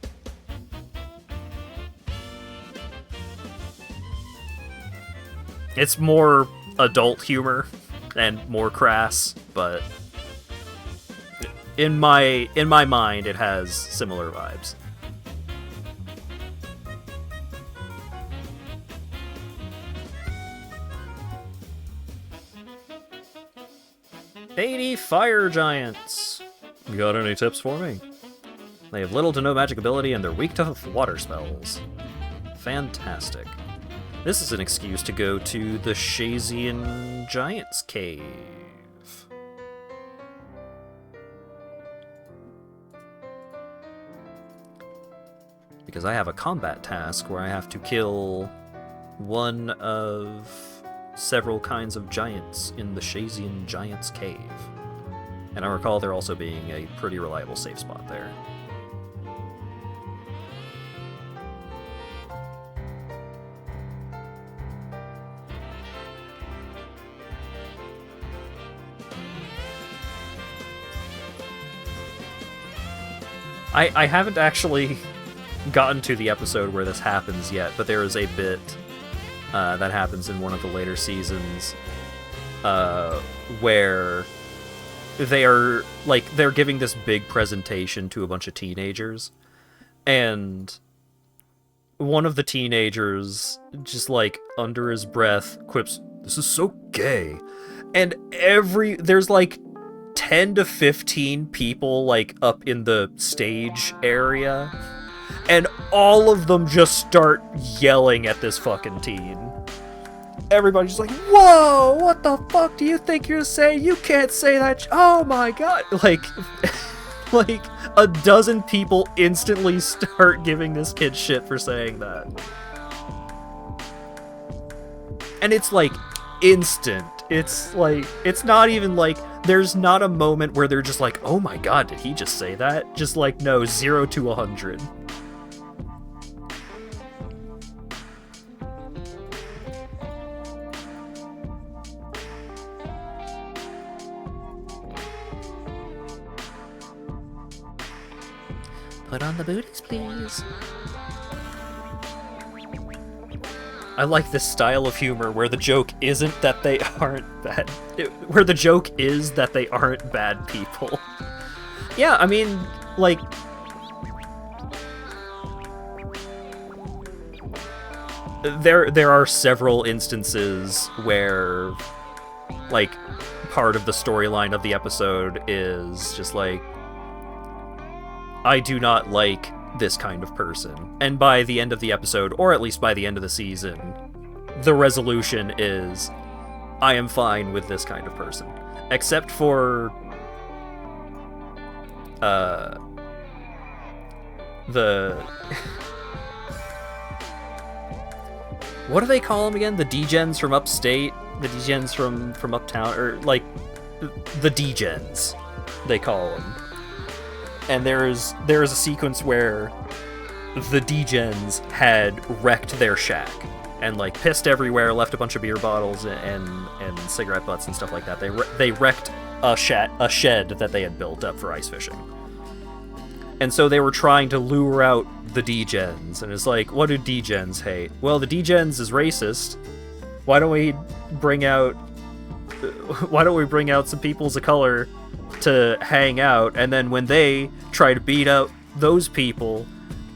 It's more adult humor and more crass, but in my mind, it has similar vibes. "80 fire giants. You got any tips for me?" They have little to no magic ability and they're weak to water spells. Fantastic. This is an excuse to go to the Shazian Giants Cave. Because I have a combat task where I have to kill one of several kinds of giants in the Shazian Giants Cave. And I recall there also being a pretty reliable safe spot there. I haven't actually gotten to the episode where this happens yet, but there is a bit that happens in one of the later seasons where they're giving this big presentation to a bunch of teenagers, and one of the teenagers just like under his breath quips, "This is so gay," and there's like 10 to 15 people like up in the stage area, and all of them just start yelling at this fucking teen. Everybody's just like, "Whoa, what the fuck do you think you're saying? You can't say that. Oh my god." Like a dozen people instantly start giving this kid shit for saying that. And it's like instant. It's like, it's not even like, there's not a moment where they're just like, "Oh my god, did he just say that?" Just like, no, 0 to 100. Put on the booties, please. I like this style of humor where the joke isn't that they aren't bad. Where the joke is that they aren't bad people. Yeah, I mean, like, there are several instances where, like, part of the storyline of the episode is just like, I do not like this kind of person. And by the end of the episode, or at least by the end of the season, the resolution is, I am fine with this kind of person. Except for the what do they call them again? The degens from upstate? The degens from uptown? Or, like, the degens, they call them. And there is a sequence where the degens had wrecked their shack and like pissed everywhere, left a bunch of beer bottles and cigarette butts and stuff like that. They wrecked a shed that they had built up for ice fishing. And so they were trying to lure out the degens, and it's like, what do degens hate? Well, the degens is racist. Why don't we bring out some peoples of color to hang out, and then when they try to beat up those people,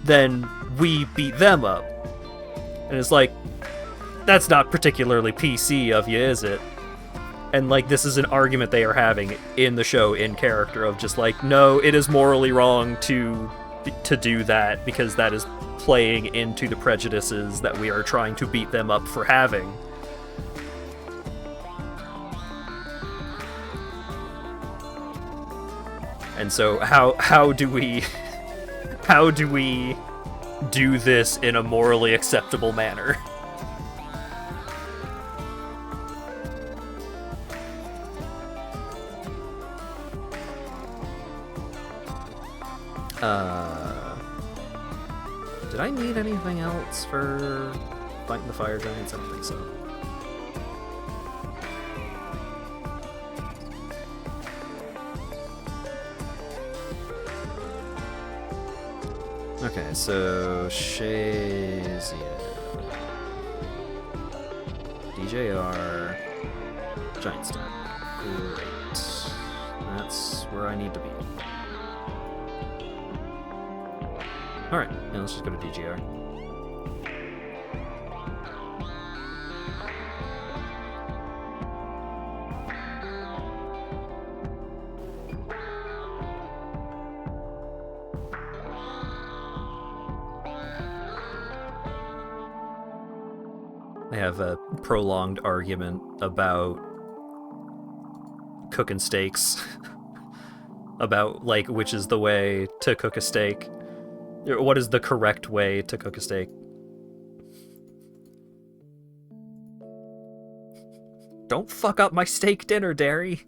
then we beat them up. And it's like, that's not particularly PC of you, is it? And like, this is an argument they are having in the show, in character, of just like, no, it is morally wrong to do that, because that is playing into the prejudices that we are trying to beat them up for having. And so how do we do this in a morally acceptable manner? Did I need anything else for fighting the fire giants? I don't think so. Okay, so Shazian, DJR, Giant Step. Great. That's where I need to be. Alright, yeah, let's just go to DGR. They have a prolonged argument about cooking steaks. About, like, which is the way to cook a steak. What is the correct way to cook a steak? Don't fuck up my steak dinner, Derry.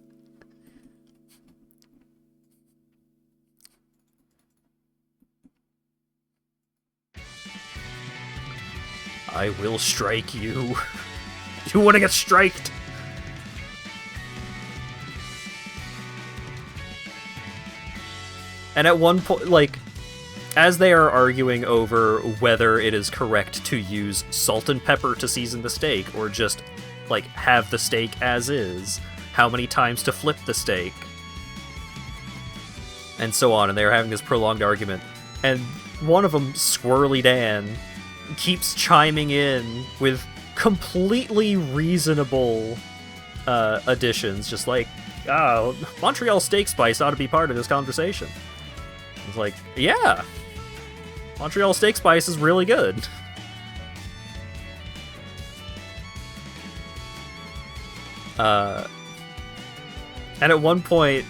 I will strike you. You want to get striked? And at one point, like, as they are arguing over whether it is correct to use salt and pepper to season the steak, or just, like, have the steak as is, how many times to flip the steak, and so on, and they're having this prolonged argument, and one of them, Squirrely Dan, keeps chiming in with completely reasonable additions, just like, oh, Montreal steak spice ought to be part of this conversation. It's like, yeah, Montreal steak spice is really good. And at one point,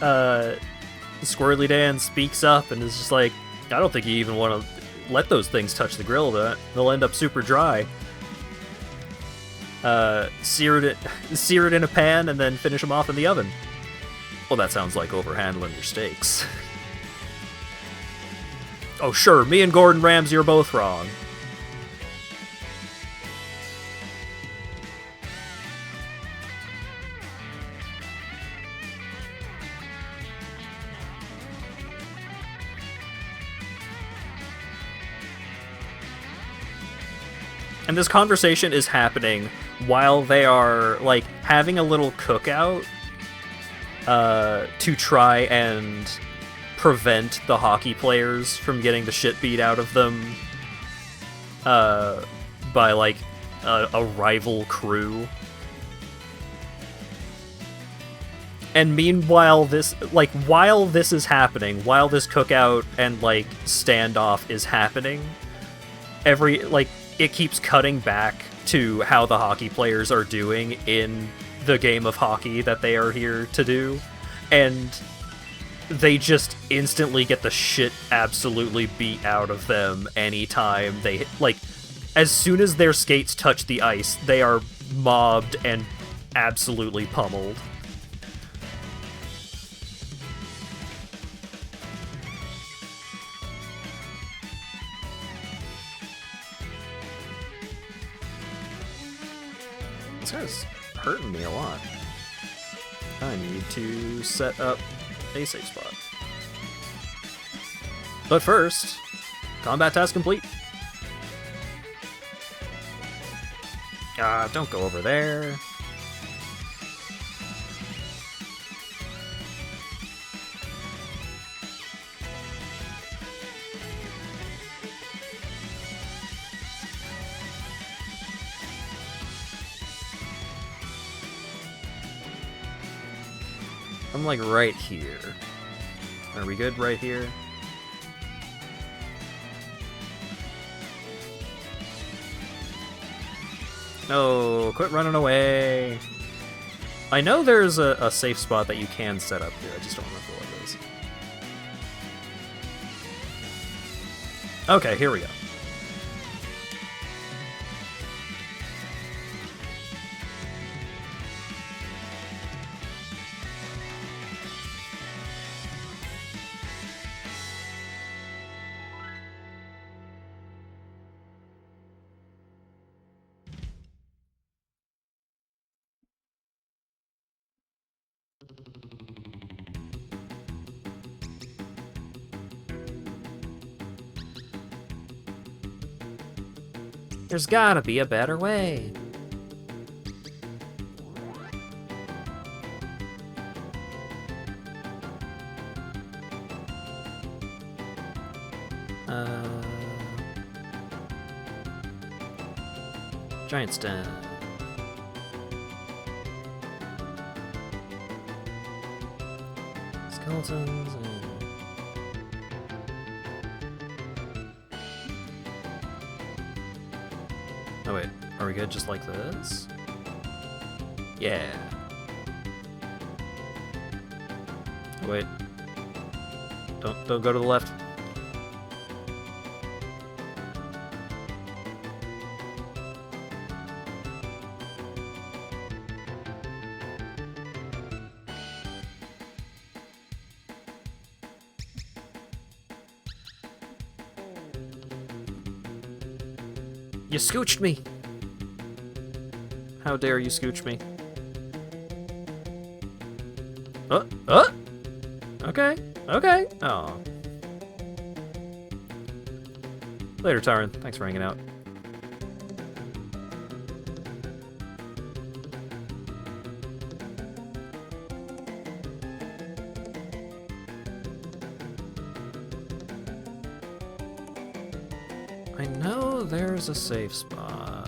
Squirrely Dan speaks up and is just like, I don't think you even want to let those things touch the grill. They'll end up super dry. Sear it in a pan and then finish them off in the oven. Well, that sounds like overhandling your steaks. Oh, sure, me and Gordon Ramsay are both wrong. And this conversation is happening while they are, like, having a little cookout to try and prevent the hockey players from getting the shit beat out of them by, like, a rival crew. And meanwhile, while this is happening, while this cookout and, like, standoff is happening, it keeps cutting back to how the hockey players are doing in the game of hockey that they are here to do. And they just instantly get the shit absolutely beat out of them anytime they, like, as soon as their skates touch the ice, they are mobbed and absolutely pummeled. This guy's hurting me a lot. I need to set up a safe spot. But first, combat task complete. Don't go over there. I'm like right here. Are we good right here? No, quit running away. I know there's a safe spot that you can set up here. I just don't remember what it is. Okay, here we go. There's gotta be a better way. Giant stem. Skeletons and... Oh wait, are we good just like this? Yeah. Oh wait. Don't go to the left. You scooched me! How dare you scooch me? Okay, okay. Oh. Later, Tyron. Thanks for hanging out. I know there's a safe spot.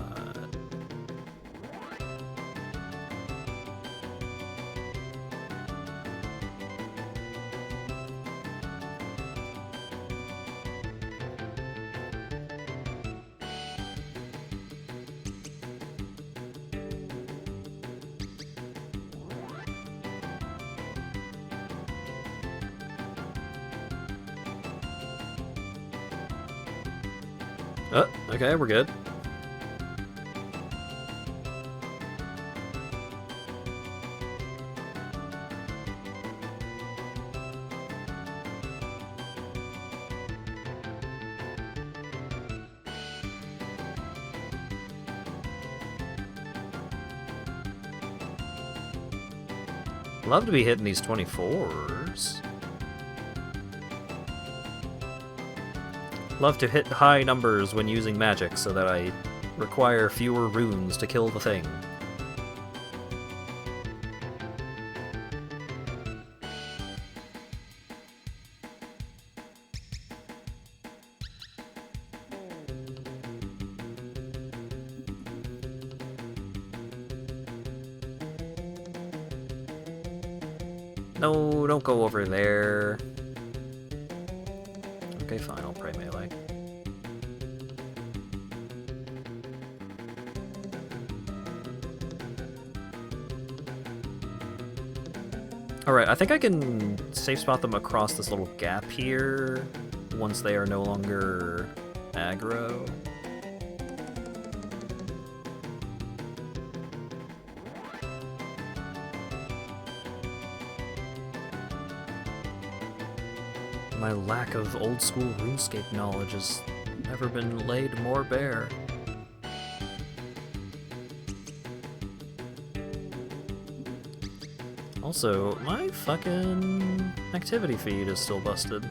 Oh, okay, we're good. Love to be hitting these 24s. Love to hit high numbers when using magic so that I require fewer runes to kill the thing. No, don't go over there. Okay, fine, I'll pray melee. Alright, I think I can safe spot them across this little gap here once they are no longer aggro. My lack of old school RuneScape knowledge has never been laid more bare. Also, my fucking activity feed is still busted.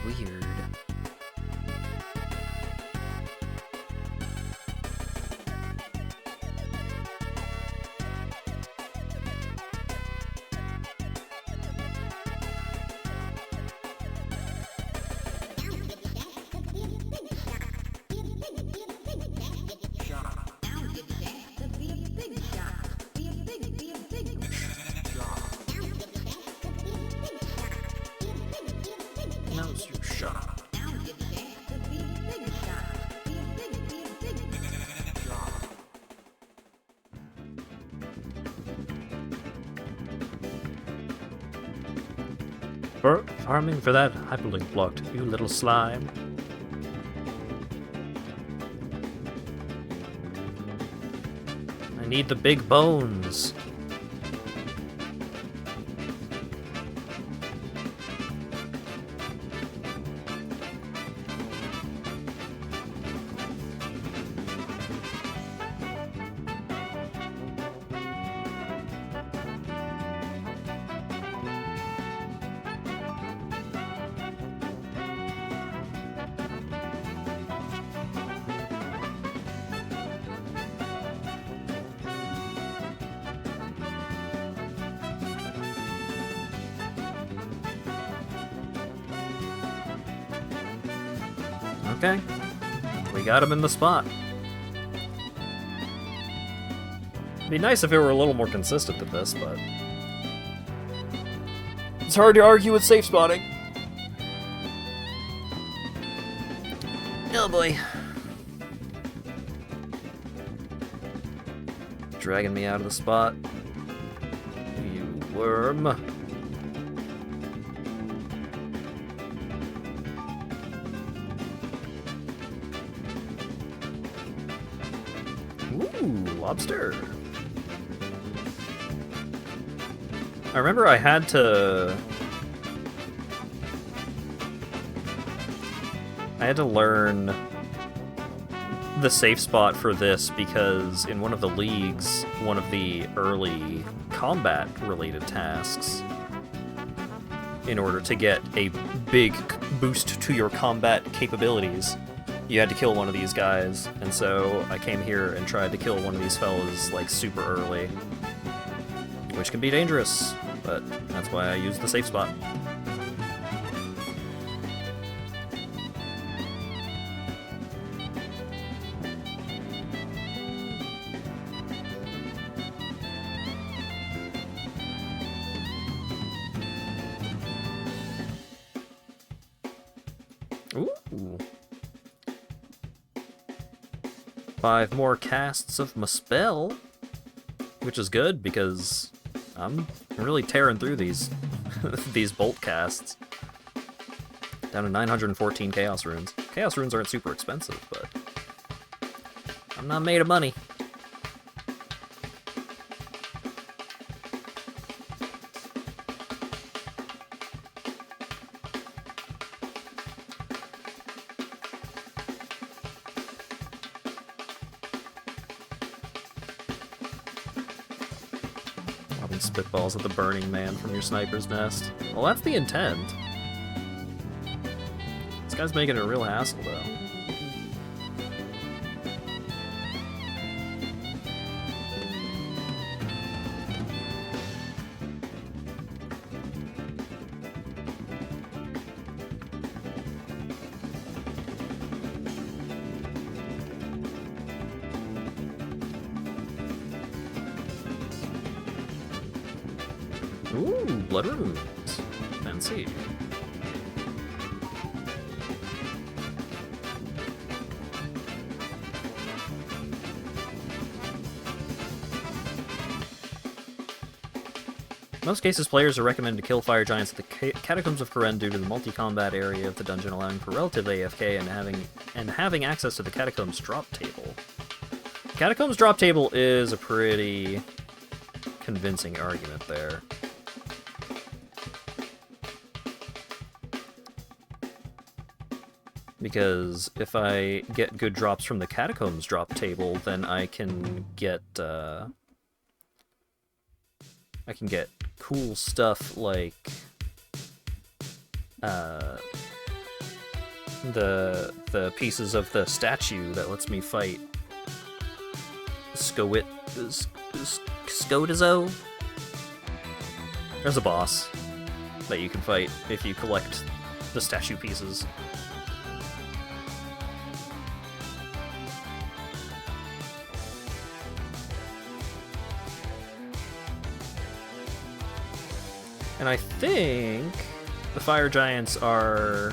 Weird. Now's your shot. Farming for that hyperlink blocked, you little slime. I need the big bones. Okay. We got him in the spot. It'd be nice if it were a little more consistent than this, but... it's hard to argue with safe spotting. Oh boy. Dragging me out of the spot. You worm. Ooh, lobster. I remember I had to learn the safe spot for this because in one of the leagues, one of the early combat-related tasks, in order to get a big boost to your combat capabilities, you had to kill one of these guys, and so I came here and tried to kill one of these fellas, like, super early. Which can be dangerous, but that's why I use the safe spot. Ooh. 5 more casts of my spell, which is good because I'm really tearing through these these bolt casts. Down to 914 Chaos Runes. Chaos Runes aren't super expensive, but I'm not made of money. Spitballs at the Burning Man from your sniper's nest. Well, that's the intent. This guy's making it a real hassle, though. Ooh, blood runes. Fancy. In most cases, players are recommended to kill fire giants at the Catacombs of Karen due to the multi-combat area of the dungeon allowing for relative AFK and having access to the Catacombs drop table. Catacombs drop table is a pretty convincing argument there. Because if I get good drops from the Catacombs drop table, then I can get cool stuff like the pieces of the statue that lets me fight Scotizo. There's a boss that you can fight if you collect the statue pieces. And I think the fire giants are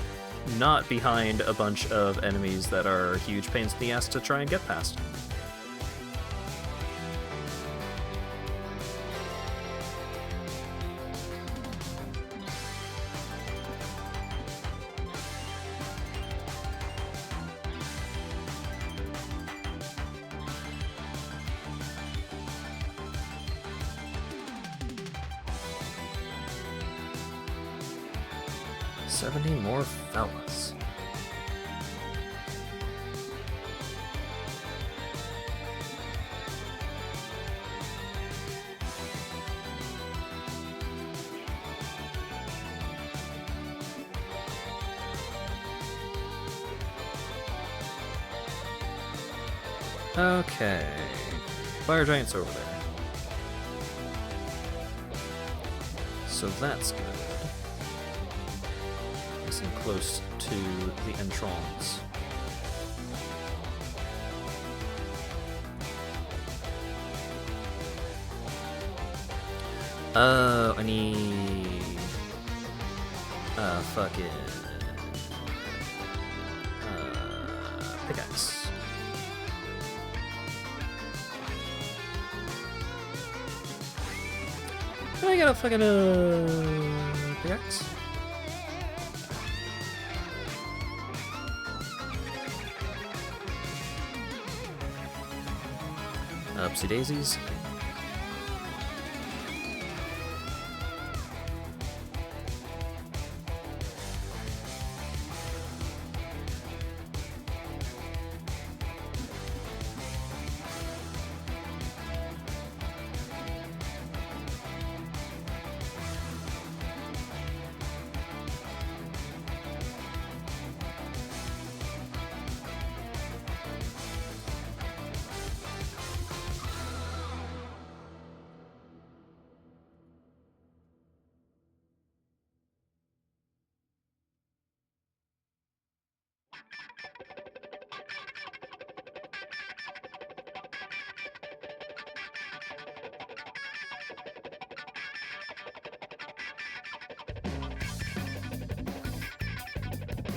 not behind a bunch of enemies that are huge pains in the ass to try and get past. More fellas. Okay. Fire giants over there. So that's good. Close to the entrance. Oh, I need... fucking... pickaxe. I got a fucking, pickaxe. Upsy daisies.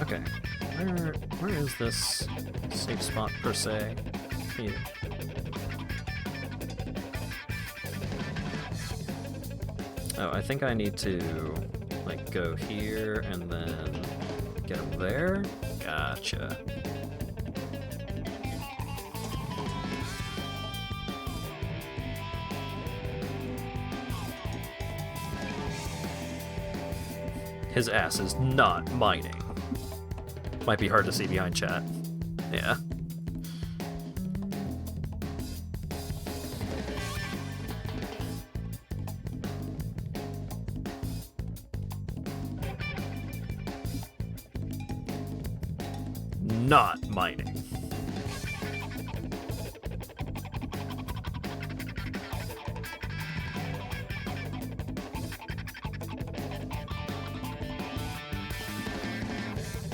Okay, where is this safe spot per se? Here. Oh, I think I need to like go here and then get him there. Gotcha. His ass is not mining. Might be hard to see behind chat. Yeah. Not mining.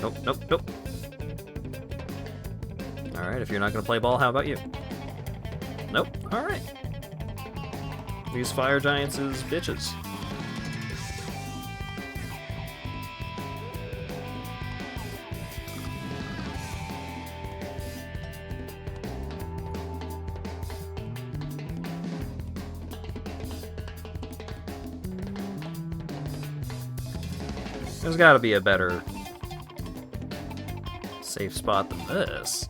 Nope, nope, nope. Alright, if you're not gonna play ball, how about you? Nope, alright. These fire giants is bitches. There's gotta be a better safe spot than this.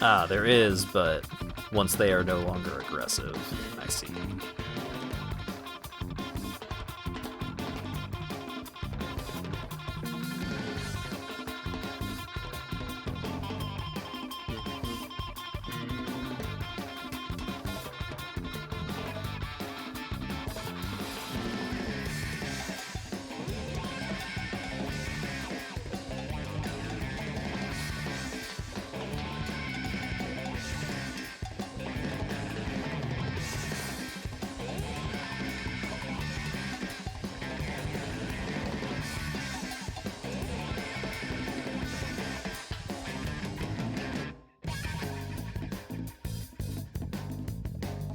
Ah, there is, but once they are no longer aggressive. I see.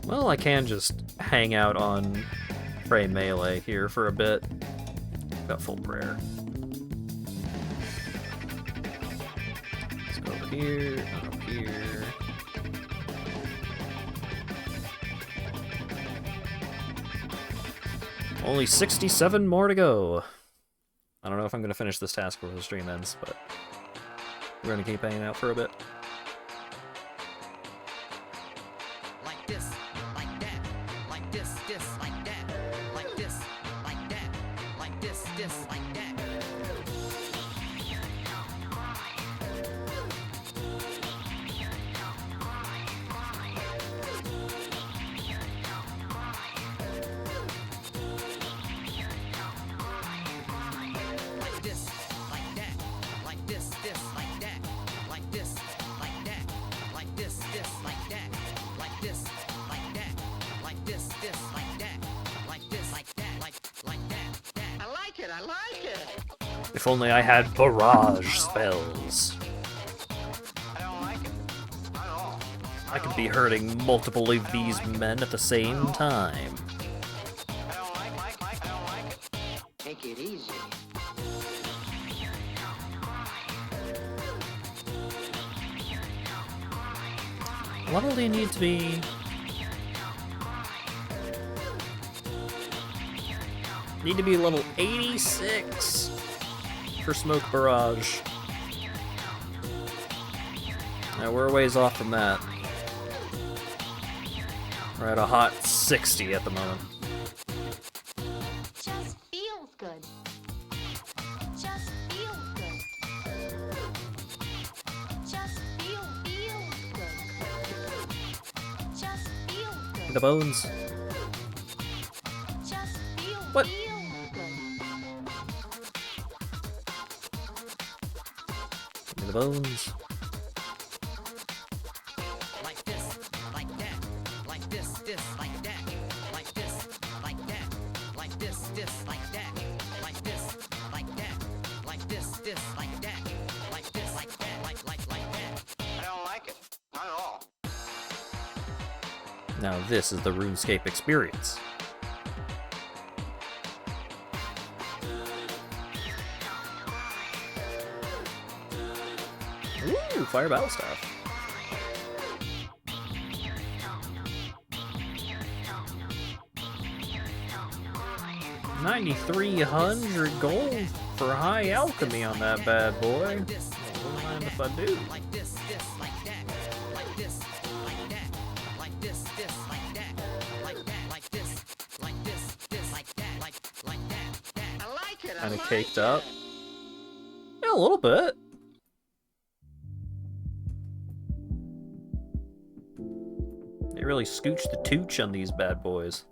Well, I can just hang out on Prey Melee here for a bit. Got full prayer. Let's go over here, over here. Only 67 more to go. I don't know if I'm going to finish this task before the stream ends, but we're going to keep hanging out for a bit. If only I had barrage spells. I don't like it. I I could be hurting multiple of these men at the same time. Take it easy. What do they need to be? Need to be level 86 for Smoke Barrage. Now we're a ways off from that. We're at a hot 60 at the moment. Just feels good. Just feels good. Just feels good. Just feels good. The bones. Just feels What? good. The bones. Like this, like that, like this, like that, like this, like that, like this, like that, like this, like that, like this, like that, like this, like that, like that. I don't like it, not at all. Now this is the RuneScape experience. Ooh, fire battle staff. 9,300 gold for high alchemy on that bad boy. Wouldn't mind if I do. Like this, like that, like this, like that, like this, like that, like that, like this, like this, like that, like that. I like it. Kind of caked up. Yeah, a little bit. They really scooched the tooch on these bad boys.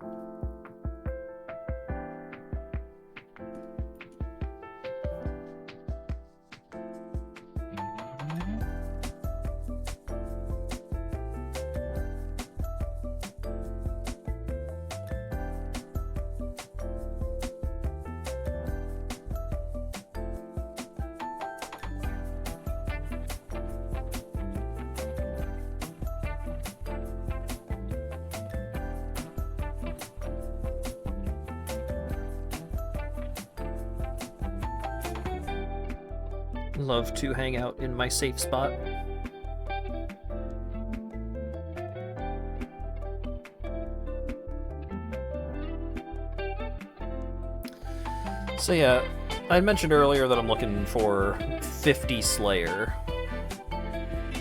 Love to hang out in my safe spot. So yeah, I mentioned earlier that I'm looking for 50 Slayer,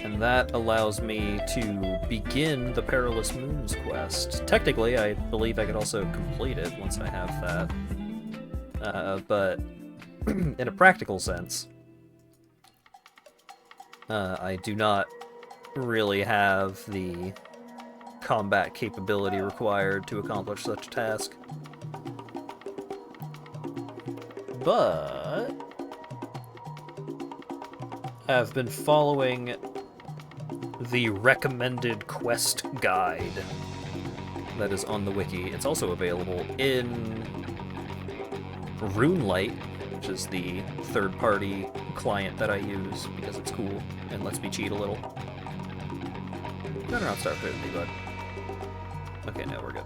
and that allows me to begin the Perilous Moons quest. Technically, I believe I could also complete it once I have that, but in a practical sense, I do not really have the combat capability required to accomplish such a task. But I've been following the recommended quest guide that is on the wiki. It's also available in RuneLight, which is the third-party client that I use because it's cool and lets me cheat a little. Better not start hitting me, bud. Okay, no, we're good.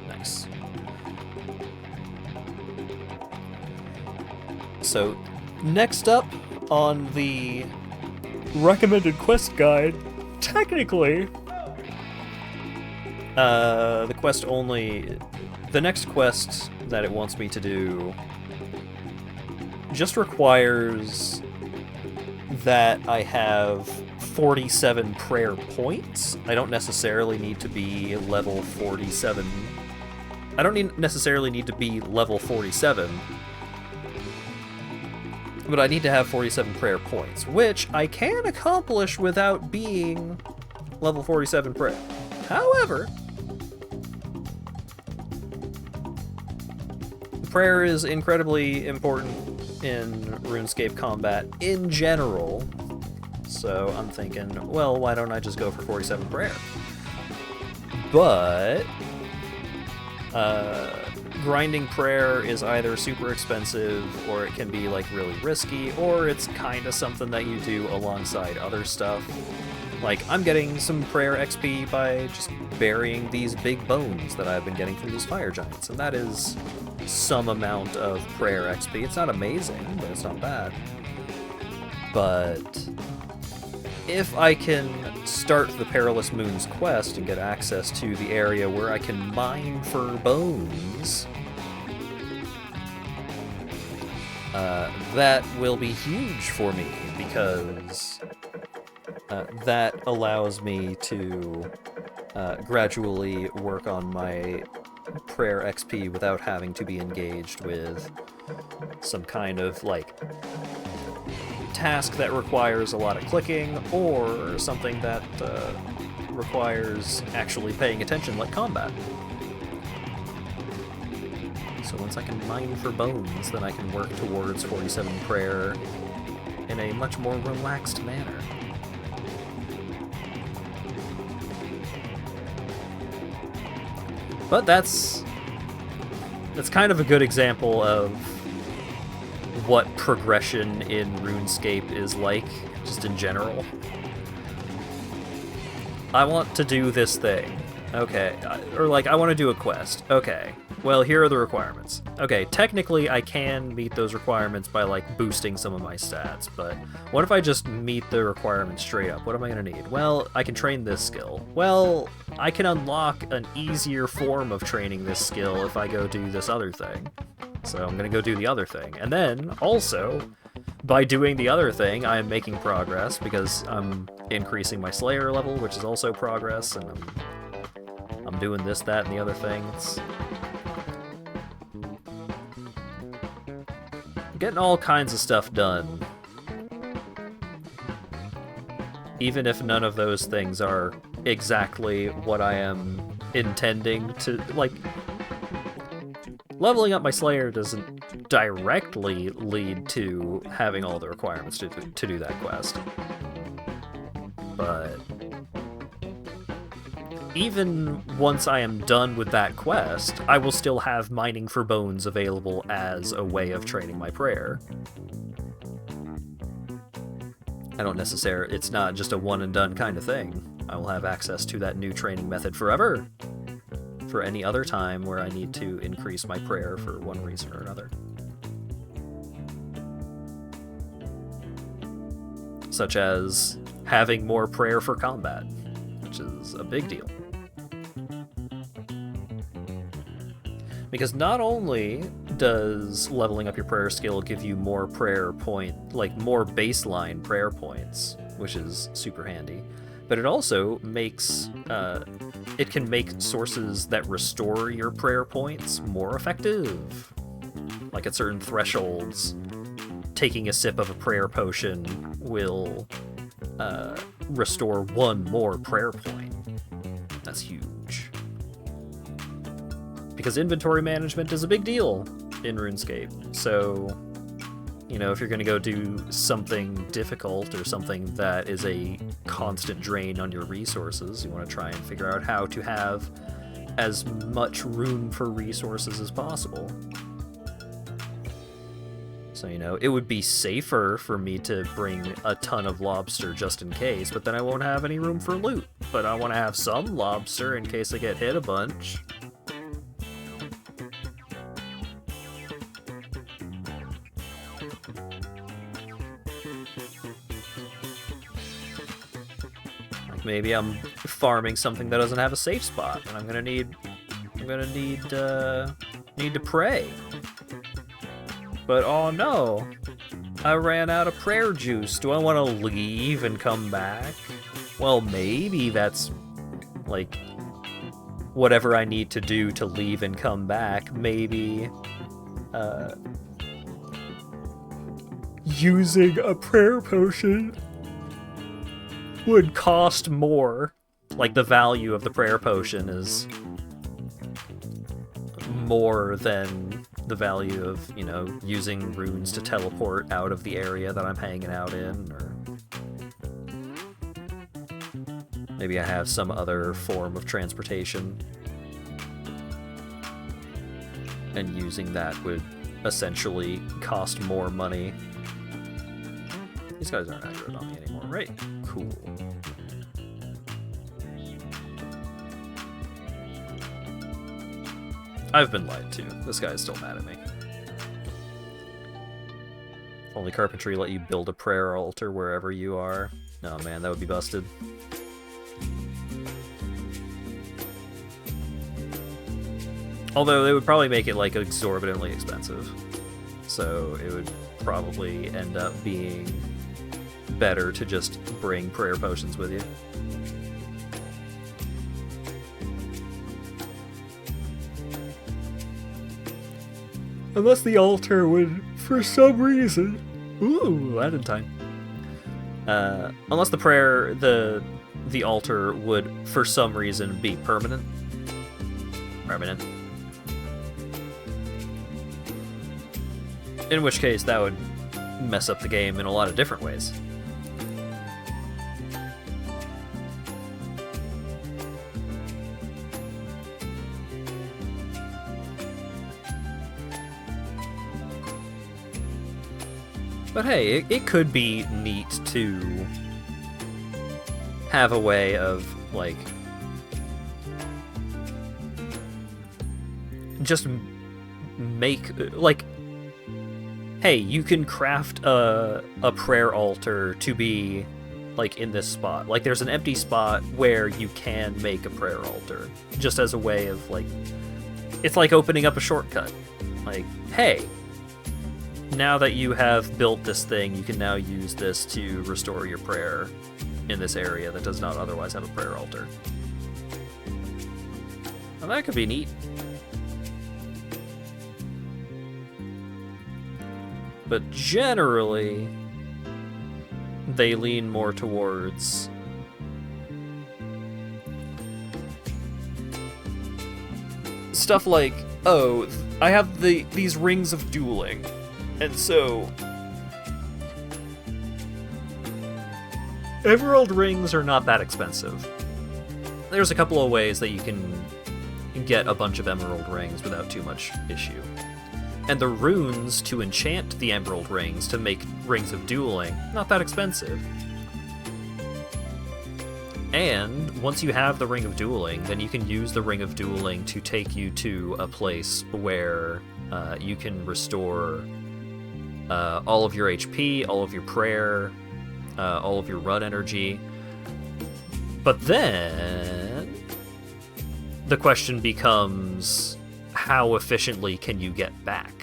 Nice. So, next up on the recommended quest guide, technically, the next quest that it wants me to do just requires that I have 47 prayer points. I don't necessarily need to be level 47. I don't necessarily need to be level 47, but I need to have 47 prayer points, which I can accomplish without being level 47 prayer. However, prayer is incredibly important in RuneScape combat in general, so I'm thinking, well, why don't I just go for 47 prayer? But grinding prayer is either super expensive, or it can be like really risky, or it's kind of something that you do alongside other stuff. Like, I'm getting some prayer XP by just burying these big bones that I've been getting from these fire giants, and that is some amount of prayer XP. It's not amazing, but it's not bad. But if I can start the Perilous Moons quest and get access to the area where I can mine for bones, that will be huge for me, because that allows me to gradually work on my prayer XP without having to be engaged with some kind of, like, task that requires a lot of clicking, or something that requires actually paying attention, like combat. So once I can mine for bones, then I can work towards 47 prayer in a much more relaxed manner. But that's kind of a good example of what progression in RuneScape is like, just in general. I want to do this thing. Okay. Or, like, I want to do a quest. Okay. Well, here are the requirements. Okay, technically I can meet those requirements by, like, boosting some of my stats, but what if I just meet the requirements straight up? What am I going to need? Well, I can train this skill. Well, I can unlock an easier form of training this skill if I go do this other thing. So I'm going to go do the other thing. And then, also, by doing the other thing, I am making progress, because I'm increasing my Slayer level, which is also progress, and I'm doing this, that, and the other thing. It's getting all kinds of stuff done. Even if none of those things are exactly what I am intending to, like, leveling up my Slayer doesn't directly lead to having all the requirements to do that quest. But even once I am done with that quest, I will still have mining for bones available as a way of training my prayer. It's not just a one and done kind of thing. I will have access to that new training method forever, for any other time where I need to increase my prayer for one reason or another. Such as having more prayer for combat, which is a big deal. Because not only does leveling up your prayer skill give you more prayer more baseline prayer points, which is super handy, but it also makes, it can make sources that restore your prayer points more effective. Like at certain thresholds, taking a sip of a prayer potion will restore one more prayer point. That's huge. Because inventory management is a big deal in RuneScape, so, you know, if you're going to go do something difficult or something that is a constant drain on your resources, you want to try and figure out how to have as much room for resources as possible. So, you know, it would be safer for me to bring a ton of lobster just in case, but then I won't have any room for loot. But I want to have some lobster in case I get hit a bunch. Maybe I'm farming something that doesn't have a safe spot, and I'm gonna need to pray. But oh no, I ran out of prayer juice. Do I want to leave and come back? Well, maybe that's like whatever I need to do to leave and come back. Maybe using a prayer potion would cost more. Like, the value of the prayer potion is more than the value of, you know, using runes to teleport out of the area that I'm hanging out in, or maybe I have some other form of transportation. and using that would essentially cost more money. These guys aren't accurate on me anymore, right? Cool. I've been lied to. This guy is still mad at me. Only carpentry let you build a prayer altar wherever you are. Oh man, that would be busted. Although they would probably make it like exorbitantly expensive. So it would probably end up being better to just bring prayer potions with you. Unless the altar would, for some reason... Ooh, that in time. Unless the prayer, the altar would, for some reason, be permanent. Permanent. In which case, that would mess up the game in a lot of different ways. But hey, it could be neat to have a way of, like, just make, like, hey, you can craft a prayer altar to be, like, in this spot. Like, there's an empty spot where you can make a prayer altar, just as a way of, like, it's like opening up a shortcut. Like, hey, now that you have built this thing, you can now use this to restore your prayer in this area that does not otherwise have a prayer altar. Well, that could be neat. But generally, they lean more towards stuff like, oh, I have these rings of dueling. And so, emerald rings are not that expensive. There's a couple of ways that you can get a bunch of emerald rings without too much issue. And the runes to enchant the emerald rings to make rings of dueling, not that expensive. And once you have the ring of dueling, then you can use the ring of dueling to take you to a place where you can restore all of your HP, all of your prayer, all of your run energy. But then the question becomes, how efficiently can you get back?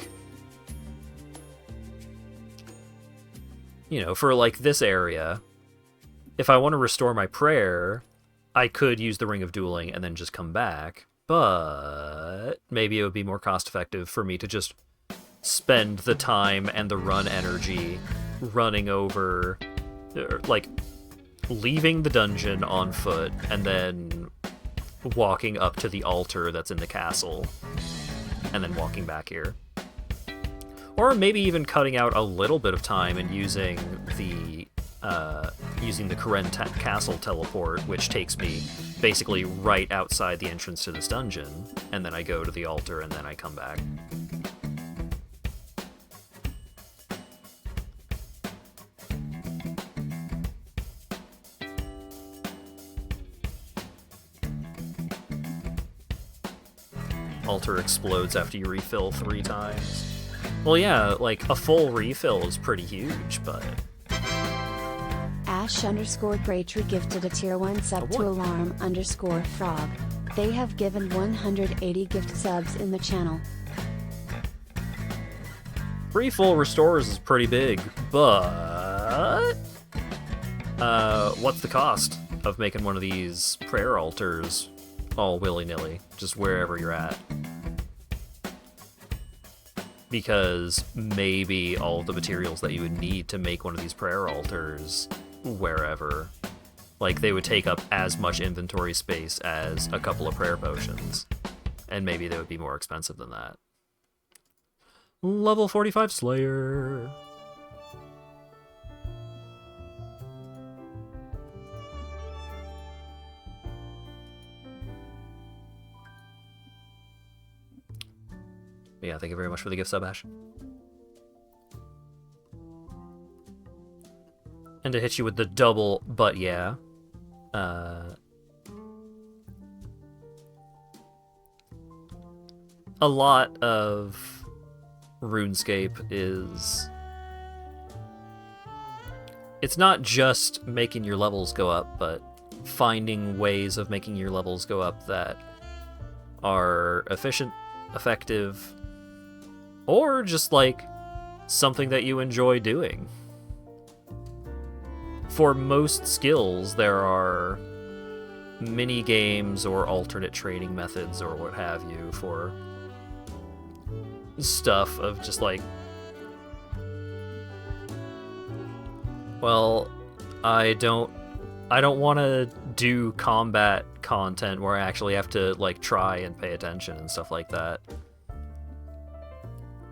You know, for like this area, if I want to restore my prayer, I could use the Ring of Dueling and then just come back, but maybe it would be more cost effective for me to just spend the time and the run energy running over, like, leaving the dungeon on foot and then walking up to the altar that's in the castle and then walking back here. Or maybe even cutting out a little bit of time and using the Karen Castle teleport, which takes me basically right outside the entrance to this dungeon, and then I go to the altar and then I come back. Altar explodes after you refill 3 times. Well, yeah, like, a full refill is pretty huge, but... Ash_Greytree gifted a tier 1 sub to Alarm_Frog. They have given 180 gift subs in the channel. 3 full restores is pretty big, but... what's the cost of making one of these prayer altars all willy-nilly, just wherever you're at? Because maybe all of the materials that you would need to make one of these prayer altars wherever, like, they would take up as much inventory space as a couple of prayer potions, and maybe they would be more expensive than that. Level 45 Slayer. Yeah, thank you very much for the gift sub, Ash. And to hit you with the double, but yeah. A lot of RuneScape is... It's not just making your levels go up, but finding ways of making your levels go up that are efficient, effective, or just like something that you enjoy doing. For most skills, there are mini games or alternate training methods or what have you for stuff of just like, well, I don't want to do combat content where I actually have to like try and pay attention and stuff like that.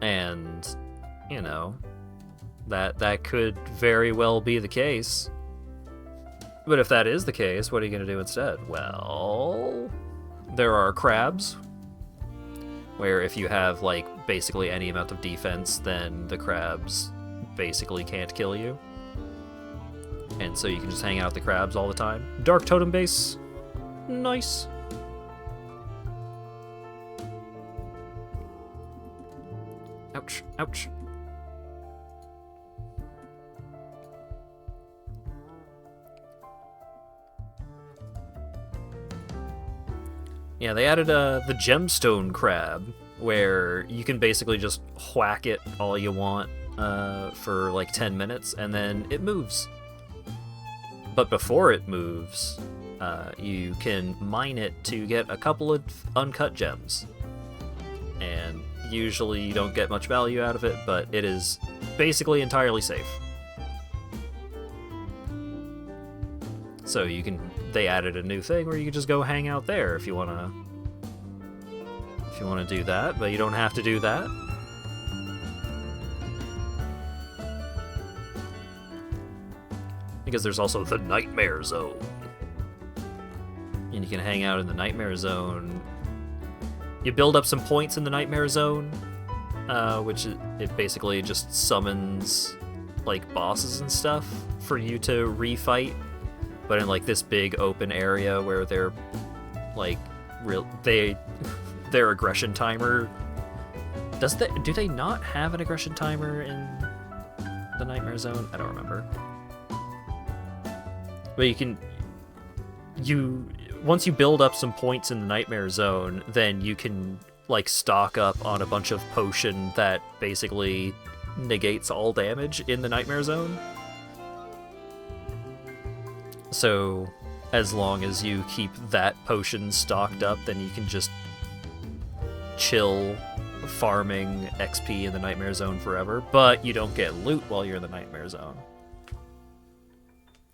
And, you know, that could very well be the case. But if that is the case, what are you going to do instead? Well, there are crabs, where if you have like basically any amount of defense, then the crabs basically can't kill you. And so you can just hang out with the crabs all the time. Dark Totem Base. Nice. Ouch, ouch. Yeah, they added the gemstone crab, where you can basically just whack it all you want for like 10 minutes, and then it moves. But before it moves, you can mine it to get a couple of uncut gems. And usually you don't get much value out of it, but it is basically entirely safe. So you can... They added a new thing where you can just go hang out there if you wanna do that, but you don't have to do that. Because there's also the Nightmare Zone. And you can hang out in the Nightmare Zone. You build up some points in the Nightmare Zone, which it basically just summons like bosses and stuff for you to refight. But in like this big open area where they're like their aggression timer do they not have an aggression timer in the Nightmare Zone? I don't remember. But once you build up some points in the Nightmare Zone, then you can like stock up on a bunch of potion that basically negates all damage in the Nightmare Zone. So, as long as you keep that potion stocked up, then you can just chill farming XP in the Nightmare Zone forever, but you don't get loot while you're in the Nightmare Zone.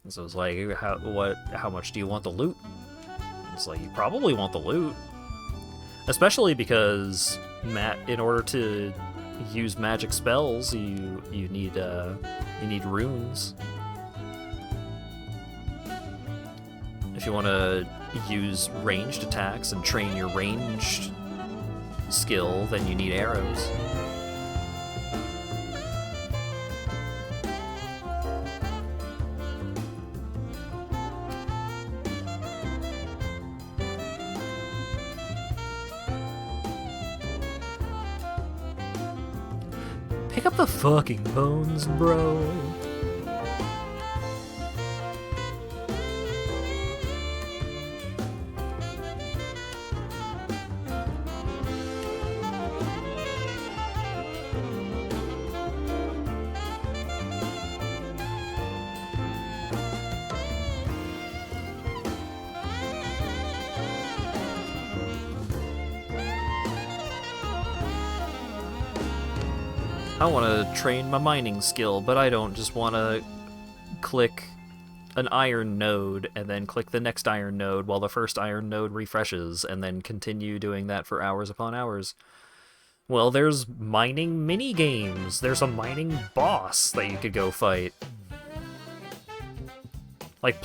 And so it's like, how much do you want the loot? It's like, you probably want the loot. Especially because, in order to use magic spells, you need runes. If you want to use ranged attacks and train your ranged skill, then you need arrows. Pick up the fucking bones, bro. I want to train my mining skill, but I don't just want to click an iron node and then click the next iron node while the first iron node refreshes and then continue doing that for hours upon hours. Well, there's mining mini games. There's a mining boss that you could go fight. Like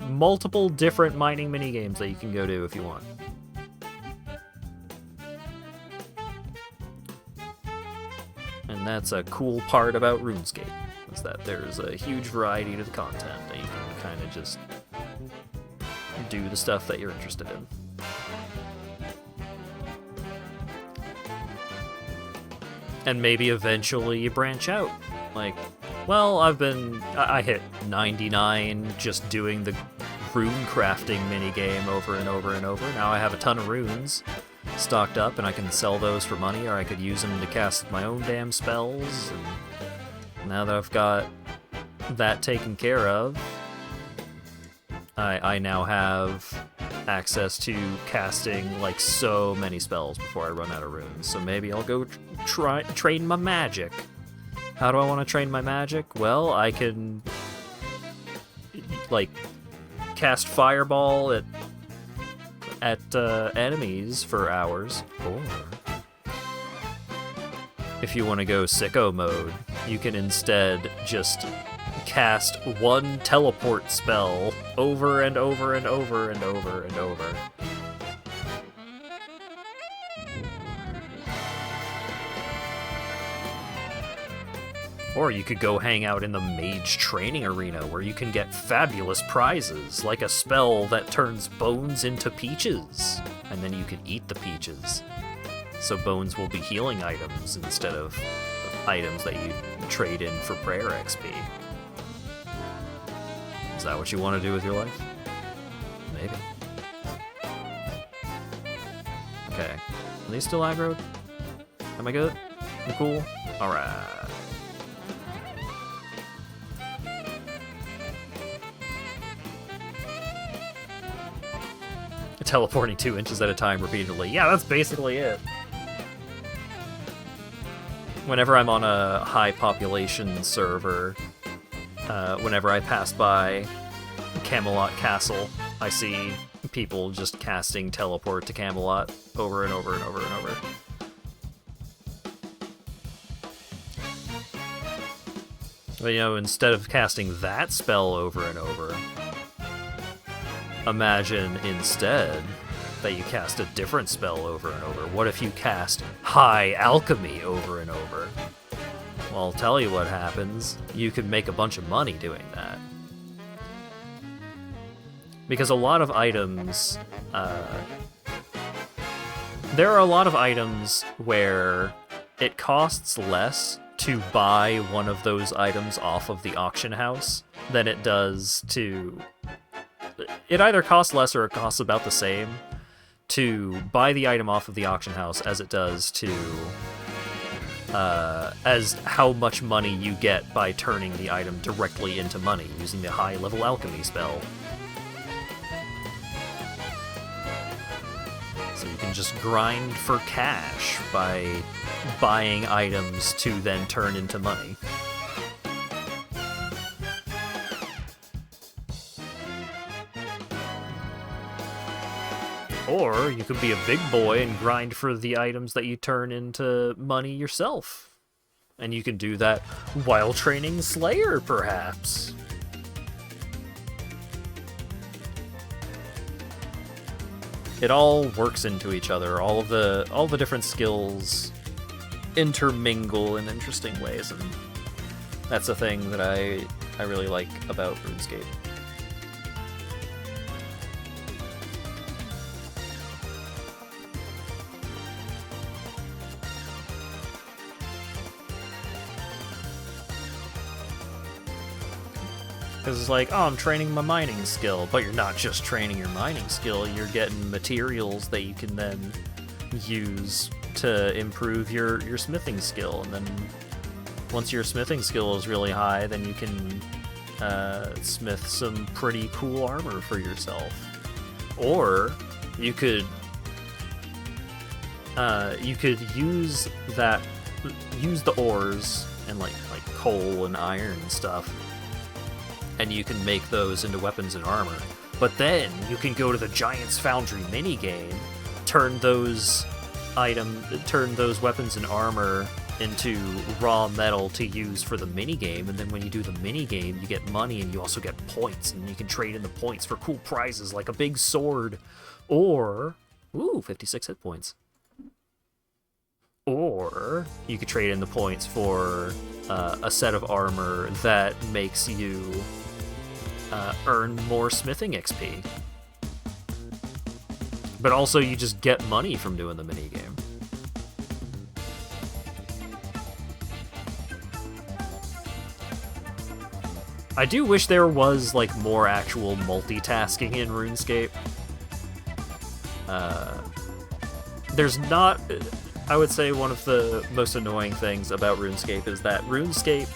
multiple different mining mini games that you can go do if you want. And that's a cool part about RuneScape, is that there's a huge variety to the content, and you can kind of just do the stuff that you're interested in. And maybe eventually you branch out. Like, well, I hit 99 just doing the rune crafting minigame over and over and over. Now I have a ton of runes stocked up, and I can sell those for money, or I could use them to cast my own damn spells. And now that I've got that taken care of, I now have access to casting like so many spells before I run out of runes. So maybe I'll go train my magic. How do I want to train my magic? Well, I can like cast fireball at enemies for hours, or if you want to go sicko mode, you can instead just cast one teleport spell over and over and over and over and over. Or you could go hang out in the mage training arena, where you can get fabulous prizes, like a spell that turns bones into peaches, and then you can eat the peaches. So bones will be healing items instead of items that you trade in for prayer XP. Is that what you want to do with your life? Maybe. Okay. Are they still aggroed? Am I good? I'm cool? Alright. Teleporting 2 inches at a time repeatedly. Yeah, that's basically it. Whenever I'm on a high population server, whenever I pass by Camelot Castle, I see people just casting teleport to Camelot over and over and over and over. But, you know, instead of casting that spell over and over, imagine instead that you cast a different spell over and over. What if you cast High Alchemy over and over? Well, I'll tell you what happens. You can make a bunch of money doing that. Because a lot of items... there are a lot of items where it costs less to buy one of those items off of the auction house than it does to... It either costs less or it costs about the same to buy the item off of the auction house as it does to... as how much money you get by turning the item directly into money using the high-level alchemy spell. So you can just grind for cash by buying items to then turn into money. Or you could be a big boy and grind for the items that you turn into money yourself. And you can do that while training Slayer, perhaps. It all works into each other. All the different skills intermingle in interesting ways, and that's a thing that I really like about RuneScape. Because it's like, oh, I'm training my mining skill, but you're not just training your mining skill, you're getting materials that you can then use to improve your smithing skill, and then once your smithing skill is really high, then you can smith some pretty cool armor for yourself. Or you could use the ores and like coal and iron and stuff, and you can make those into weapons and armor. But then you can go to the Giant's Foundry minigame, turn those weapons and armor into raw metal to use for the minigame, and then when you do the minigame, you get money and you also get points, and you can trade in the points for cool prizes like a big sword, or, ooh, 56 hit points. Or you could trade in the points for a set of armor that makes you earn more smithing XP. But also you just get money from doing the minigame. I do wish there was, like, more actual multitasking in RuneScape. There's not... I would say one of the most annoying things about RuneScape is that RuneScape,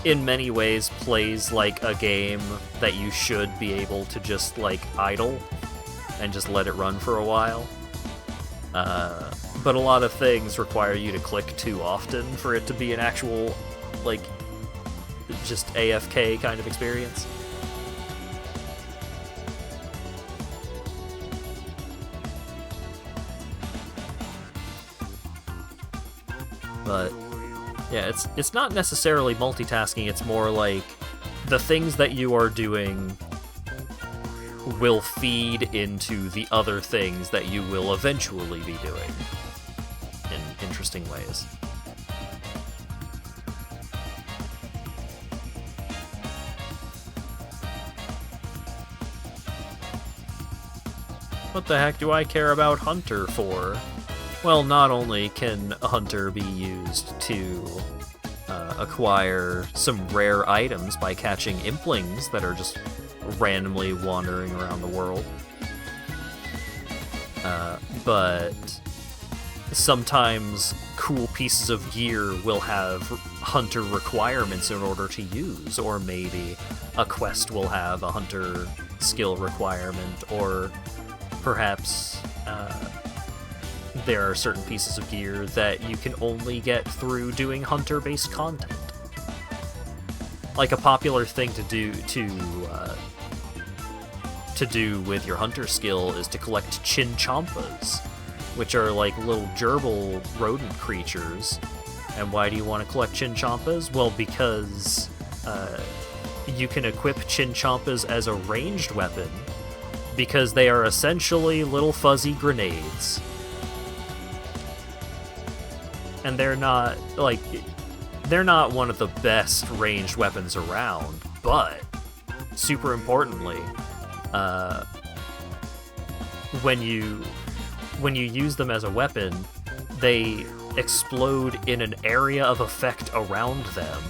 in many ways, plays like a game that you should be able to just, like, idle and just let it run for a while. But a lot of things require you to click too often for it to be an actual, like, just AFK kind of experience. But yeah, it's not necessarily multitasking, it's more like the things that you are doing will feed into the other things that you will eventually be doing in interesting ways. What the heck do I care about Hunter for? Well, not only can a Hunter be used to acquire some rare items by catching implings that are just randomly wandering around the world, but sometimes cool pieces of gear will have Hunter requirements in order to use, or maybe a quest will have a Hunter skill requirement, or perhaps there are certain pieces of gear that you can only get through doing Hunter-based content. Like a popular thing to do with your Hunter skill is to collect Chinchompas, which are like little gerbil rodent creatures. And why do you want to collect Chinchompas? Well, because you can equip Chinchompas as a ranged weapon, because they are essentially little fuzzy grenades. And they're not one of the best ranged weapons around, but super importantly, when you use them as a weapon, they explode in an area of effect around them.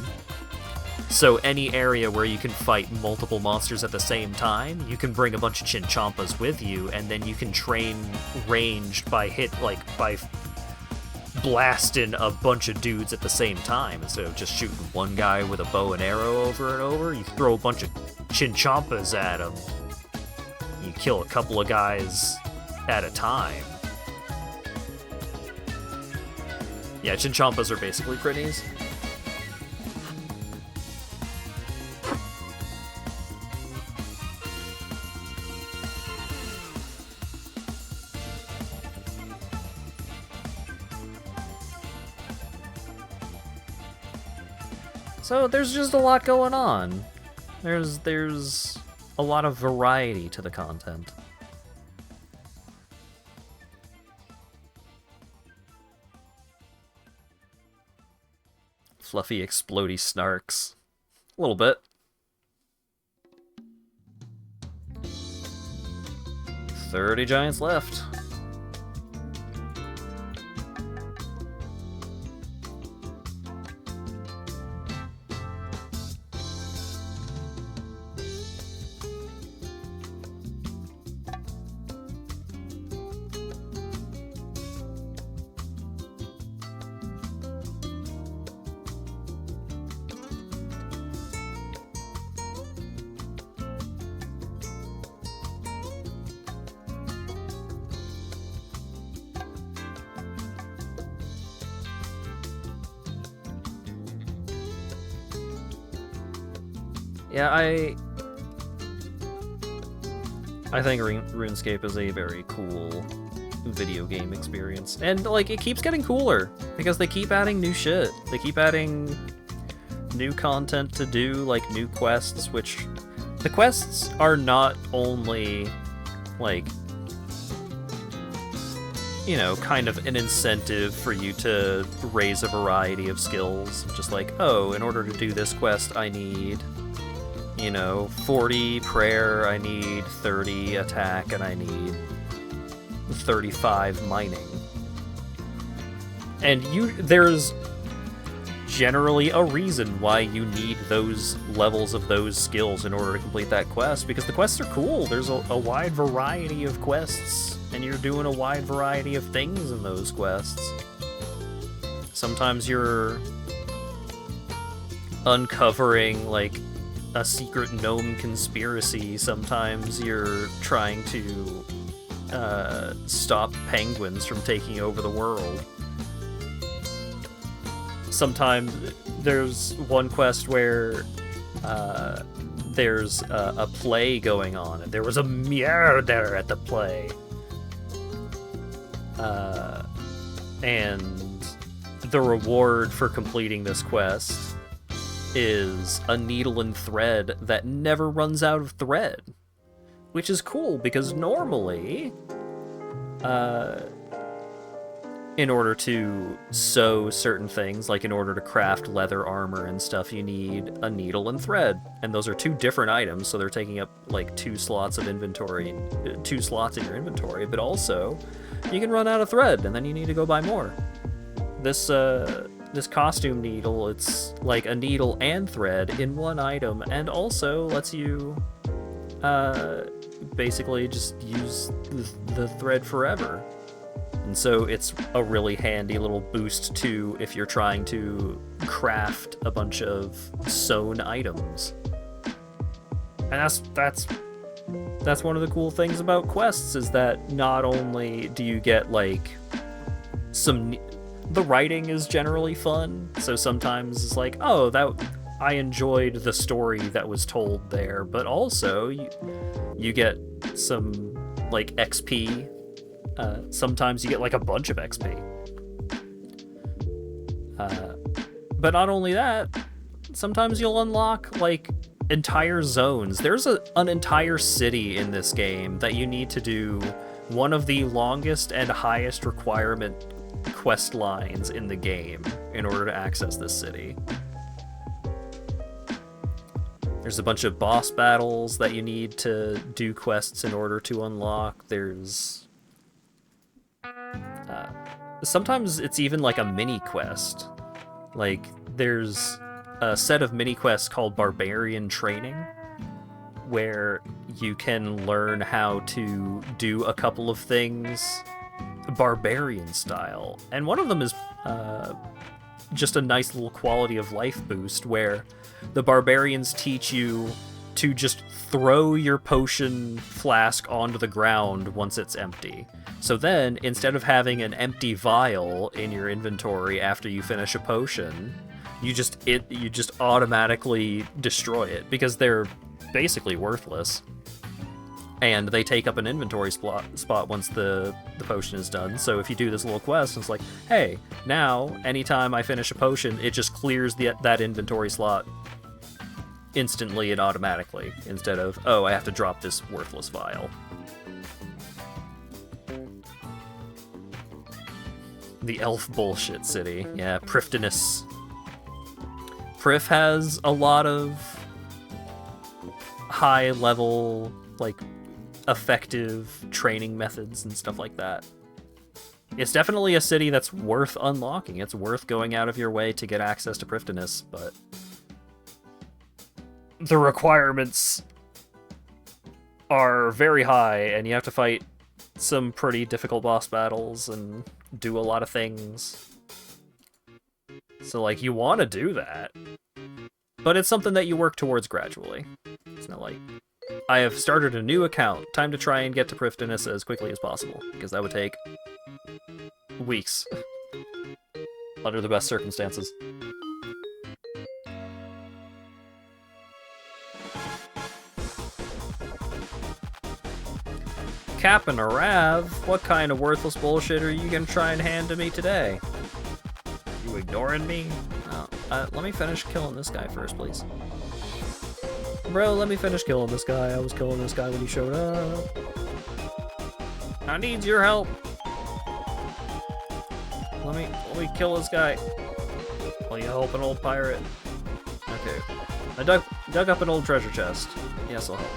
So any area where you can fight multiple monsters at the same time, you can bring a bunch of Chinchompas with you, and then you can train ranged by blasting a bunch of dudes at the same time. Instead of just shooting one guy with a bow and arrow over and over, you throw a bunch of Chinchompas at him. You kill a couple of guys at a time. Yeah, Chinchompas are basically grenades. So there's just a lot going on. There's a lot of variety to the content. Fluffy, explodey snarks. A little bit. 30 giants left. Yeah, I think RuneScape is a very cool video game experience. And, like, it keeps getting cooler, because they keep adding new shit. They keep adding new content to do, like, new quests, which... The quests are not only, like... you know, kind of an incentive for you to raise a variety of skills. Just like, oh, in order to do this quest, I need, you know, 40 prayer, I need 30 attack, and I need 35 mining. And there's generally a reason why you need those levels of those skills in order to complete that quest, because the quests are cool. There's a wide variety of quests, and you're doing a wide variety of things in those quests. Sometimes you're uncovering, like, a secret gnome conspiracy. Sometimes you're trying to stop penguins from taking over the world. Sometimes there's one quest where there's a play going on, and there was a murder at the play. And the reward for completing this quest is a needle and thread that never runs out of thread. Which is cool, because normally, in order to sew certain things, like in order to craft leather armor and stuff, you need a needle and thread. And those are two different items, so they're taking up like 2 slots of inventory, 2 slots in your inventory, but also you can run out of thread and then you need to go buy more. This costume needle, it's like a needle and thread in one item, and also lets you basically just use the thread forever. And so it's a really handy little boost too if you're trying to craft a bunch of sewn items. And that's one of the cool things about quests, is that not only do you get like the writing is generally fun, so sometimes it's like, oh, I enjoyed the story that was told there, but also you get some like XP. Sometimes you get like a bunch of XP. But not only that, sometimes you'll unlock like entire zones. There's an entire city in this game that you need to do one of the longest and highest requirement quest lines in the game in order to access this city. There's a bunch of boss battles that you need to do quests in order to unlock. There's sometimes it's even like a mini quest. Like there's a set of mini quests called Barbarian Training, where you can learn how to do a couple of things barbarian style. And one of them is just a nice little quality of life boost, where the barbarians teach you to just throw your potion flask onto the ground once it's empty. So then, instead of having an empty vial in your inventory after you finish a potion, you just automatically destroy it, because they're basically worthless. And they take up an inventory spot once the potion is done. So if you do this little quest, it's like, hey, now, anytime I finish a potion, it just clears that inventory slot instantly and automatically, instead of, oh, I have to drop this worthless vial. The elf bullshit city. Yeah, Prifdinus. Prif has a lot of high level, like, effective training methods and stuff like that. It's definitely a city that's worth unlocking. It's worth going out of your way to get access to Prifdinus, but the requirements are very high, and you have to fight some pretty difficult boss battles and do a lot of things. So, like, you want to do that, but it's something that you work towards gradually. It's not like, I have started a new account, time to try and get to Prifdinus as quickly as possible, because that would take weeks under the best circumstances. Captain Arav, what kind of worthless bullshit are you gonna try and hand to me today? You ignoring me? Oh, let me finish killing this guy first, please. Bro, let me finish killing this guy. I was killing this guy when he showed up. I need your help. let me kill this guy. Will you help an old pirate? Okay. I dug up an old treasure chest. Yes, I'll help.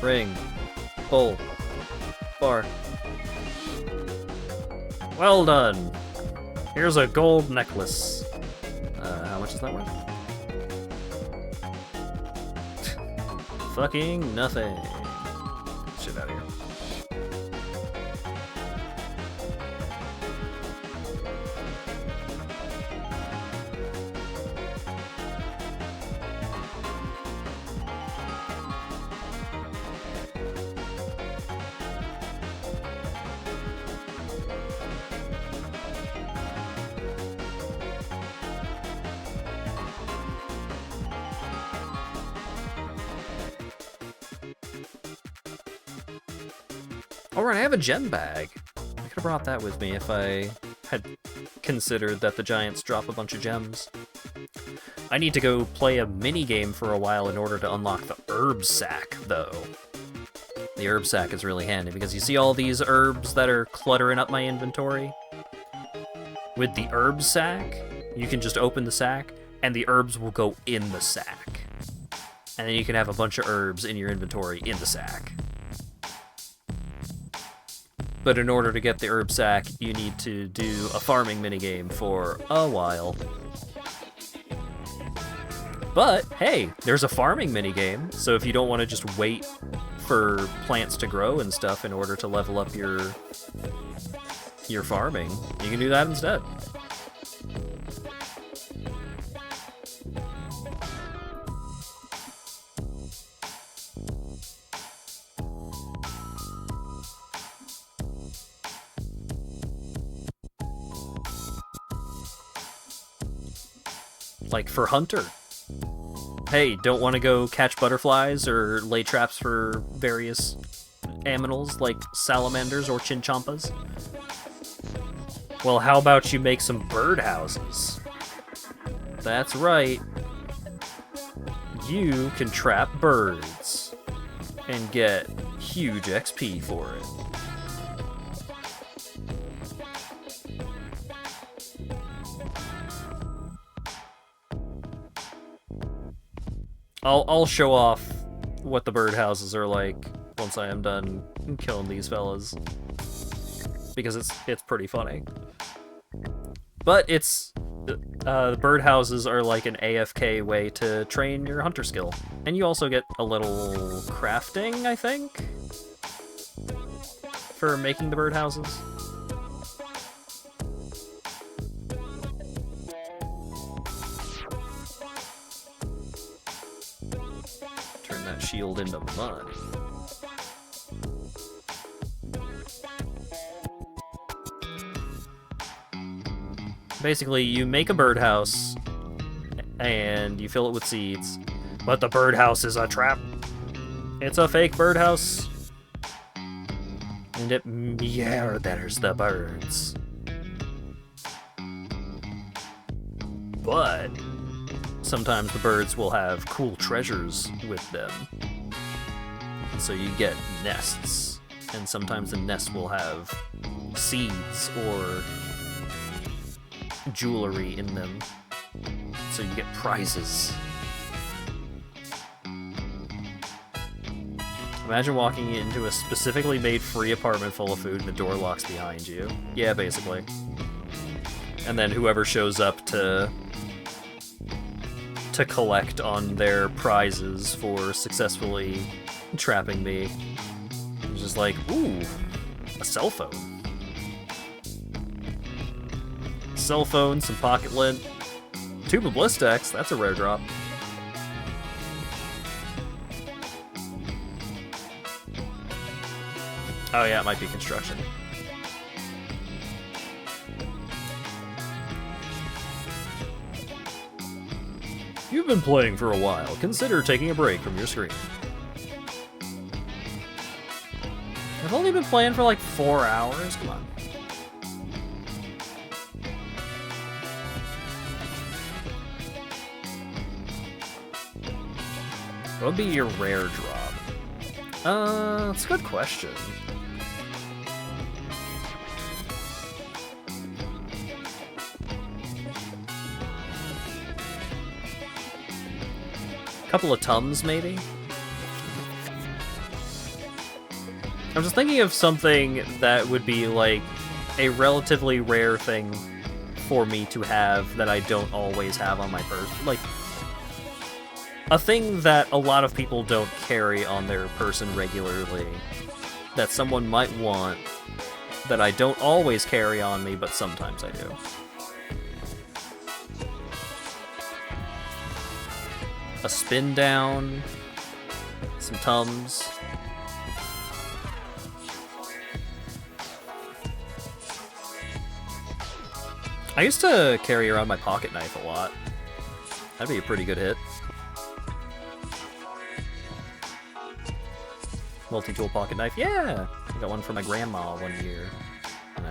Ring. Bull. Bar. Well done. Here's a gold necklace. How much is that worth? Fucking nothing. Shit out of here. Alright, I have a gem bag. I could have brought that with me if I had considered that the giants drop a bunch of gems. I need to go play a mini-game for a while in order to unlock the herb sack, though. The herb sack is really handy, because you see all these herbs that are cluttering up my inventory? With the herb sack, you can just open the sack, and the herbs will go in the sack. And then you can have a bunch of herbs in your inventory in the sack. But in order to get the herb sack, you need to do a farming minigame for a while. But, hey, there's a farming minigame, so if you don't want to just wait for plants to grow and stuff in order to level up your farming, you can do that instead. Like for Hunter. Hey, don't want to go catch butterflies or lay traps for various aminals like salamanders or chinchompas? Well, how about you make some birdhouses? That's right. You can trap birds and get huge XP for it. I'll show off what the birdhouses are like once I am done killing these fellas, because it's pretty funny. But the birdhouses are like an AFK way to train your hunter skill, and you also get a little crafting, I think, for making the birdhouses. Shield into money. Basically, you make a birdhouse and you fill it with seeds, but the birdhouse is a trap. It's a fake birdhouse, and it murders the birds. But sometimes the birds will have cool treasures with them. And so you get nests. And sometimes the nests will have seeds or jewelry in them. So you get prizes. Imagine walking into a specifically made free apartment full of food and the door locks behind you. Yeah, basically. And then whoever shows up to collect on their prizes for successfully trapping me. It's just like, ooh, a cell phone. Cell phone, some pocket lint, tube of Blistex, that's a rare drop. Oh yeah, it might be construction. You've been playing for a while. Consider taking a break from your screen. I've only been playing for like 4 hours. Come on. What would be your rare drop? That's a good question. Couple of Tums, maybe? I'm just thinking of something that would be, like, a relatively rare thing for me to have that I don't always have on my person. Like, a thing that a lot of people don't carry on their person regularly, that someone might want, that I don't always carry on me, but sometimes I do. A spin down, some Tums. I used to carry around my pocket knife a lot. That'd be a pretty good hit. Multi-tool pocket knife, yeah! I got one for my grandma one year. And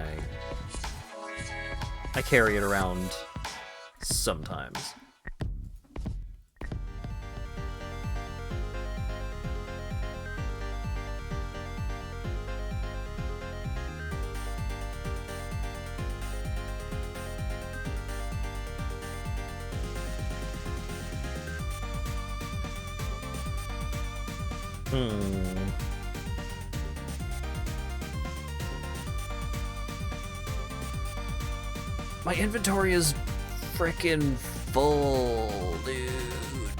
I carry it around sometimes. My inventory is frickin' full, dude.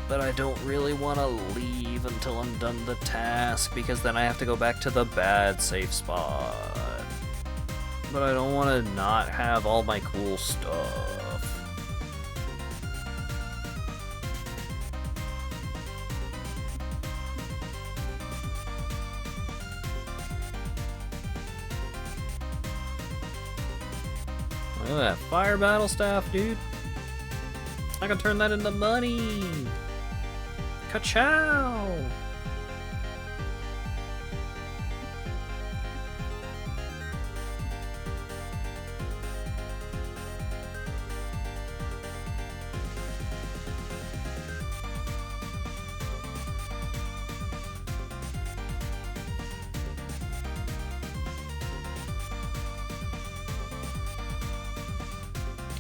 But I don't really want to leave until I'm done the task, because then I have to go back to the bad safe spot. But I don't want to not have all my cool stuff. Look at that fire battle staff, dude. I can turn that into money. Ka-chow!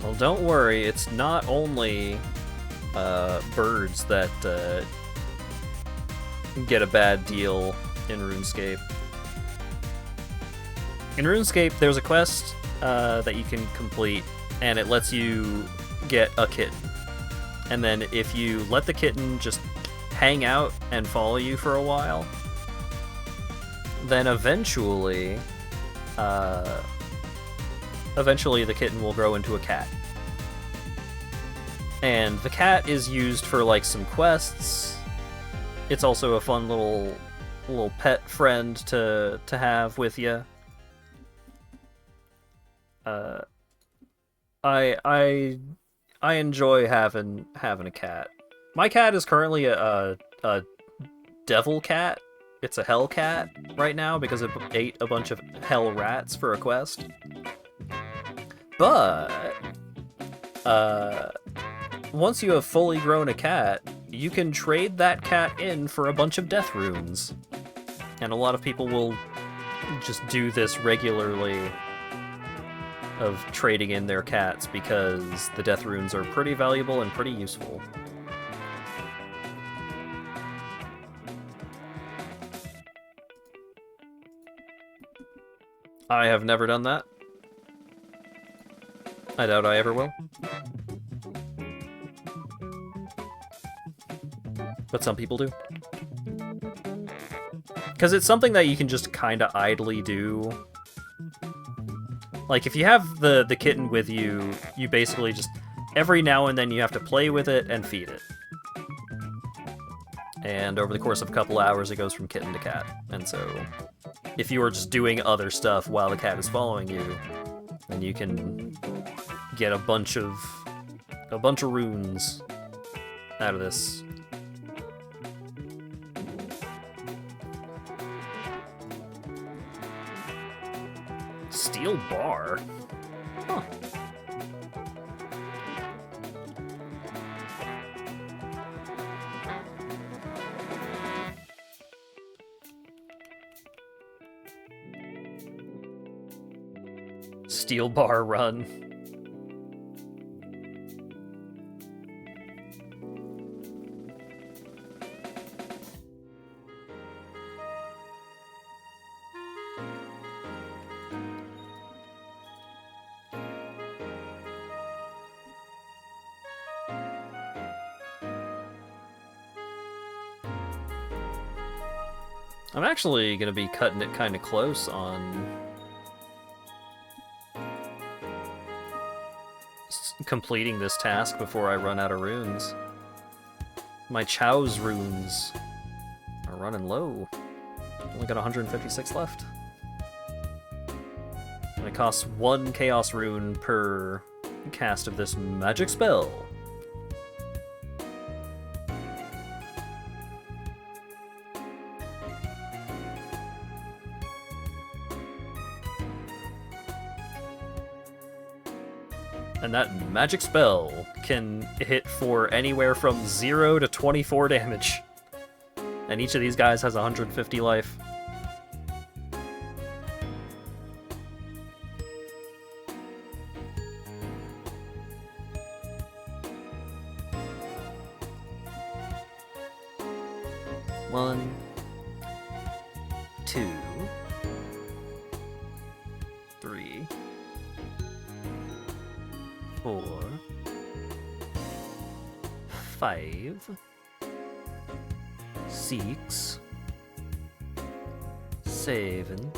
Well, don't worry, it's not only birds that get a bad deal in RuneScape. In RuneScape, there's a quest that you can complete, and it lets you get a kitten. And then if you let the kitten just hang out and follow you for a while, then eventually the kitten will grow into a cat. And the cat is used for, like, some quests. It's also a fun little pet friend to have with you. I enjoy having a cat. My cat is currently a devil cat. It's a hell cat right now because it ate a bunch of hell rats for a quest. But once you have fully grown a cat, you can trade that cat in for a bunch of death runes. And a lot of people will just do this regularly, of trading in their cats, because the death runes are pretty valuable and pretty useful. I have never done that. I doubt I ever will. But some people do. Because it's something that you can just kind of idly do. Like, if you have the kitten with you, you basically just, every now and then you have to play with it and feed it. And over the course of a couple hours, it goes from kitten to cat. And so, if you are just doing other stuff while the cat is following you, then you can get a bunch of runes out of this. Steel bar? Huh. Steel bar run. I'm actually gonna be cutting it kind of close on completing this task before I run out of runes. My Chow's runes are running low. Only got 156 left. And it costs 1 chaos rune per cast of this magic spell. And that magic spell can hit for anywhere from 0 to 24 damage. And each of these guys has 150 life. One, two, three, 4, 5, 6, 7,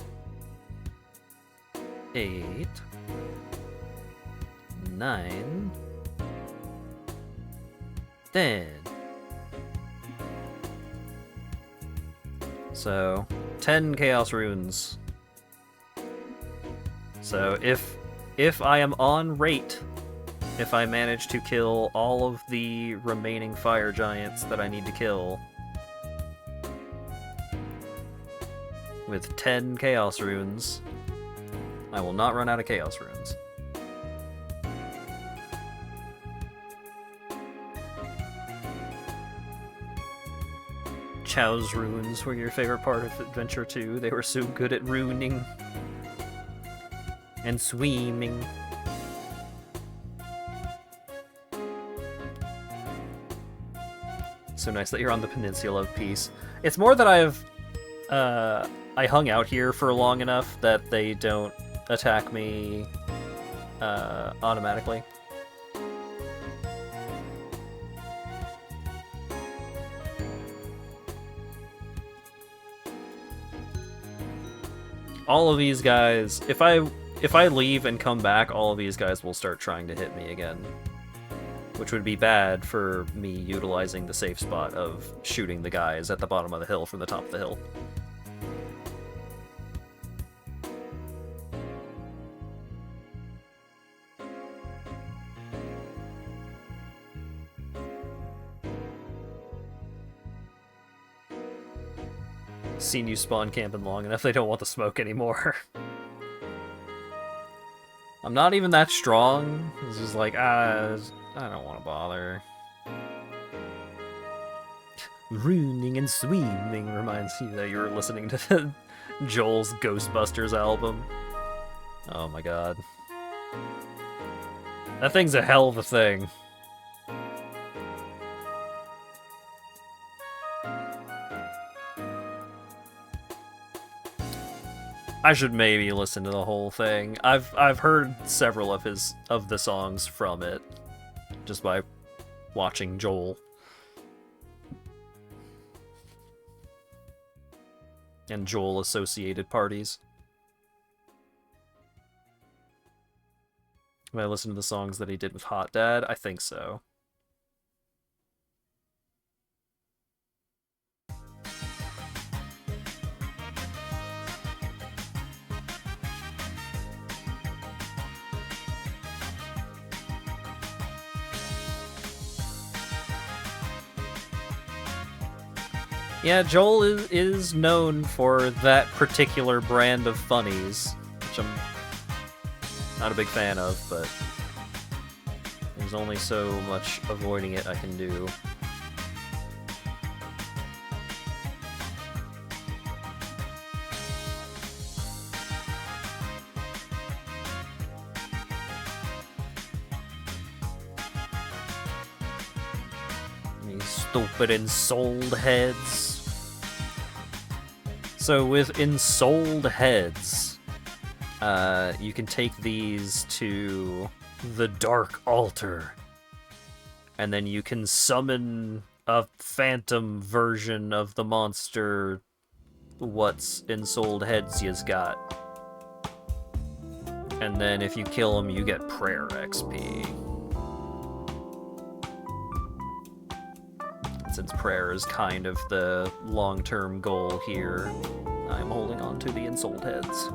8, 9, 10. So, 10 chaos runes. So if I am on rate, if I manage to kill all of the remaining fire giants that I need to kill with 10 chaos runes, I will not run out of chaos runes. Chow's runes were your favorite part of Adventure 2. They were so good at ruining and swimming. So nice that you're on the Peninsula of Peace. It's more that I hung out here for long enough that they don't attack me automatically. All of these guys, if I leave and come back, all of these guys will start trying to hit me again. Which would be bad for me utilizing the safe spot of shooting the guys at the bottom of the hill from the top of the hill. Seen you spawn camping long enough, they don't want the smoke anymore. I'm not even that strong. It's just like, I don't want to bother. Ruining and swimming reminds you that you were listening to Joel's Ghostbusters album. Oh my god. That thing's a hell of a thing. I should maybe listen to the whole thing. I've heard several of the songs from it just by watching Joel. And Joel associated parties. Have I listened to the songs that he did with Hot Dad? I think so. Yeah, Joel is known for that particular brand of funnies, which I'm not a big fan of, but there's only so much avoiding it I can do. Stupid ensouled heads. So with ensouled heads, you can take these to the Dark Altar, and then you can summon a phantom version of the monster what's ensouled heads you's got. And then if you kill him, you get prayer XP. Since prayer is kind of the long-term goal here, I'm holding on to the ensouled heads.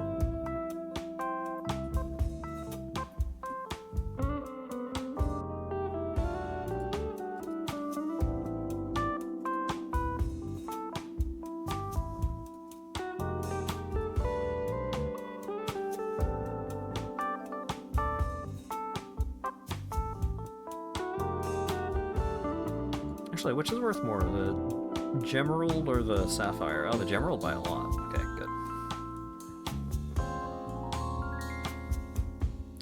Actually, which is worth more, the Gemerald or the Sapphire? Oh, the Gemerald by a lot. Okay, good.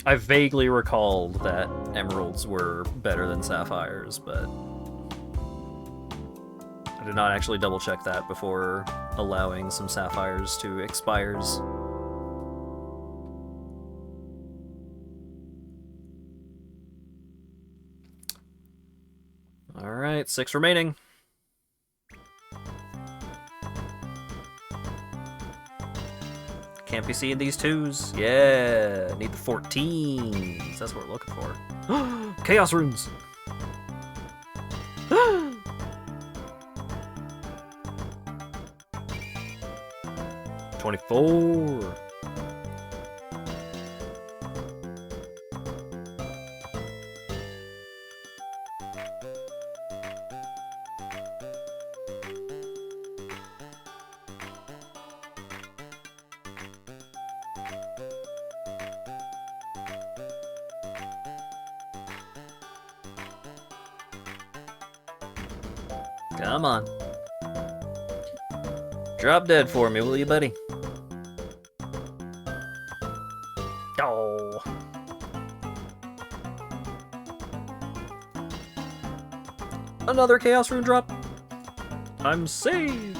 I vaguely recalled that Emeralds were better than Sapphires, but I did not actually double check that before allowing some Sapphires to expires. Alright, 6 remaining. Can't be seeing these 2s. Yeah, need the 14s. That's what we're looking for. Chaos runes! 24. Come on. Drop dead for me, will you, buddy? Oh. Another Chaos Rune drop. I'm saved.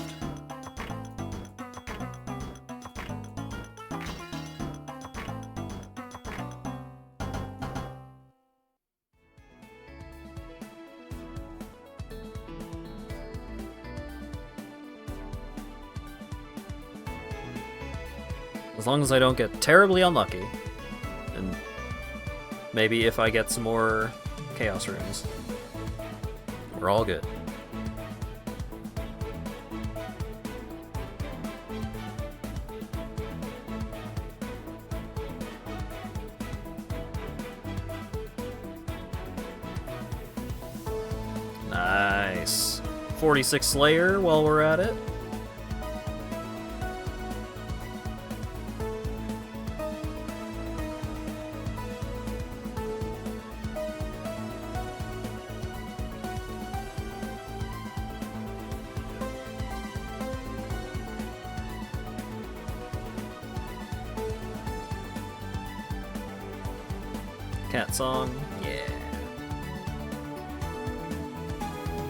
As long as I don't get terribly unlucky. And maybe if I get some more Chaos Runes, we're all good. Nice. 46 Slayer while we're at it. Cat song, yeah.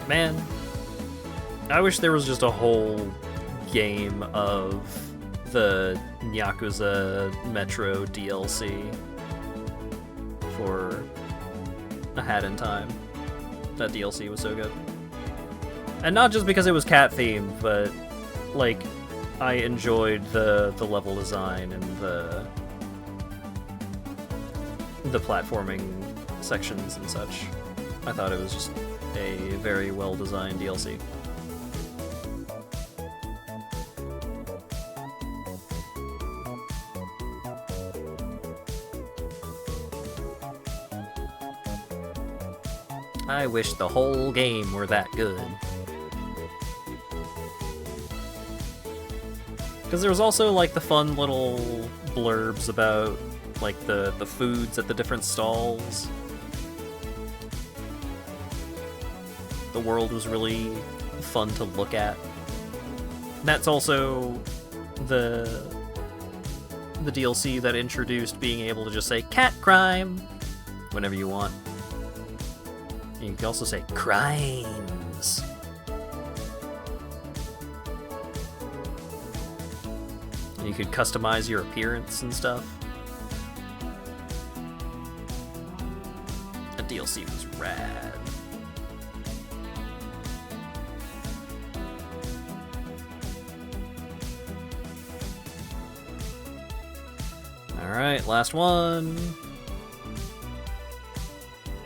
Man, I wish there was just a whole game of the Yakuza Metro DLC for A Hat in Time. That DLC was so good. And not just because it was cat themed, but like I enjoyed the level design and the platforming sections and such. I thought it was just a very well-designed DLC. I wish the whole game were that good. Because there was also like the fun little blurbs about like the foods at the different stalls. The world was really fun to look at. That's also the DLC that introduced being able to just say cat crime whenever you want. You can also say crimes. And you could customize your appearance and stuff. The DLC was rad. Alright, last one.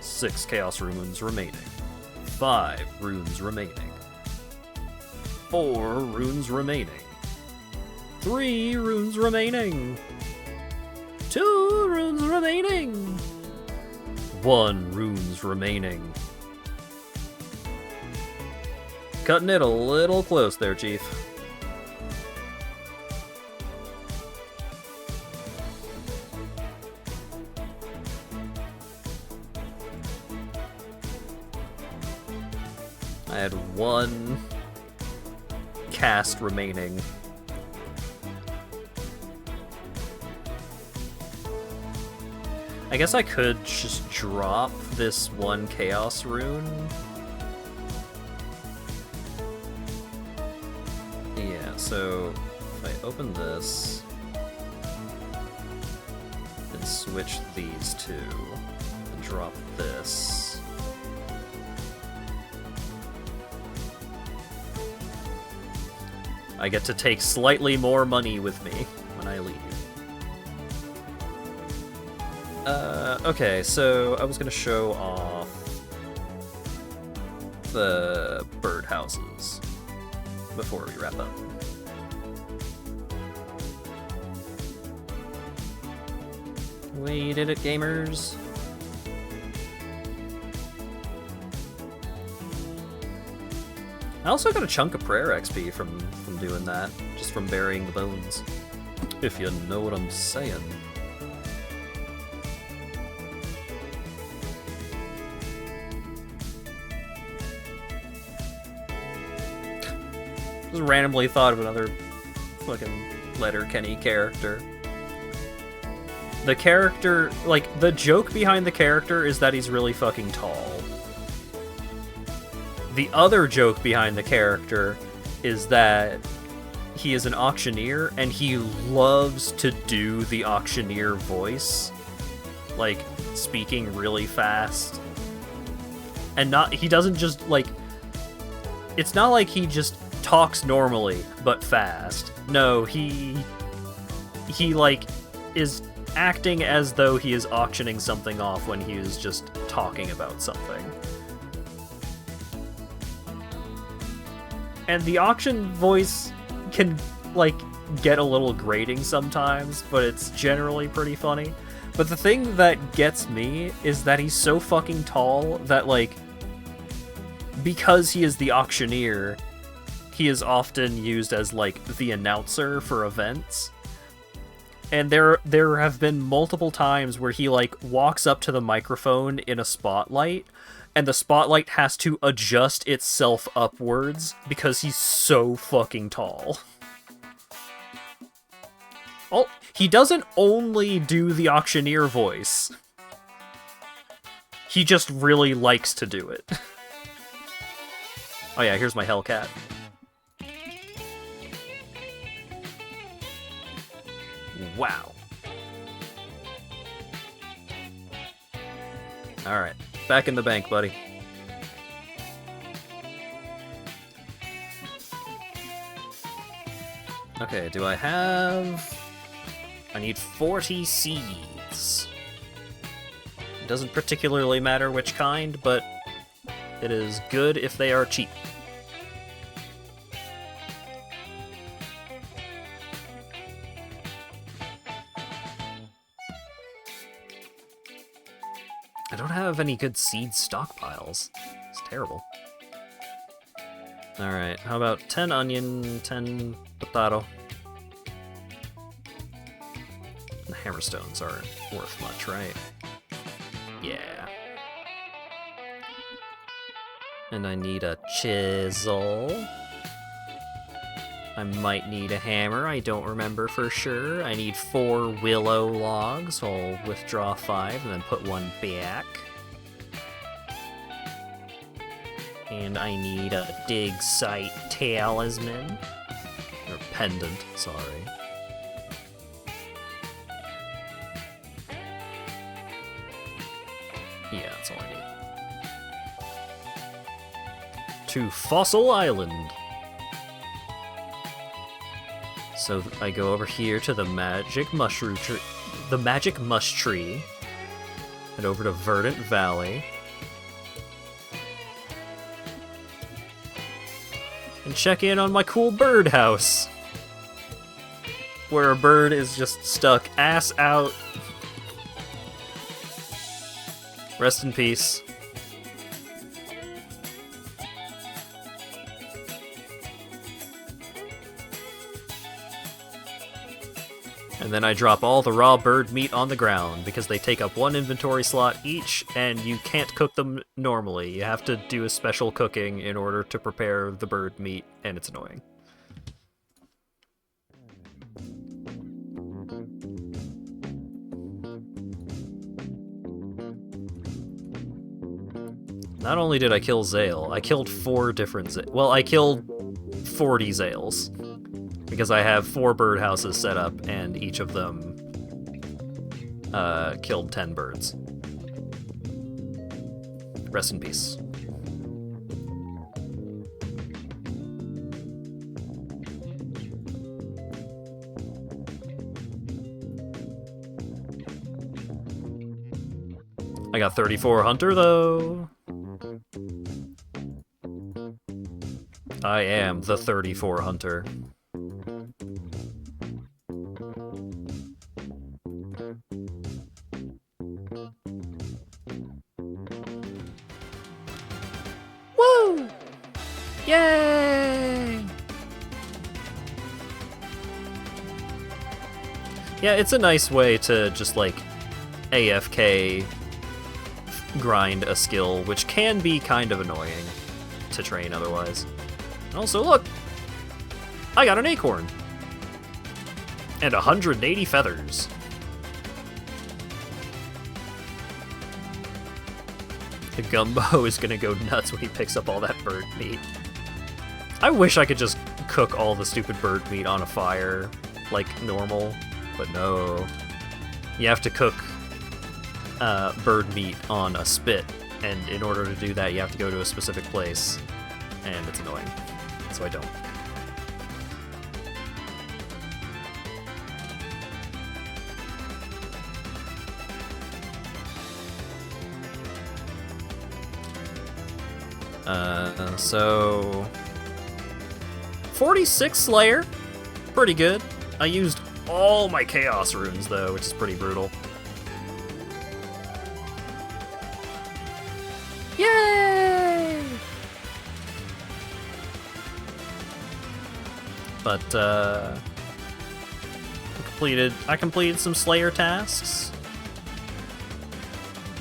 6 Chaos Runes remaining. 5 runes remaining. 4 runes remaining. 3 runes remaining. 2 runes remaining. 1 runes remaining. Cutting it a little close there, Chief. I had 1 cast remaining. I guess I could just drop this 1 Chaos Rune. Yeah, so if I open this and switch these two and drop this. I get to take slightly more money with me when I leave. Okay, so I was gonna show off the birdhouses before we wrap up. We did it, gamers. I also got a chunk of prayer XP from doing that, just from burying the bones. If you know what I'm saying. Just randomly thought of another fucking Letterkenny character. The character, like, the joke behind the character is that he's really fucking tall. The other joke behind the character is that he is an auctioneer and he loves to do the auctioneer voice. Like, speaking really fast. And he doesn't just, like, it's not like he just talks normally, but fast. No, he like, is acting as though he is auctioning something off when he is just talking about something. And the auction voice can, like, get a little grating sometimes, but it's generally pretty funny. But the thing that gets me is that he's so fucking tall that, like, because he is the auctioneer, he is often used as, like, the announcer for events. And there have been multiple times where he, like, walks up to the microphone in a spotlight, and the spotlight has to adjust itself upwards because he's so fucking tall. Oh, he doesn't only do the auctioneer voice. He just really likes to do it. Oh yeah, here's my Hellcat. Wow. Alright, back in the bank, buddy. Okay, do I have... I need 40 seeds. It doesn't particularly matter which kind, but it is good if they are cheap. I don't have any good seed stockpiles. It's terrible. Alright, how about 10 onion, 10 potato? The hammerstones aren't worth much, right? Yeah. And I need a chisel. I might need a hammer, I don't remember for sure. I need 4 willow logs, so I'll withdraw 5 and then put 1 back. And I need a dig site talisman. Or pendant, sorry. Yeah, that's all I need. To Fossil Island. So I go over here to the magic mushroom tree, the magic mush tree, and over to Verdant Valley. And check in on my cool birdhouse, where a bird is just stuck ass out. Rest in peace. And then I drop all the raw bird meat on the ground, because they take up one inventory slot each, and you can't cook them normally. You have to do a special cooking in order to prepare the bird meat, and it's annoying. Not only did I kill Zale, I killed 4 different well, I killed 40 Zales. Because I have 4 birdhouses set up, and each of them killed 10 birds. Rest in peace. I got 34 Hunter, though. I am the 34 Hunter. Woo! Yay! Yeah, it's a nice way to just, like, AFK grind a skill, which can be kind of annoying to train otherwise. And also, look! I got an acorn! And 180 feathers. The Gumbo is gonna go nuts when he picks up all that bird meat. I wish I could just cook all the stupid bird meat on a fire, like normal, but no. You have to cook bird meat on a spit, and in order to do that you have to go to a specific place, and it's annoying, so I don't. So 46 Slayer, pretty good. I used all my Chaos runes though, which is pretty brutal. Yay! But I completed some Slayer tasks.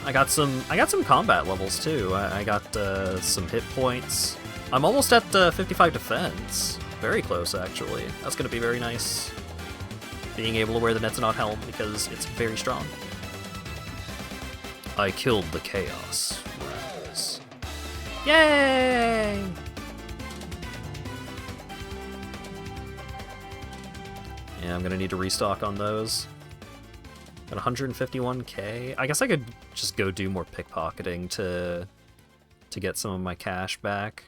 I got some combat levels too. I got some hit points. I'm almost at 55 defense. Very close, actually. That's gonna be very nice. Being able to wear the Netzenot helm because it's very strong. I killed the Chaos Rise. Yay! Yeah, I'm gonna need to restock on those. Got 151k. I guess I could just go do more pickpocketing to get some of my cash back.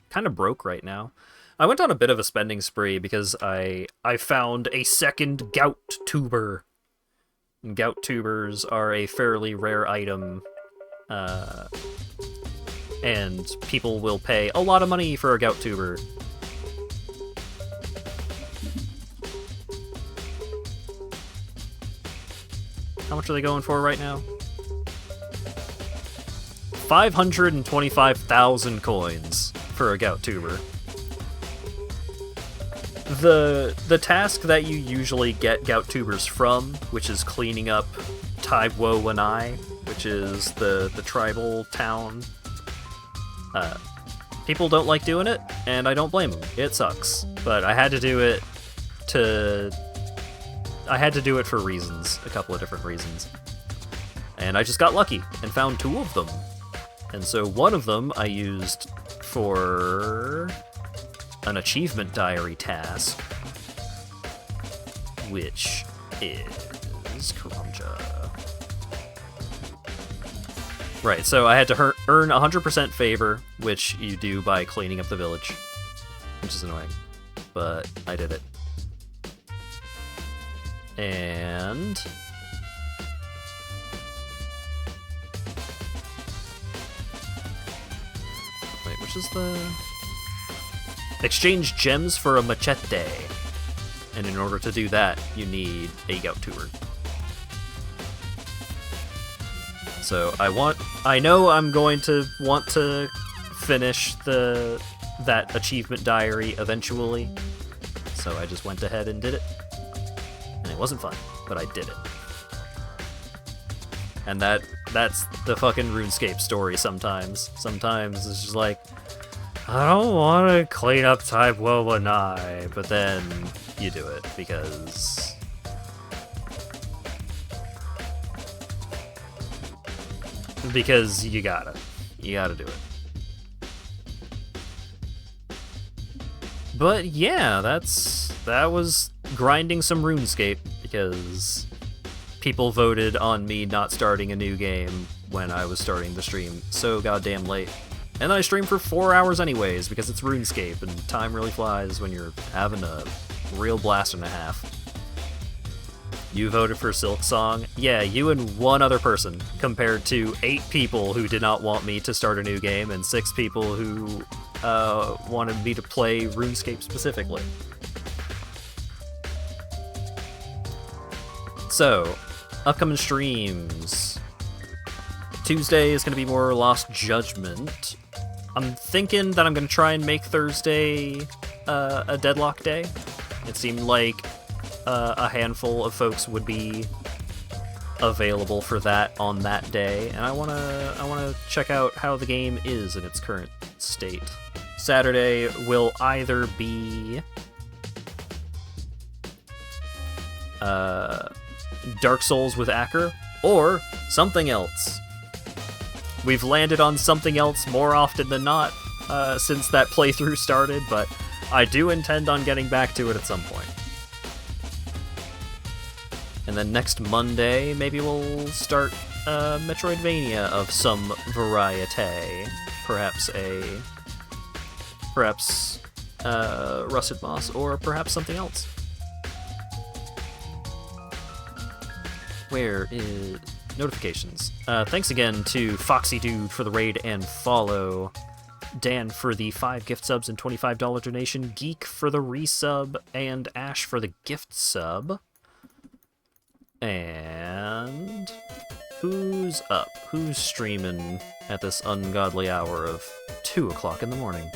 Kind of broke right now. I went on a bit of a spending spree because I found a second gout tuber. Gout tubers are a fairly rare item, and people will pay a lot of money for a gout tuber. How much are they going for right now? 525,000 coins for a gout tuber. The task that you usually get gout tubers from, which is cleaning up Taiwo Wanai, which is the tribal town, people don't like doing it, and I don't blame them. It sucks, but I had to do it for reasons, a couple of different reasons. And I just got lucky and found 2 of them. And so one of them I used for an achievement diary task, which is Karanja. Right, so I had to earn 100% favor, which you do by cleaning up the village, which is annoying, but I did it. And wait, which is the exchange gems for a machete? And in order to do that, you need a gout tour. So I know I'm going to want to finish that achievement diary eventually. So I just went ahead and did it. And it wasn't fun, but I did it. And that's the fucking RuneScape story sometimes. Sometimes it's just like, I don't want to clean up type Wowanai, but then you do it because you gotta do it. But yeah, that was grinding some RuneScape because people voted on me not starting a new game when I was starting the stream so goddamn late. And then I streamed for 4 hours anyways because it's RuneScape and time really flies when you're having a real blast and a half. You voted for Silksong? Yeah, you and one other person, compared to 8 people who did not want me to start a new game and 6 people who wanted me to play RuneScape specifically. So, upcoming streams. Tuesday is going to be more Lost Judgment. I'm thinking that I'm going to try and make Thursday a deadlock day. It seemed like a handful of folks would be available for that on that day, and I wanna check out how the game is in its current state. Saturday will either be Dark Souls with Acker or something else. We've landed on something else more often than not since that playthrough started, but I do intend on getting back to it at some point. And then next Monday, maybe we'll start Metroidvania of some variety. Perhaps Rusted Moss, or perhaps something else. Where is notifications? Thanks again to Foxy Dude for the raid and follow, Dan for the 5 gift subs and $25 donation, Geek for the resub, and Ash for the gift sub. And who's up? Who's streaming at this ungodly hour of 2 o'clock in the morning?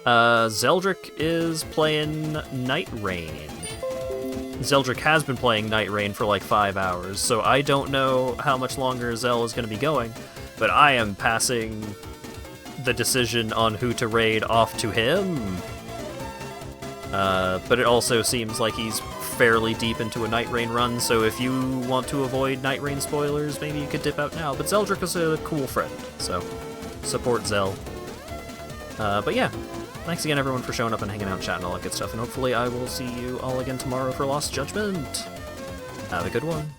Zeldrick is playing Night Rain. Zeldrick has been playing Night Rain for like 5 hours, so I don't know how much longer Zel is going to be going, but I am passing the decision on who to raid off to him. But it also seems like he's fairly deep into a Night Rain run, so if you want to avoid Night Rain spoilers, maybe you could dip out now. But Zeldrick is a cool friend, so support Zel. But yeah, thanks again everyone for showing up and hanging out, chatting, all that good stuff, and hopefully I will see you all again tomorrow for Lost Judgment. Have a good one.